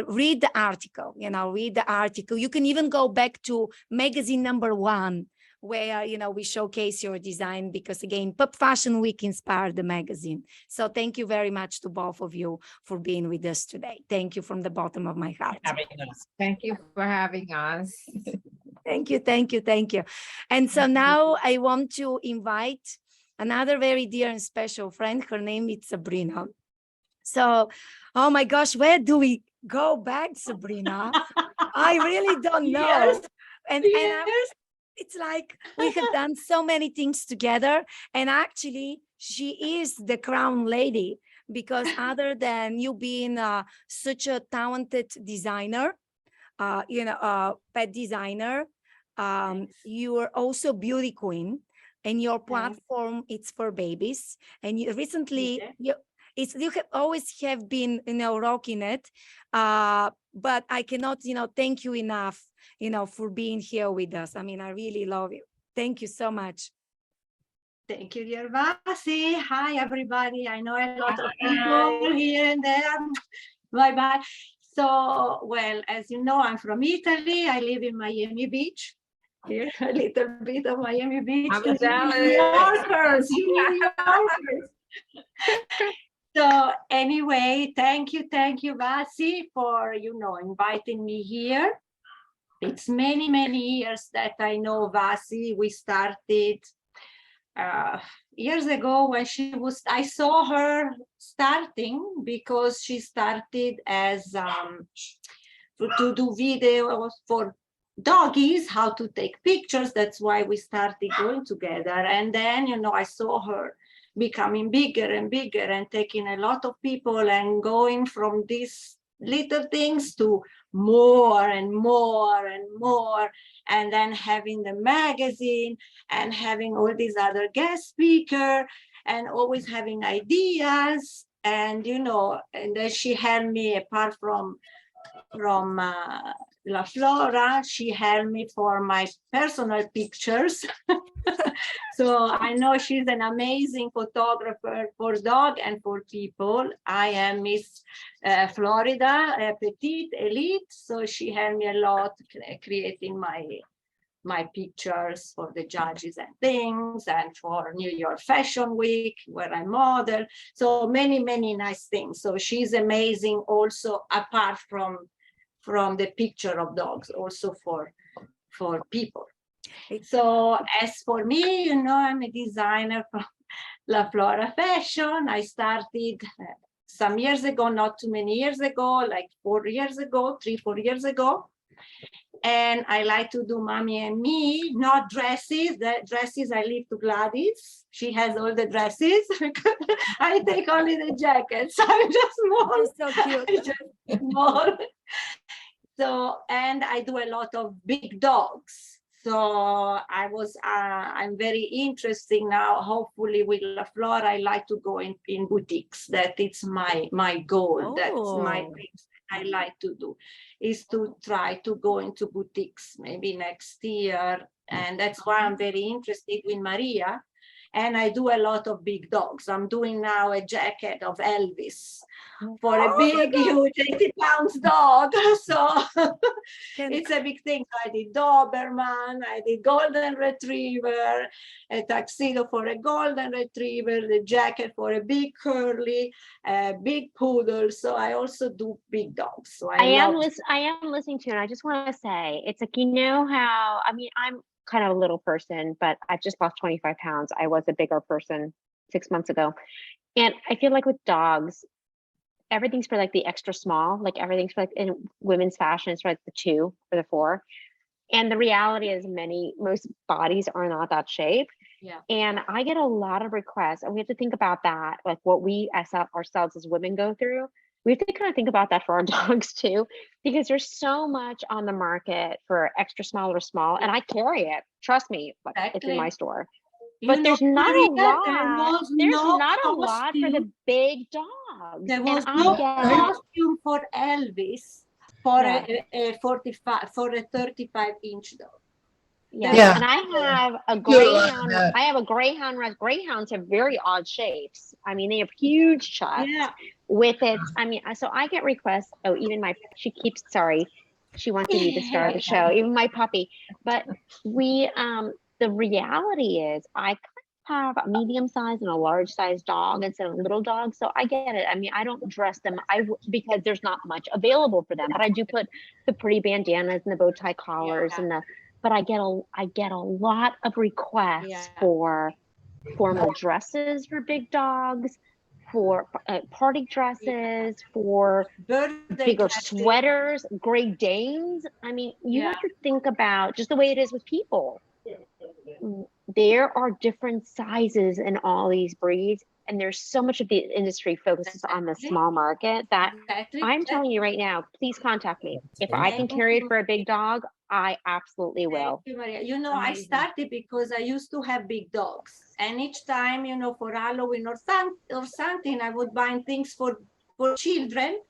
read the article, read the article. You can even go back to magazine number 1, where, we showcase your design, because again, Pup Fashion Week inspired the magazine. So thank you very much to both of you for being with us today. Thank you from the bottom of my heart. Thank you for having us. Thank you, thank you, thank you. And so now I want to invite another very dear and special friend. Her name is Sabrina. So, oh my gosh, where do we go back, Sabrina? I really don't know. Yes. And it's like we have done so many things together. And actually, she is the crown lady, because other than you being such a talented designer, pet designer, you are also beauty queen, and your platform it's for babies. And you recently you have always have been rocking it, but I cannot thank you enough for being here with us. I mean, I really love you. Thank you so much. Thank you, dear Vasi. Hi, everybody. I know a lot of people here and there. Bye-bye. So, well, as you know, I'm from Italy. I live in Miami Beach. Here, a little bit of Miami Beach. I'm jealous. New Yorkers, you New Yorkers. So anyway, thank you, Vasi, for, inviting me here. It's many, many years that I know Vasi. We started years ago when I saw her starting, because she started as to do videos for doggies, how to take pictures. That's why we started going together. And then, I saw her becoming bigger and bigger and taking a lot of people and going from these little things to more and more and more, and then having the magazine and having all these other guest speakers and always having ideas. And and then she helped me, apart from La Flora, she helped me for my personal pictures. So I know she's an amazing photographer for dog and for people. I am Miss Florida Petite Elite, so she helped me a lot creating my pictures for the judges and things, and for New York Fashion Week, where I model. So many, many nice things. So she's amazing also, apart from the picture of dogs, also for people. So as for me, I'm a designer from La Flora Fashion. I started some years ago, not too many years ago, like 4 years ago, 3-4 years ago. And I like to do mommy and me, not dresses. The dresses I leave to Gladys. She has all the dresses. I take only the jackets. I'm just small. So cute. Just small. So, and I do a lot of big dogs. So I'm very interested now, hopefully with La Flora, I like to go in boutiques. That it's my goal. That's my thing I like to do, is to try to go into boutiques maybe next year. And that's why I'm very interested in Maria. And I do a lot of big dogs. I'm doing now a jacket of Elvis for a big, huge 80 pounds dog. So it's a big thing. I did Doberman, I did Golden Retriever, a tuxedo for a Golden Retriever, the jacket for a big curly, big poodle. So I also do big dogs. So I am listening to you, and I just want to say, it's like, you know how, I mean, I'm kind of a little person, but I just lost 25 pounds. I was a bigger person 6 months ago. And I feel like with dogs, everything's for like the extra small, like everything's for like in women's fashion, it's for like the 2 or the 4. And the reality is most bodies are not that shape. Yeah. And I get a lot of requests, and we have to think about that, like what we ourselves as women go through. We have to kind of think about that for our dogs too, because there's so much on the market for extra small or small, and I carry it. Trust me, like it's in my store. But there's not a lot. There's not a lot for the big dogs. There was no costume for Elvis for a 45 for a 35-inch dog. Yeah. And I have a greyhound. I have a greyhound. Greyhounds have very odd shapes. I mean, they have huge chests with it. I mean, so I get requests. Oh, even she wants to be the star of the show, even my puppy. But the reality is I have a medium size and a large size dog instead of a little dog. So I get it. I mean, I don't dress them because there's not much available for them, but I do put the pretty bandanas and the bow tie collars but I get a lot of requests for formal dresses for big dogs, for party dresses, for bigger sweaters, Great Danes. I mean, you have to think about just the way it is with people. There are different sizes in all these breeds, and there's so much of the industry focuses on the small market that I'm telling you right now, please contact me. If I can carry it for a big dog, I absolutely will. Thank you, Maria. You know, I started because I used to have big dogs, and each time, you know, for Halloween or something, I would buy things for children.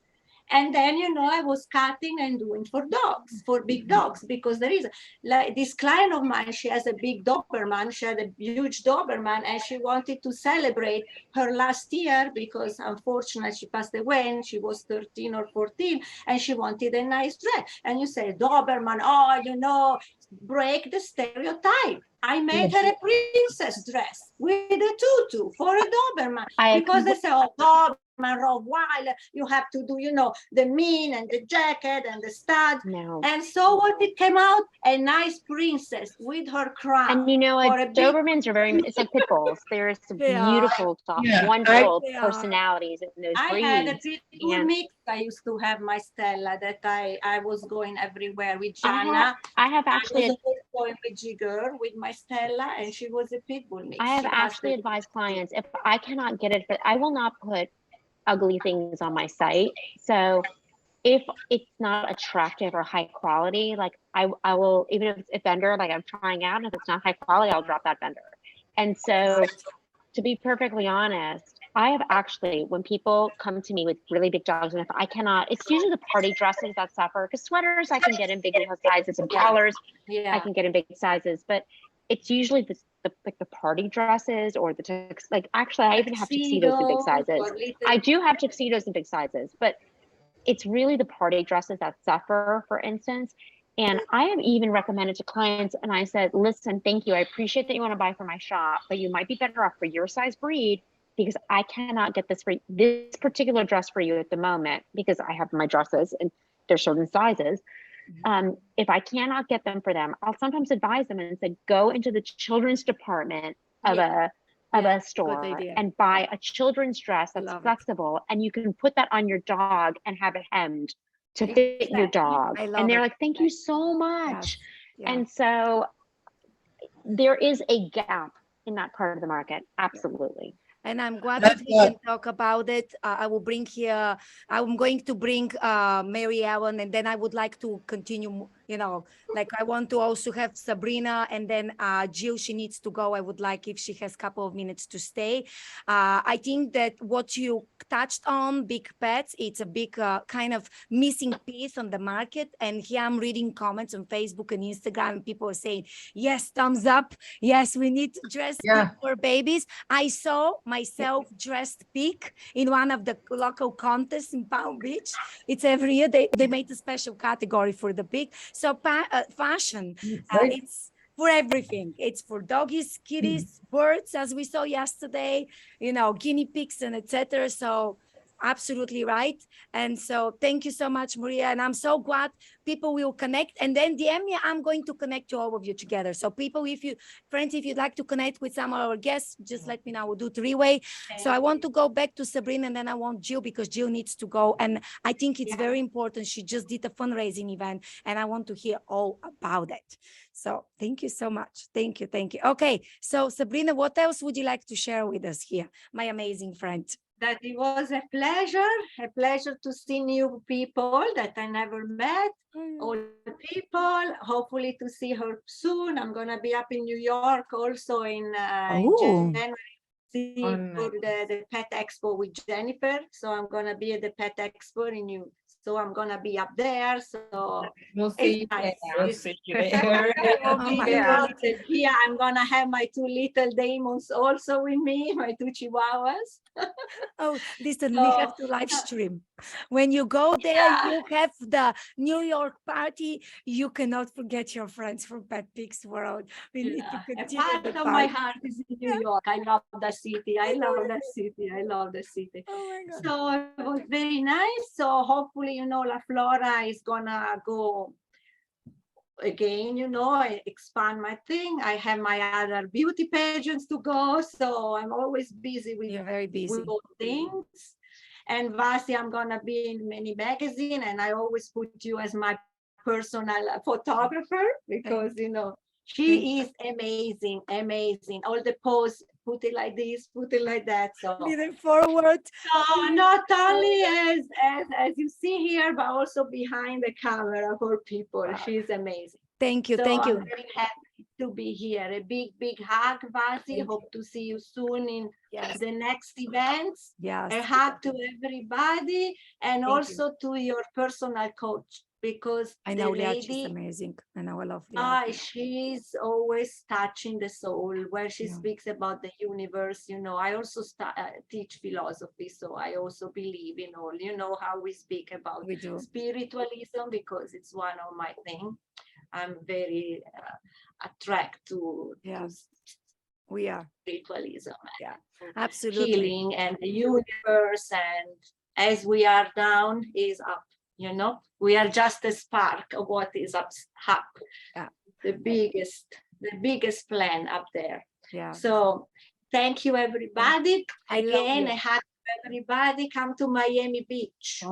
And then, you know, I was cutting and doing for dogs, for big dogs, because there is like this client of mine, she has a big Doberman, she had a huge Doberman, and she wanted to celebrate her last year because unfortunately she passed away and she was 13 or 14, and she wanted a nice dress. And you say, Doberman, oh, you know, break the stereotype. I made her a princess dress with a tutu for a Doberman because they say, oh, Doberman, Rottweiler, you have to do, you know, the mane and the jacket and the studs. No. And so what it came out, a nice princess with her crown. And you know what, Dobermans are it's like pit bulls. There's some beautiful, wonderful personalities in those breeds. I had a pitbull mix. I used to have my Stella that I was going everywhere with Gianna. I have actually I was going with Jigger with my Stella, and she was a pitbull mix. I have actually advised clients, if I cannot get it, I will not put ugly things on my site. So if it's not attractive or high quality, like I will, even if it's a vendor, like I'm trying out, if it's not high quality, I'll drop that vendor. And so to be perfectly honest, I have actually, when people come to me with really big dogs, and if I cannot, it's usually the party dresses that suffer, because sweaters I can get in big sizes and colors, I can get in big sizes, but it's usually the party dresses or like actually I even have tuxedos in big sizes. I do have tuxedos in big sizes, but it's really the party dresses that suffer, for instance. And I have even recommended to clients, and I said, listen, thank you. I appreciate that you want to buy from my shop, but you might be better off for your size breed, because I cannot get this particular dress for you at the moment, because I have my dresses and they're certain sizes. If I cannot get them for them, I'll sometimes advise them and say, go into the children's department of a store and buy a children's dress that's flexible, and you can put that on your dog and have it hemmed to fit your dog. And they're like, thank you so much. And so there is a gap in that part of the market. Absolutely. And I'm glad that we can talk about it. I will bring here, I'm going to bring MaryEllen, and then I would like to continue you know, like I want to also have Sabrina, and then Jill, she needs to go. I would like if she has a couple of minutes to stay. I think that what you touched on, big pets, it's a big kind of missing piece on the market. And here I'm reading comments on Facebook and Instagram, and people are saying, yes, thumbs up. Yes, we need to dress pig for babies. I saw myself dressed pig in one of the local contests in Palm Beach. It's every year. They made a special category for the pig. So fashion, it's for everything. It's for doggies, kitties, birds, as we saw yesterday, you know, guinea pigs and etc. So absolutely right. And so thank you so much, Maria. And I'm so glad people will connect. And then DM me, I'm going to connect to all of you together. So people, friends, if you'd like to connect with some of our guests, just let me know. We'll do three-way. So I want to go back to Sabrina, and then I want Jill, because Jill needs to go. And I think it's very important. She just did a fundraising event, and I want to hear all about it. So thank you so much. Thank you. Thank you. Okay. So Sabrina, what else would you like to share with us here, my amazing friend? That it was a pleasure to see new people that I never met, all the people, hopefully to see her soon. I'm going to be up in New York also in January for the Pet Expo with Jennifer. So I'm going to be at the Pet Expo in New York. So I'm going to be up there. So we'll see you nice. there. We'll see you there. Here I'm going to have my two little demons also with me, my two chihuahuas. Oh, listen, we have to live stream. When you go there, you have the New York party. You cannot forget your friends from PetPix world. We need to continue. Part of my heart is in New York. I love that city. I love that city. I love the city. Oh my God. So it was very nice. So hopefully, you know, La Flora is gonna go again, you know, I expand my thing. I have my other beauty pageants to go, so I'm always busy with, with both things. And Vasi, I'm gonna be in many magazine, and I always put you as my personal photographer, because you know she is amazing, amazing. All the posts, put it like this, put it like that. So leaning forward. So not only as you see here, but also behind the camera for people. Wow. She's amazing. Thank you, so thank you. I'm very happy to be here. A big hug, Vasi. Hope to see you soon in the next events. Yes. A hug to everybody, and also to your personal coach, because I know the Liat, she's lady, amazing. I know, I love Liat. she's always touching the soul where she speaks about the universe. You know, I also teach philosophy, so I also believe in all, you know, how we speak about spiritualism, because it's one of my things. I'm very attracted to we are spiritualism, absolutely, healing, and the universe, and as we are down is up. You know, we are just a spark of what is up. The biggest plan up there. So thank you, everybody. Again, I have everybody come to Miami Beach.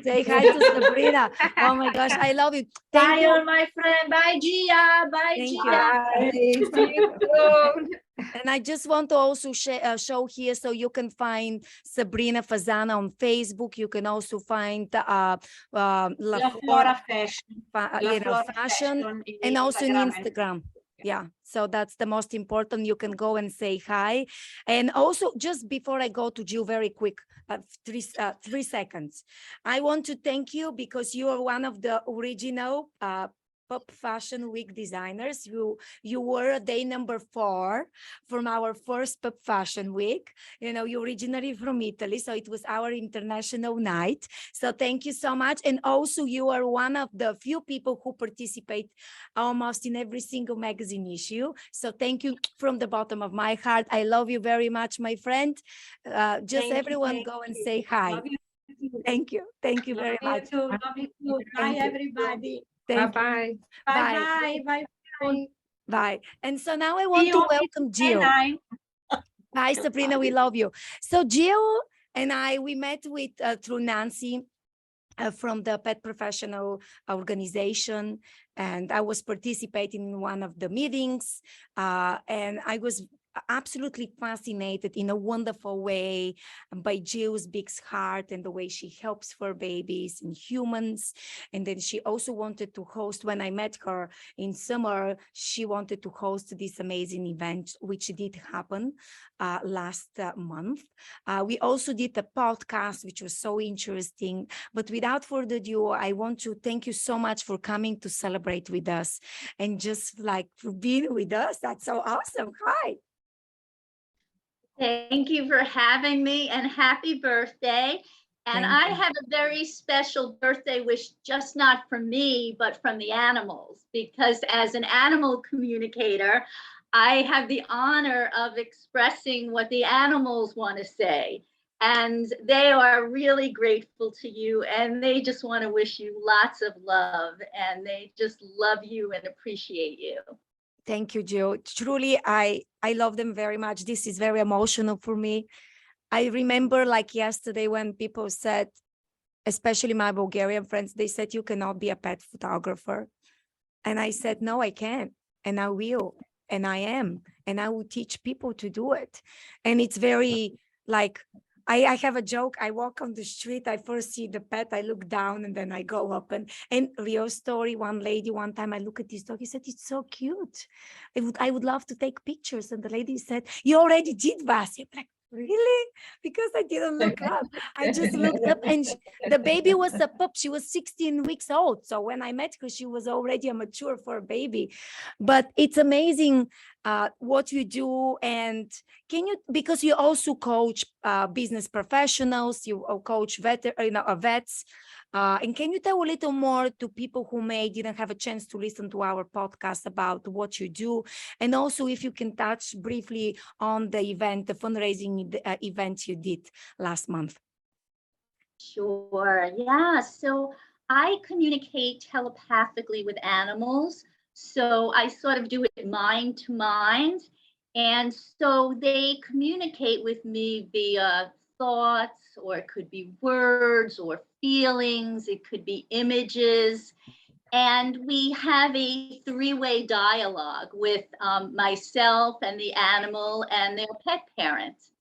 Say hi to Sabrina. Oh my gosh, I love it. Thank you, my friend. Bye, Gia. Bye, Gia. See you soon. And I just want to also show here, so you can find Sabrina Fasana on Facebook. You can also find La Flora Fashion, fashion, and also in Instagram. Yeah, so that's the most important. You can go and say hi. And also, just before I go to Jill, very quick, 3 seconds. I want to thank you, because you are one of the original Pup Fashion Week designers. You were day number 4 from our first Pup Fashion Week. You know, you're originally from Italy, so it was our international night. So thank you so much. And also, you are one of the few people who participate almost in every single magazine issue. So thank you from the bottom of my heart. I love you very much, my friend. Just everyone go and say hi. Thank you. Thank you very much. Love you too. Bye, everybody. Bye-bye. Bye. Bye. And so now I want to welcome Jill. Bye, Sabrina. We love you. So Jill and we met with through Nancy from the Pet Professional Organization, and I was participating in one of the meetings, and absolutely fascinated in a wonderful way by Jill's big heart and the way she helps for babies and humans. And then she also wanted to host, when I met her in summer, she wanted to host this amazing event, which did happen last month. We also did a podcast, which was so interesting. But without further ado, I want to thank you so much for coming to celebrate with us and just like for being with us. That's so awesome. Hi. Thank you for having me and happy birthday. And I have a very special birthday wish, just not from me, but from the animals, because as an animal communicator, I have the honor of expressing what the animals want to say. And they are really grateful to you, and they just want to wish you lots of love, and they just love you and appreciate you. Thank you, Jill. Truly, I love them very much. This is very emotional for me. I remember like yesterday when people said, especially my Bulgarian friends, they said, you cannot be a pet photographer. And I said, no, I can. And I will. And I am. And I will teach people to do it. And it's very like, I have a joke. I walk on the street, I first see the pet, I look down, and then I go up. And real story, one lady, one time I look at this dog, he said, it's so cute. I would love to take pictures. And the lady said, you already did, Vasi. I'm like, really? Because I didn't look up. I just looked up, and the baby was a pup. She was 16 weeks old. So when I met her, she was already a mature for a baby. But it's amazing what you do. And can you, because you also coach business professionals, you coach vets. And can you tell a little more to people who didn't have a chance to listen to our podcast about what you do? And also if you can touch briefly on the event, the fundraising event you did last month. Sure, yeah. So I communicate telepathically with animals. So I sort of do it mind to mind. And so they communicate with me via thoughts, or it could be words or feelings, it could be images. And we have a three-way dialogue with myself and the animal and their pet parents.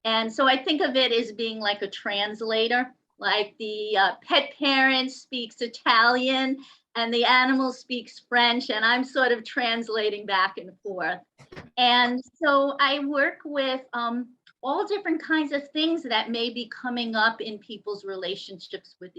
And so I think of it as being like a translator, like the pet parent speaks Italian and the animal speaks French, and I'm sort of translating back and forth. And so I work with all different kinds of things that may be coming up in people's relationships with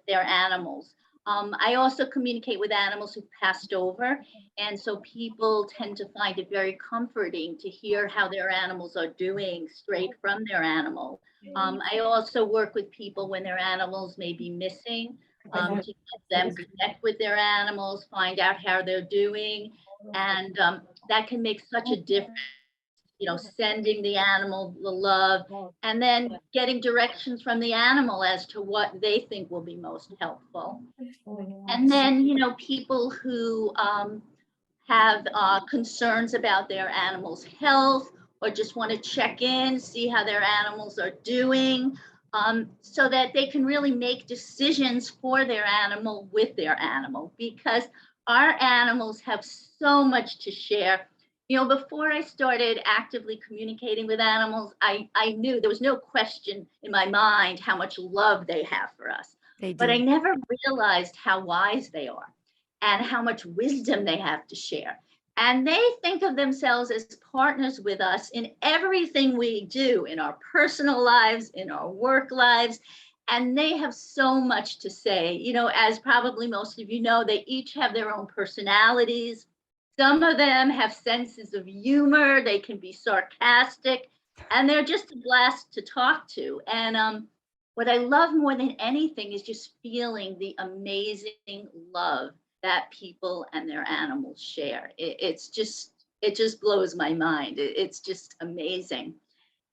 their animals. I also communicate with animals who've passed over. And so people tend to find it very comforting to hear how their animals are doing straight from their animal. I also work with people when their animals may be missing, to get them connect with their animals, find out how they're doing. And that can make such a difference. Sending the animal the love, and then getting directions from the animal as to what they think will be most helpful. And then, people who have concerns about their animal's health, or just want to check in, see how their animals are doing, so that they can really make decisions for their animal with their animal, because our animals have so much to share. Before I started actively communicating with animals, I knew there was no question in my mind how much love they have for us. But I never realized how wise they are and how much wisdom they have to share. And they think of themselves as partners with us in everything we do, in our personal lives, in our work lives. And they have so much to say. As probably most of you know, they each have their own personalities. Some of them have senses of humor. They can be sarcastic, and they're just a blast to talk to. And what I love more than anything is just feeling the amazing love that people and their animals share. It just blows my mind. It's just amazing.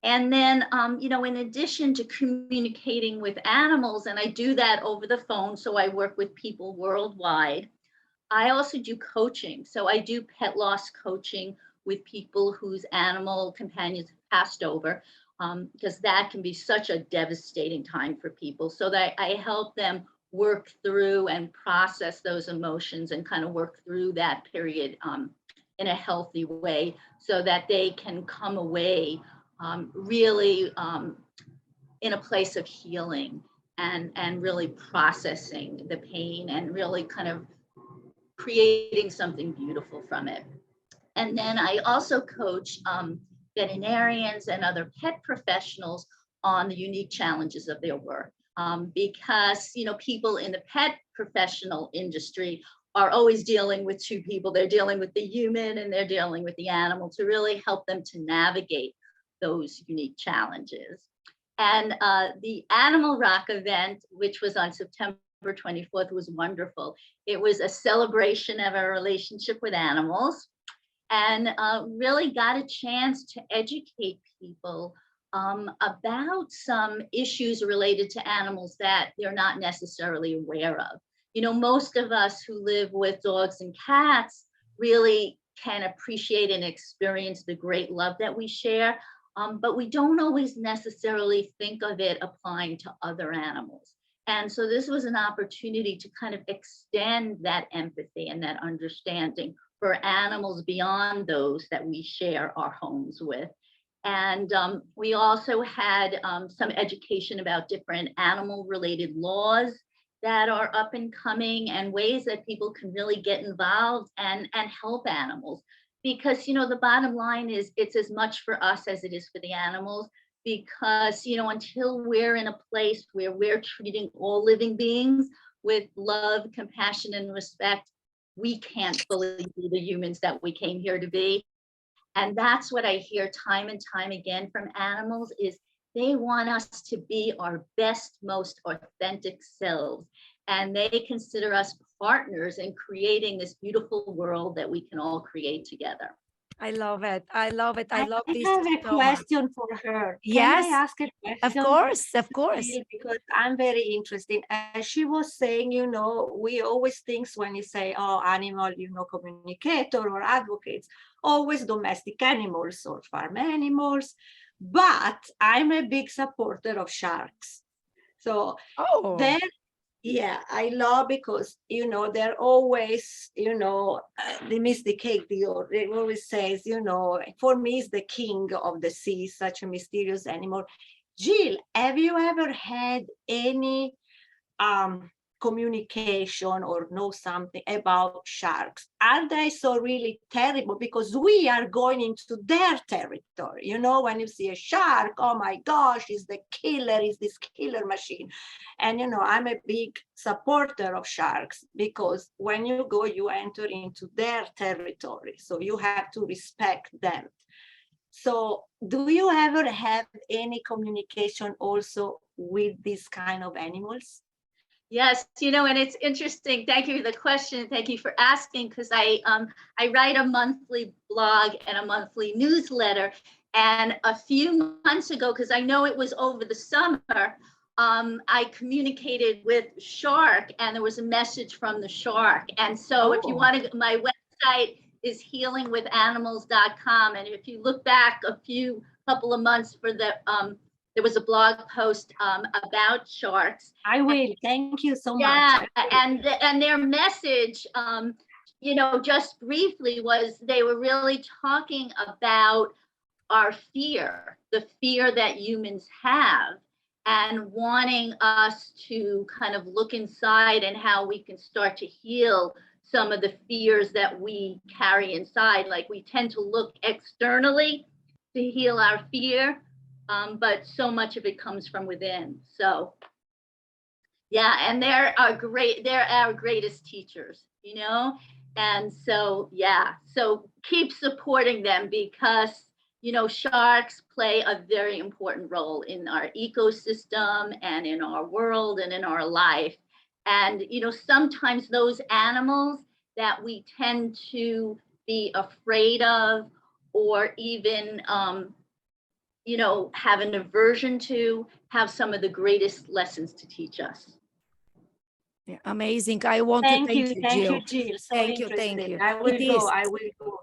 And then, in addition to communicating with animals, and I do that over the phone, so I work with people worldwide, I also do coaching. So I do pet loss coaching with people whose animal companions passed over, because that can be such a devastating time for people. So that I help them work through and process those emotions and kind of work through that period in a healthy way so that they can come away really in a place of healing and really processing the pain and really kind of creating something beautiful from it. And then I also coach veterinarians and other pet professionals on the unique challenges of their work. Because, you know, people in the pet professional industry are always dealing with two people. They're dealing with the human and they're dealing with the animal to really help them to navigate those unique challenges. And the Animal Rock event, which was on September 24th, was wonderful. It was a celebration of our relationship with animals and really got a chance to educate people about some issues related to animals that they're not necessarily aware of. You know, most of us who live with dogs and cats really can appreciate and experience the great love that we share, but we don't always necessarily think of it applying to other animals. And so this was an opportunity to kind of extend that empathy and that understanding for animals beyond those that we share our homes with. And we also had some education about different animal-related laws that are up and coming and ways that people can really get involved and help animals. Because, you know, the bottom line is it's as much for us as it is for the animals, because, you know, until we're in a place where we're treating all living beings with love, compassion, and respect, we can't fully be the humans that we came here to be. And that's what I hear time and time again from animals is they want us to be our best, most authentic selves. And they consider us partners in creating this beautiful world that we can all create together. I love it. I love it. I love this. I have a so much. question for her. Yes. Can I ask a question? Of course, of course. Because I'm very interested. As she was saying, you know, we always think when you say, oh, animal, you know, communicator or advocates, always domestic animals or farm animals. But I'm a big supporter of sharks. So then, yeah, I love because, you know, they're always, you know, they mysticate the, they always says, you know, for me, it's the king of the sea, such a mysterious animal. Jill, have you ever had any communication or know something about sharks? Are they so really terrible? Because we are going into their territory. You know, when you see a shark, oh my gosh, is the killer, is this killer machine. And, you know, I'm a big supporter of sharks because when you go, you enter into their territory. So you have to respect them. So do you ever have any communication also with these kind of animals? Yes, you know, and it's interesting. Thank you for the question. Thank you for asking, because I write a monthly blog and a monthly newsletter. And a few months ago, because I know it was over the summer, I communicated with Shark, and there was a message from the shark. And so if you want to, my website is healingwithanimals.com. And if you look back a couple of months for the there was a blog post about sharks. I will. Thank you so much. Yeah, and their message, you know, just briefly was they were really talking about our fear, the fear that humans have, and wanting us to kind of look inside and how we can start to heal some of the fears that we carry inside. Like we tend to look externally to heal our fear. But so much of it comes from within. So, yeah, and they're our greatest teachers, you know? And so, yeah, so keep supporting them because, you know, sharks play a very important role in our ecosystem and in our world and in our life. And, you know, sometimes those animals that we tend to be afraid of or even, you know, have an aversion to, have some of the greatest lessons to teach us. Yeah, amazing. I want to thank you, Jill. Thank you, Jill. So thank you. I will It go. is. I will go.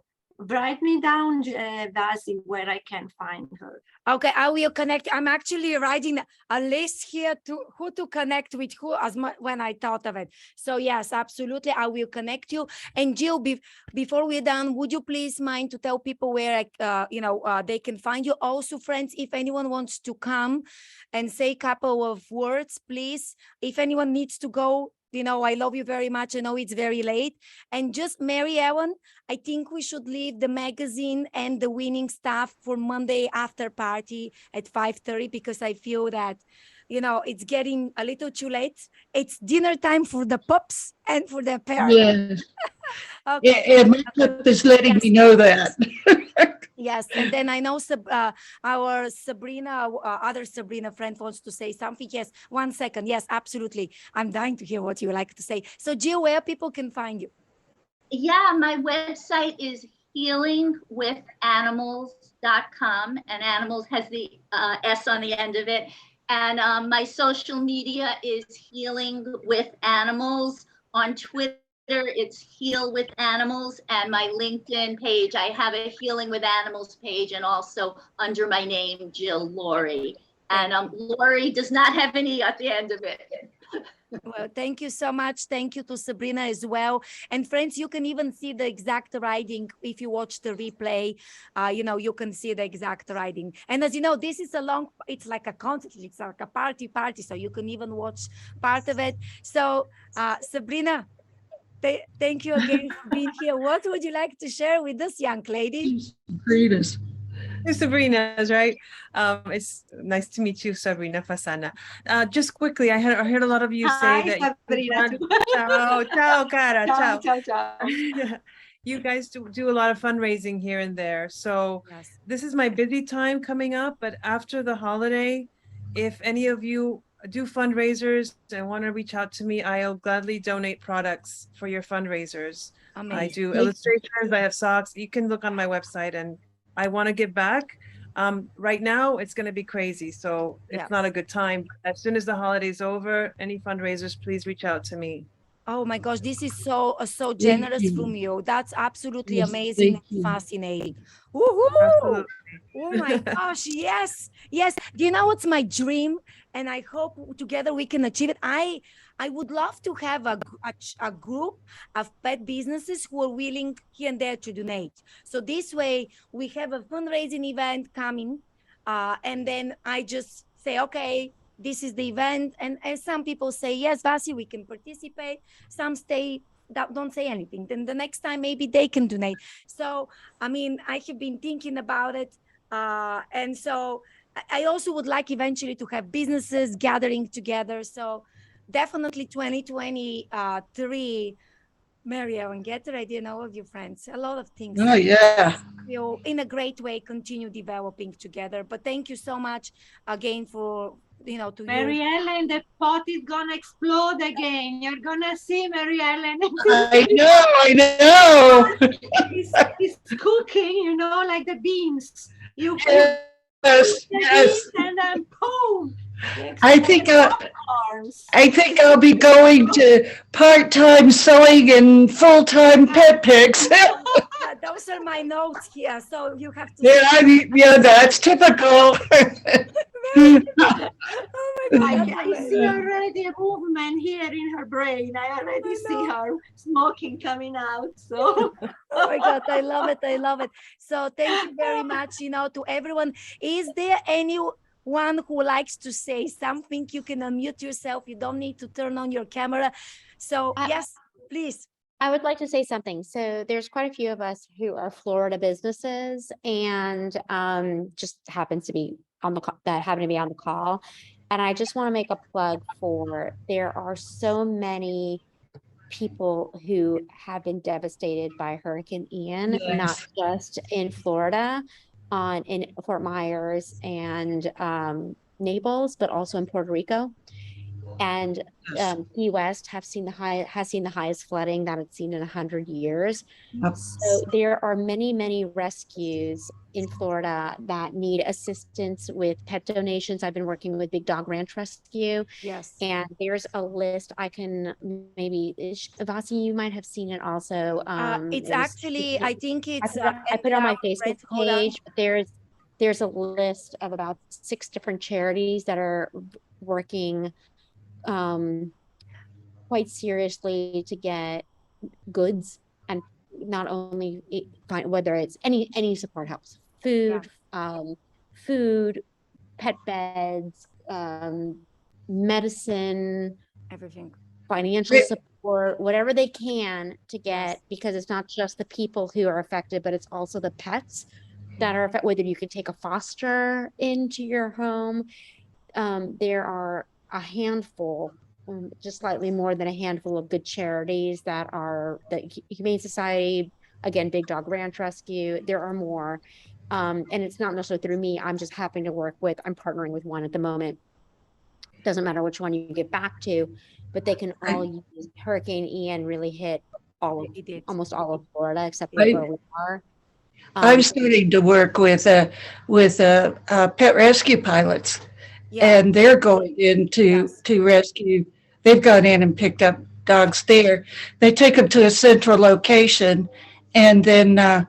write me down, Vasi, where I can find her. Okay, I will connect. I'm actually writing a list here to who to connect with who as much when I thought of it. So yes, absolutely, I will connect you. And Jill, before we're done, would you please mind to tell people where they can find you? Also, friends, if anyone wants to come and say a couple of words, please. If anyone needs to go, I love you very much. I know it's very late. And just MaryEllen, I think we should leave the magazine and the winning stuff for Monday after party at 5:30 because I feel that, it's getting a little too late. It's dinner time for the pups and for their parents. Yes. Okay. Yeah, my pup is letting me know that. Yes, and then I know our Sabrina, other Sabrina friend wants to say something. Yes, 1 second. Yes, absolutely. I'm dying to hear what you like to say. So Jill, where people can find you? Yeah, my website is healingwithanimals.com, and animals has the S on the end of it. And my social media is Healing with Animals. On Twitter, it's Heal with Animals, and my LinkedIn page, I have a Healing with Animals page, and also under my name, Jill Laurie. And Laurie does not have an E at the end of it. Well, thank you so much. Thank you to Sabrina as well. And friends, you can even see the exact writing if you watch the replay. You can see the exact writing. And as you know, this is it's like a concert, it's like a party. So you can even watch part of it. So Sabrina, thank you again for being here. What would you like to share with this young lady? Greatest. Hey, Sabrina's right. It's nice to meet you, Sabrina Fasana. Just quickly, I heard a lot of you say that. Sabrina. Ciao, ciao, cara, ciao. Ciao. You guys do a lot of fundraising here and there. So yes. This is my busy time coming up, but after the holiday, if any of you do fundraisers and want to reach out to me, I'll gladly donate products for your fundraisers. Amazing. I do illustrations, I have socks. You can look on my website, and I want to give back. Right now, it's going to be crazy, so it's not a good time. As soon as the holiday's over, any fundraisers, please reach out to me. Oh my gosh, this is so generous from you. That's absolutely amazing and fascinating. Woohoo! Oh my gosh, yes. Do you know what's my dream? And I hope together we can achieve it. I would love to have a group of pet businesses who are willing here and there to donate. So this way we have a fundraising event coming, and then I just say, okay, this is the event. And as some people say, yes, Vasi, we can participate. Some don't say anything. Then the next time maybe they can donate. So, I have been thinking about it. And so I also would like eventually to have businesses gathering together. So definitely 2023, MaryEllen, get ready and all of your friends. A lot of things. Oh, yeah. We'll, in a great way, continue developing together. But thank you so much again for, to MaryEllen, the pot is gonna explode again. You're gonna see, MaryEllen. I know. It's cooking, like the beans. You cook Yes. beans and then boom. I think I'll be going to part-time sewing and full-time PetPix. Those are my notes here, so you have to. Yeah, that's typical. Oh my God. I see already a movement here in her brain. I already see her smoking coming out. So oh my God, I love it. So thank you very much, to everyone. Is there anyone who likes to say something? You can unmute yourself. You don't need to turn on your camera. So yes, please. I would like to say something. So there's quite a few of us who are Florida businesses, and just happens to be on the call. And I just want to make a plug for, there are so many people who have been devastated by Hurricane Ian, not just in Florida, in Fort Myers and Naples, but also in Puerto Rico. And Key West has seen the highest flooding that it's seen in 100 years. So there are many rescues in Florida that need assistance with pet donations. I've been working with Big Dog Ranch Rescue. Yes. And there's a list I can maybe, Vasi, you might have seen it also. It's actually, I think it's. I put it on my NPR Facebook hold on. page, but there's a list of about 6 different charities that are working quite seriously to get goods, and not only whether it's any support helps, food, food, pet beds, medicine, everything, financial support, whatever they can to get, because it's not just the people who are affected, but it's also the pets that are affected, whether you can take a foster into your home. There are a handful, just slightly more than a handful of good charities that are the Humane Society, again, Big Dog Ranch Rescue. There are more. And it's not necessarily through me. I'm just happening to work with, I'm partnering with one at the moment. Doesn't matter which one you get back to, but they can all use. Hurricane Ian really hit almost all of Florida, except for where we are. I'm starting to work with pet rescue pilots, and they're going in to rescue. They've gone in and picked up dogs there. They take them to a central location, and then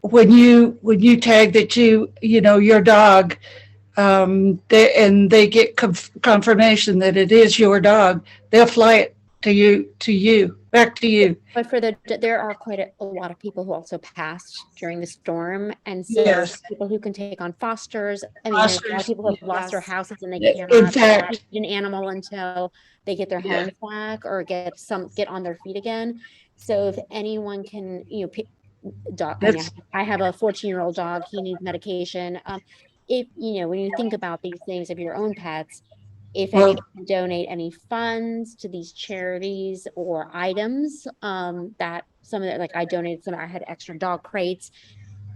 when you tag that you know your dog, they get confirmation that it is your dog, they'll fly it back to you. But there are quite a lot of people who also passed during the storm, and so people who can take on fosters. I mean, there's a lot of people who have lost their houses and they cannot feed an animal until they get their homes back or get on their feet again. So if anyone can, I have a 14-year-old dog. He needs medication. If when you think about these things of your own pets, if anyone can donate any funds to these charities or items, that some of it, like I donated some, I had extra dog crates,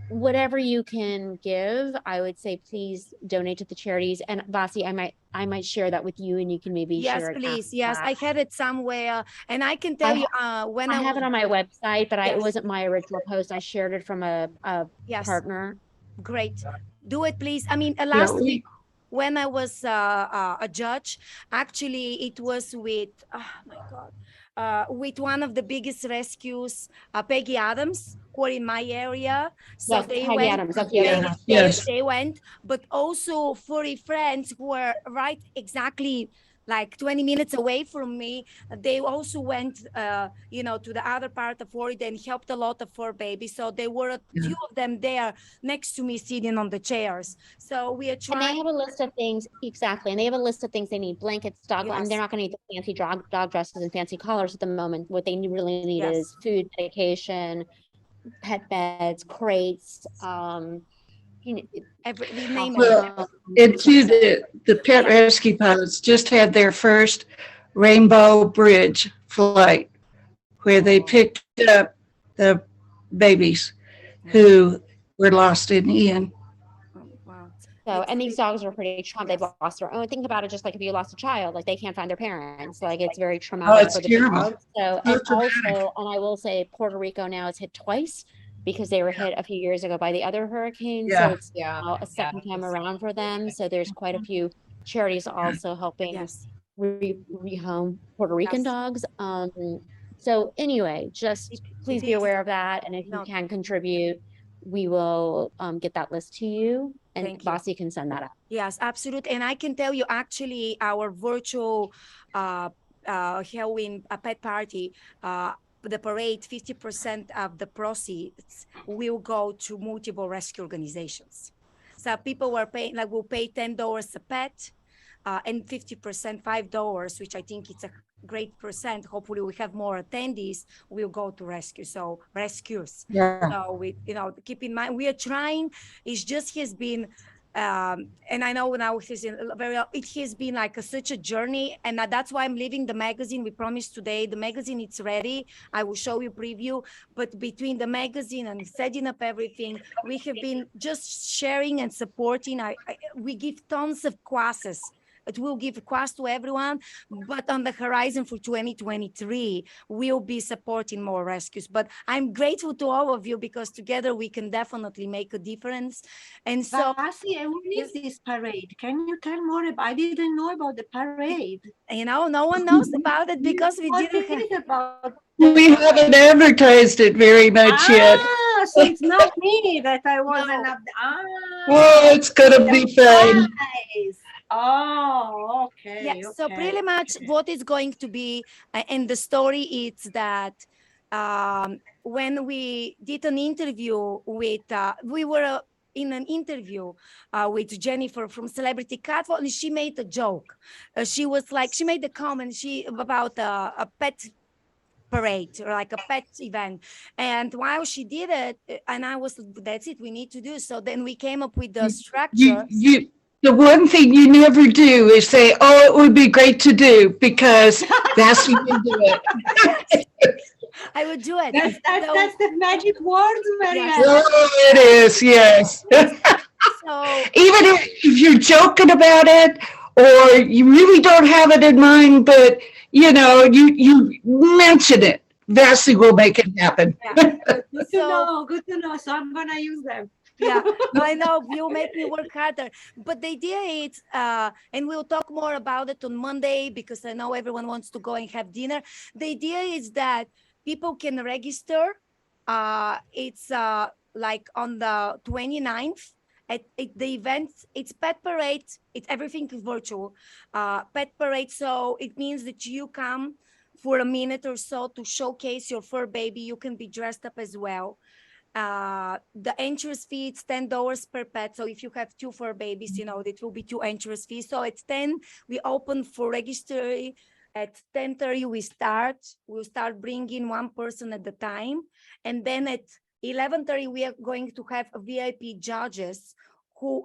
whatever you can give, I would say please donate to the charities. And Vasi, I might share that with you, and you can maybe share it. Please. Yes, I had it somewhere, and I can tell you when I have it on my website, but it wasn't my original post. I shared it from a partner. Great, do it, please. I mean, last week when I was a judge, actually it was with with one of the biggest rescues, Peggy Adams, who are in my area. So they went, but also furry friends who were right exactly like 20 minutes away from me. They also went, to the other part of Florida and helped a lot of fur babies. So there were a few of them there next to me sitting on the chairs. So we are trying. And they have a list of things, exactly. And they have a list of things they need: blankets, dog, and they're not going to need the fancy dog dresses and fancy collars at the moment. What they really need is food, medication, pet beds, crates, the pet rescue pilots just had their first Rainbow Bridge flight, where they picked up the babies who were lost in Ian. So, and these dogs are pretty traumatic. They've lost their own. Think about it, just like if you lost a child, like they can't find their parents. Like it's very traumatic for the dogs. So, and also, and I will say, Puerto Rico now is hit twice, because they were hit a few years ago by the other hurricane. So it's now a second time around for them. So there's quite a few charities also helping rehome Puerto Rican dogs. So anyway, just please be aware of that. And if you can contribute, we will get that list to you, and Vasi can send that out. Yes, absolutely. And I can tell you, actually, our virtual Halloween pet party, the parade, 50% of the proceeds will go to multiple rescue organizations. So people were paying, will pay $10 a pet, and 50%, $5, which I think it's a great percent. Hopefully we have more attendees, will go to rescue. So rescues. So we, keep in mind, we are trying, it just has been, and I know now it has been like such a journey, and that's why I'm leaving the magazine. We promised today the magazine, it's ready. I will show you preview, but between the magazine and setting up everything, we have been just sharing and supporting. We give tons of classes it will give cost to everyone, but on the horizon for 2023, we'll be supporting more rescues. But I'm grateful to all of you because together we can definitely make a difference. And so, Vasi, when is this parade? Can you tell more about? I didn't know about the parade. You know, no one knows about it because we What didn't is it about? We haven't advertised it very much yet. So it's not me that I wasn't up. Oh, it's gonna be fun. Nice. Oh, okay. Yeah, so pretty much what is going to be, and the story is that when we did an interview with, we were in an interview with Jennifer from Celebrity Catwalk, and she made a joke. She was like, she made a comment about a pet parade or like a pet event, and while she did it, and I was, that's it, we need to do. So then we came up with the structure. The one thing you never do is say, "Oh, it would be great to do," because that's when you do it. I would do it. That's the magic word, MaryEllen. Oh, it is, yes. So even if you're joking about it, or you really don't have it in mind, but you know, you mention it, Vasi will make it happen. Good to know. Good to know. So I'm gonna use them. Yeah, I know you make me work harder. But the idea is, and we'll talk more about it on Monday because I know everyone wants to go and have dinner. The idea is that people can register. It's like on the 29th at the event. It's pet parade. It's everything is virtual. Pet parade. So it means that you come for a minute or so to showcase your fur baby. You can be dressed up as well. The entrance fee, it's $10 per pet. So if you have 2 fur babies, you know, it will be 2 entrance fees. So it's 10. We open for registry at 10:30. We'll start bringing 1 person at the time. And then at 11:30, we are going to have VIP judges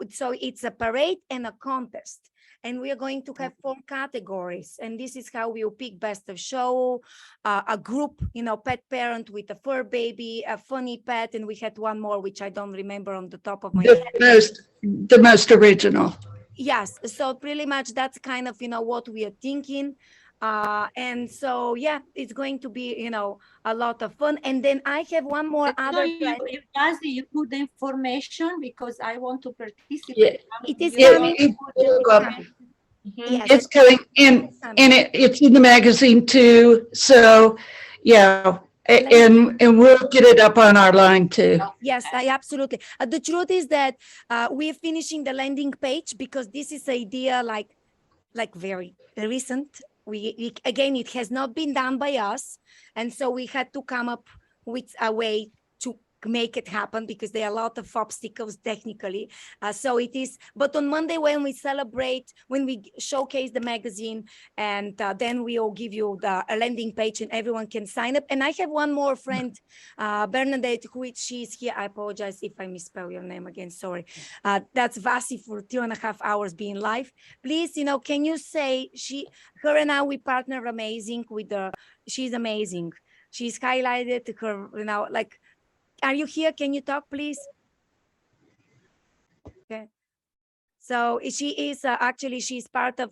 so it's a parade and a contest. And we are going to have 4 categories. And this is how we'll pick best of show, a group, you know, pet parent with a fur baby, a funny pet. And we had 1 more, which I don't remember on the top of my head. The most original. Yes. So pretty much that's kind of, you know, what we are thinking. And so, yeah, it's going to be, you know, a lot of fun. And then I have 1 more other plan. You put the information because I want to participate. Yeah. It is coming. Yes. It's coming in, and it's in the magazine too. So, yeah, and we'll get it up on our line too. Yes, absolutely. The truth is that we're finishing the landing page because this is an idea like very recent. We again, it has not been done by us, and so we had to come up with a way to make it happen because there are a lot of obstacles technically. So it is, but on Monday when we celebrate, when we showcase the magazine, and then we'll give you a landing page and everyone can sign up. And I have 1 more friend, Bernadette, she's here. I apologize if I misspell your name again, sorry. That's Vasi for 2.5 hours being live. Please, you know, can you say her and I, we partner amazing with she's amazing. She's highlighted her, you know, like, are you here? Can you talk, please? Okay. So she is actually, she's part of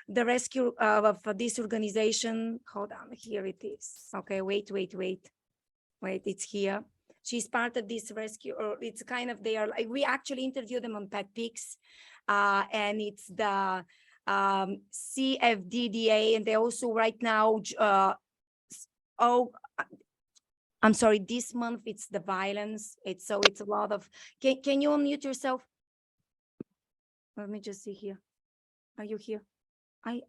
the rescue of this organization. Hold on, here it is. Okay, wait, it's here. She's part of this rescue, or it's kind of, they are like, we actually interviewed them on PetPix, and it's the CFDDA, and they also right now, I'm sorry, this month it's the violence. It's a lot of, can you unmute yourself? Let me just see here. Are you here? I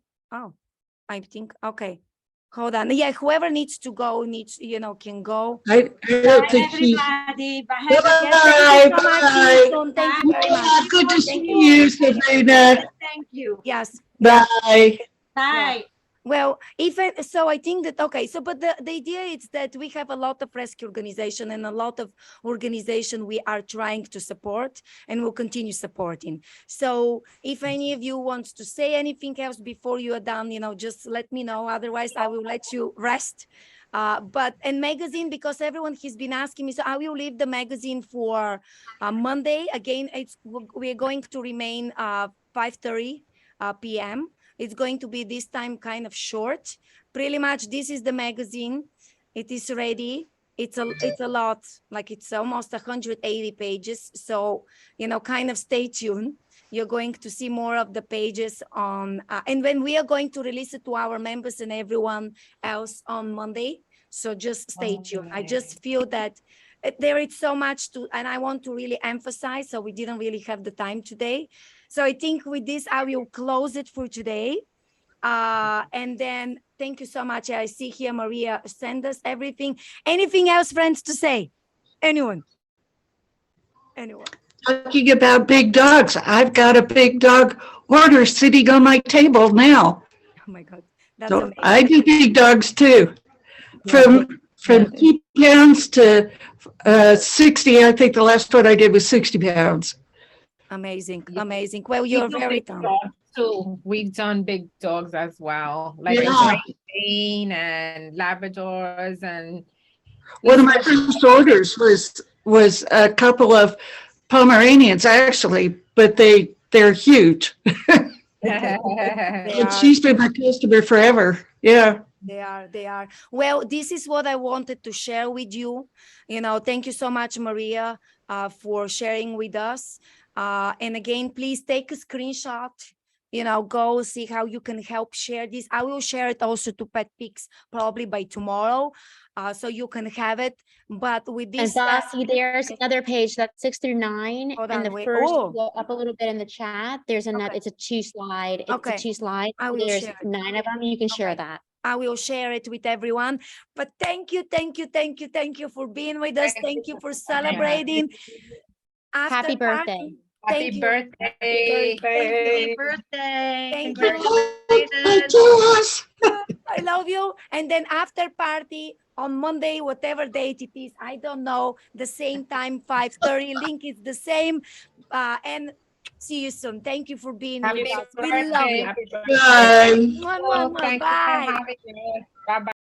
think, okay. Hold on. Yeah, whoever needs to go can go. I don't think she's. Everybody. Bye. Thank you very much. Good to see you, Sabrina. Thank you. Yes. Bye. Bye. Well, so I think that, okay, so but the idea is that we have a lot of rescue organization and a lot of organization we are trying to support and will continue supporting. So if any of you wants to say anything else before you are done, just let me know. Otherwise, I will let you rest. And magazine, because everyone has been asking me, so I will leave the magazine for Monday. Again, we're going to remain 5:30. p.m. It's going to be this time kind of short. Pretty much this is the magazine. It is ready. It's a lot, like it's almost 180 pages. So, kind of stay tuned. You're going to see more of the pages on, and when we are going to release it to our members and everyone else on Monday. So just stay tuned. I just feel that there is so much to, and I want to really emphasize, so we didn't really have the time today. So I think with this, I will close it for today. And then thank you so much. I see here Maria send us everything. Anything else, friends, to say? Anyone? Talking about big dogs, I've got a big dog order sitting on my table now. Oh my God, that's So amazing. I do big dogs too. From 2 pounds to 60. I think the last one I did was 60 pounds. Amazing, amazing. Well, you're very talented. So we've done big dogs as well, like Yeah. Great Dane and Labradors, and One of my first orders was a couple of Pomeranians, actually, but they're huge. And she's been my customer forever. Yeah. They are. Well, this is what I wanted to share with you. Thank you so much, Maria, for sharing with us. And again, please take a screenshot, go see how you can help share this. I will share it also to PetPix probably by tomorrow, so you can have it. But with this, and Vasi, there's another page that's 6 through 9, Hold and on, the wait. first Oh. go up a little bit in the chat. There's another. It's a 2-slide. It's Okay. a 2-slide. I will There's share it. 9 of them. You can share that. I will share it with everyone. But thank you for being with us. Thank you for celebrating. Happy birthday. Thank you. birthday. Happy birthday. Thank you. Congratulations. I love you. And then after party on Monday, whatever date it is, I don't know, the same time, 5:30, link is the same. And see you soon. Thank you for being Happy with us. We birthday. love you. Happy Bye. Mwah, mwah, mwah. Thank you for Bye. having us. Bye-bye.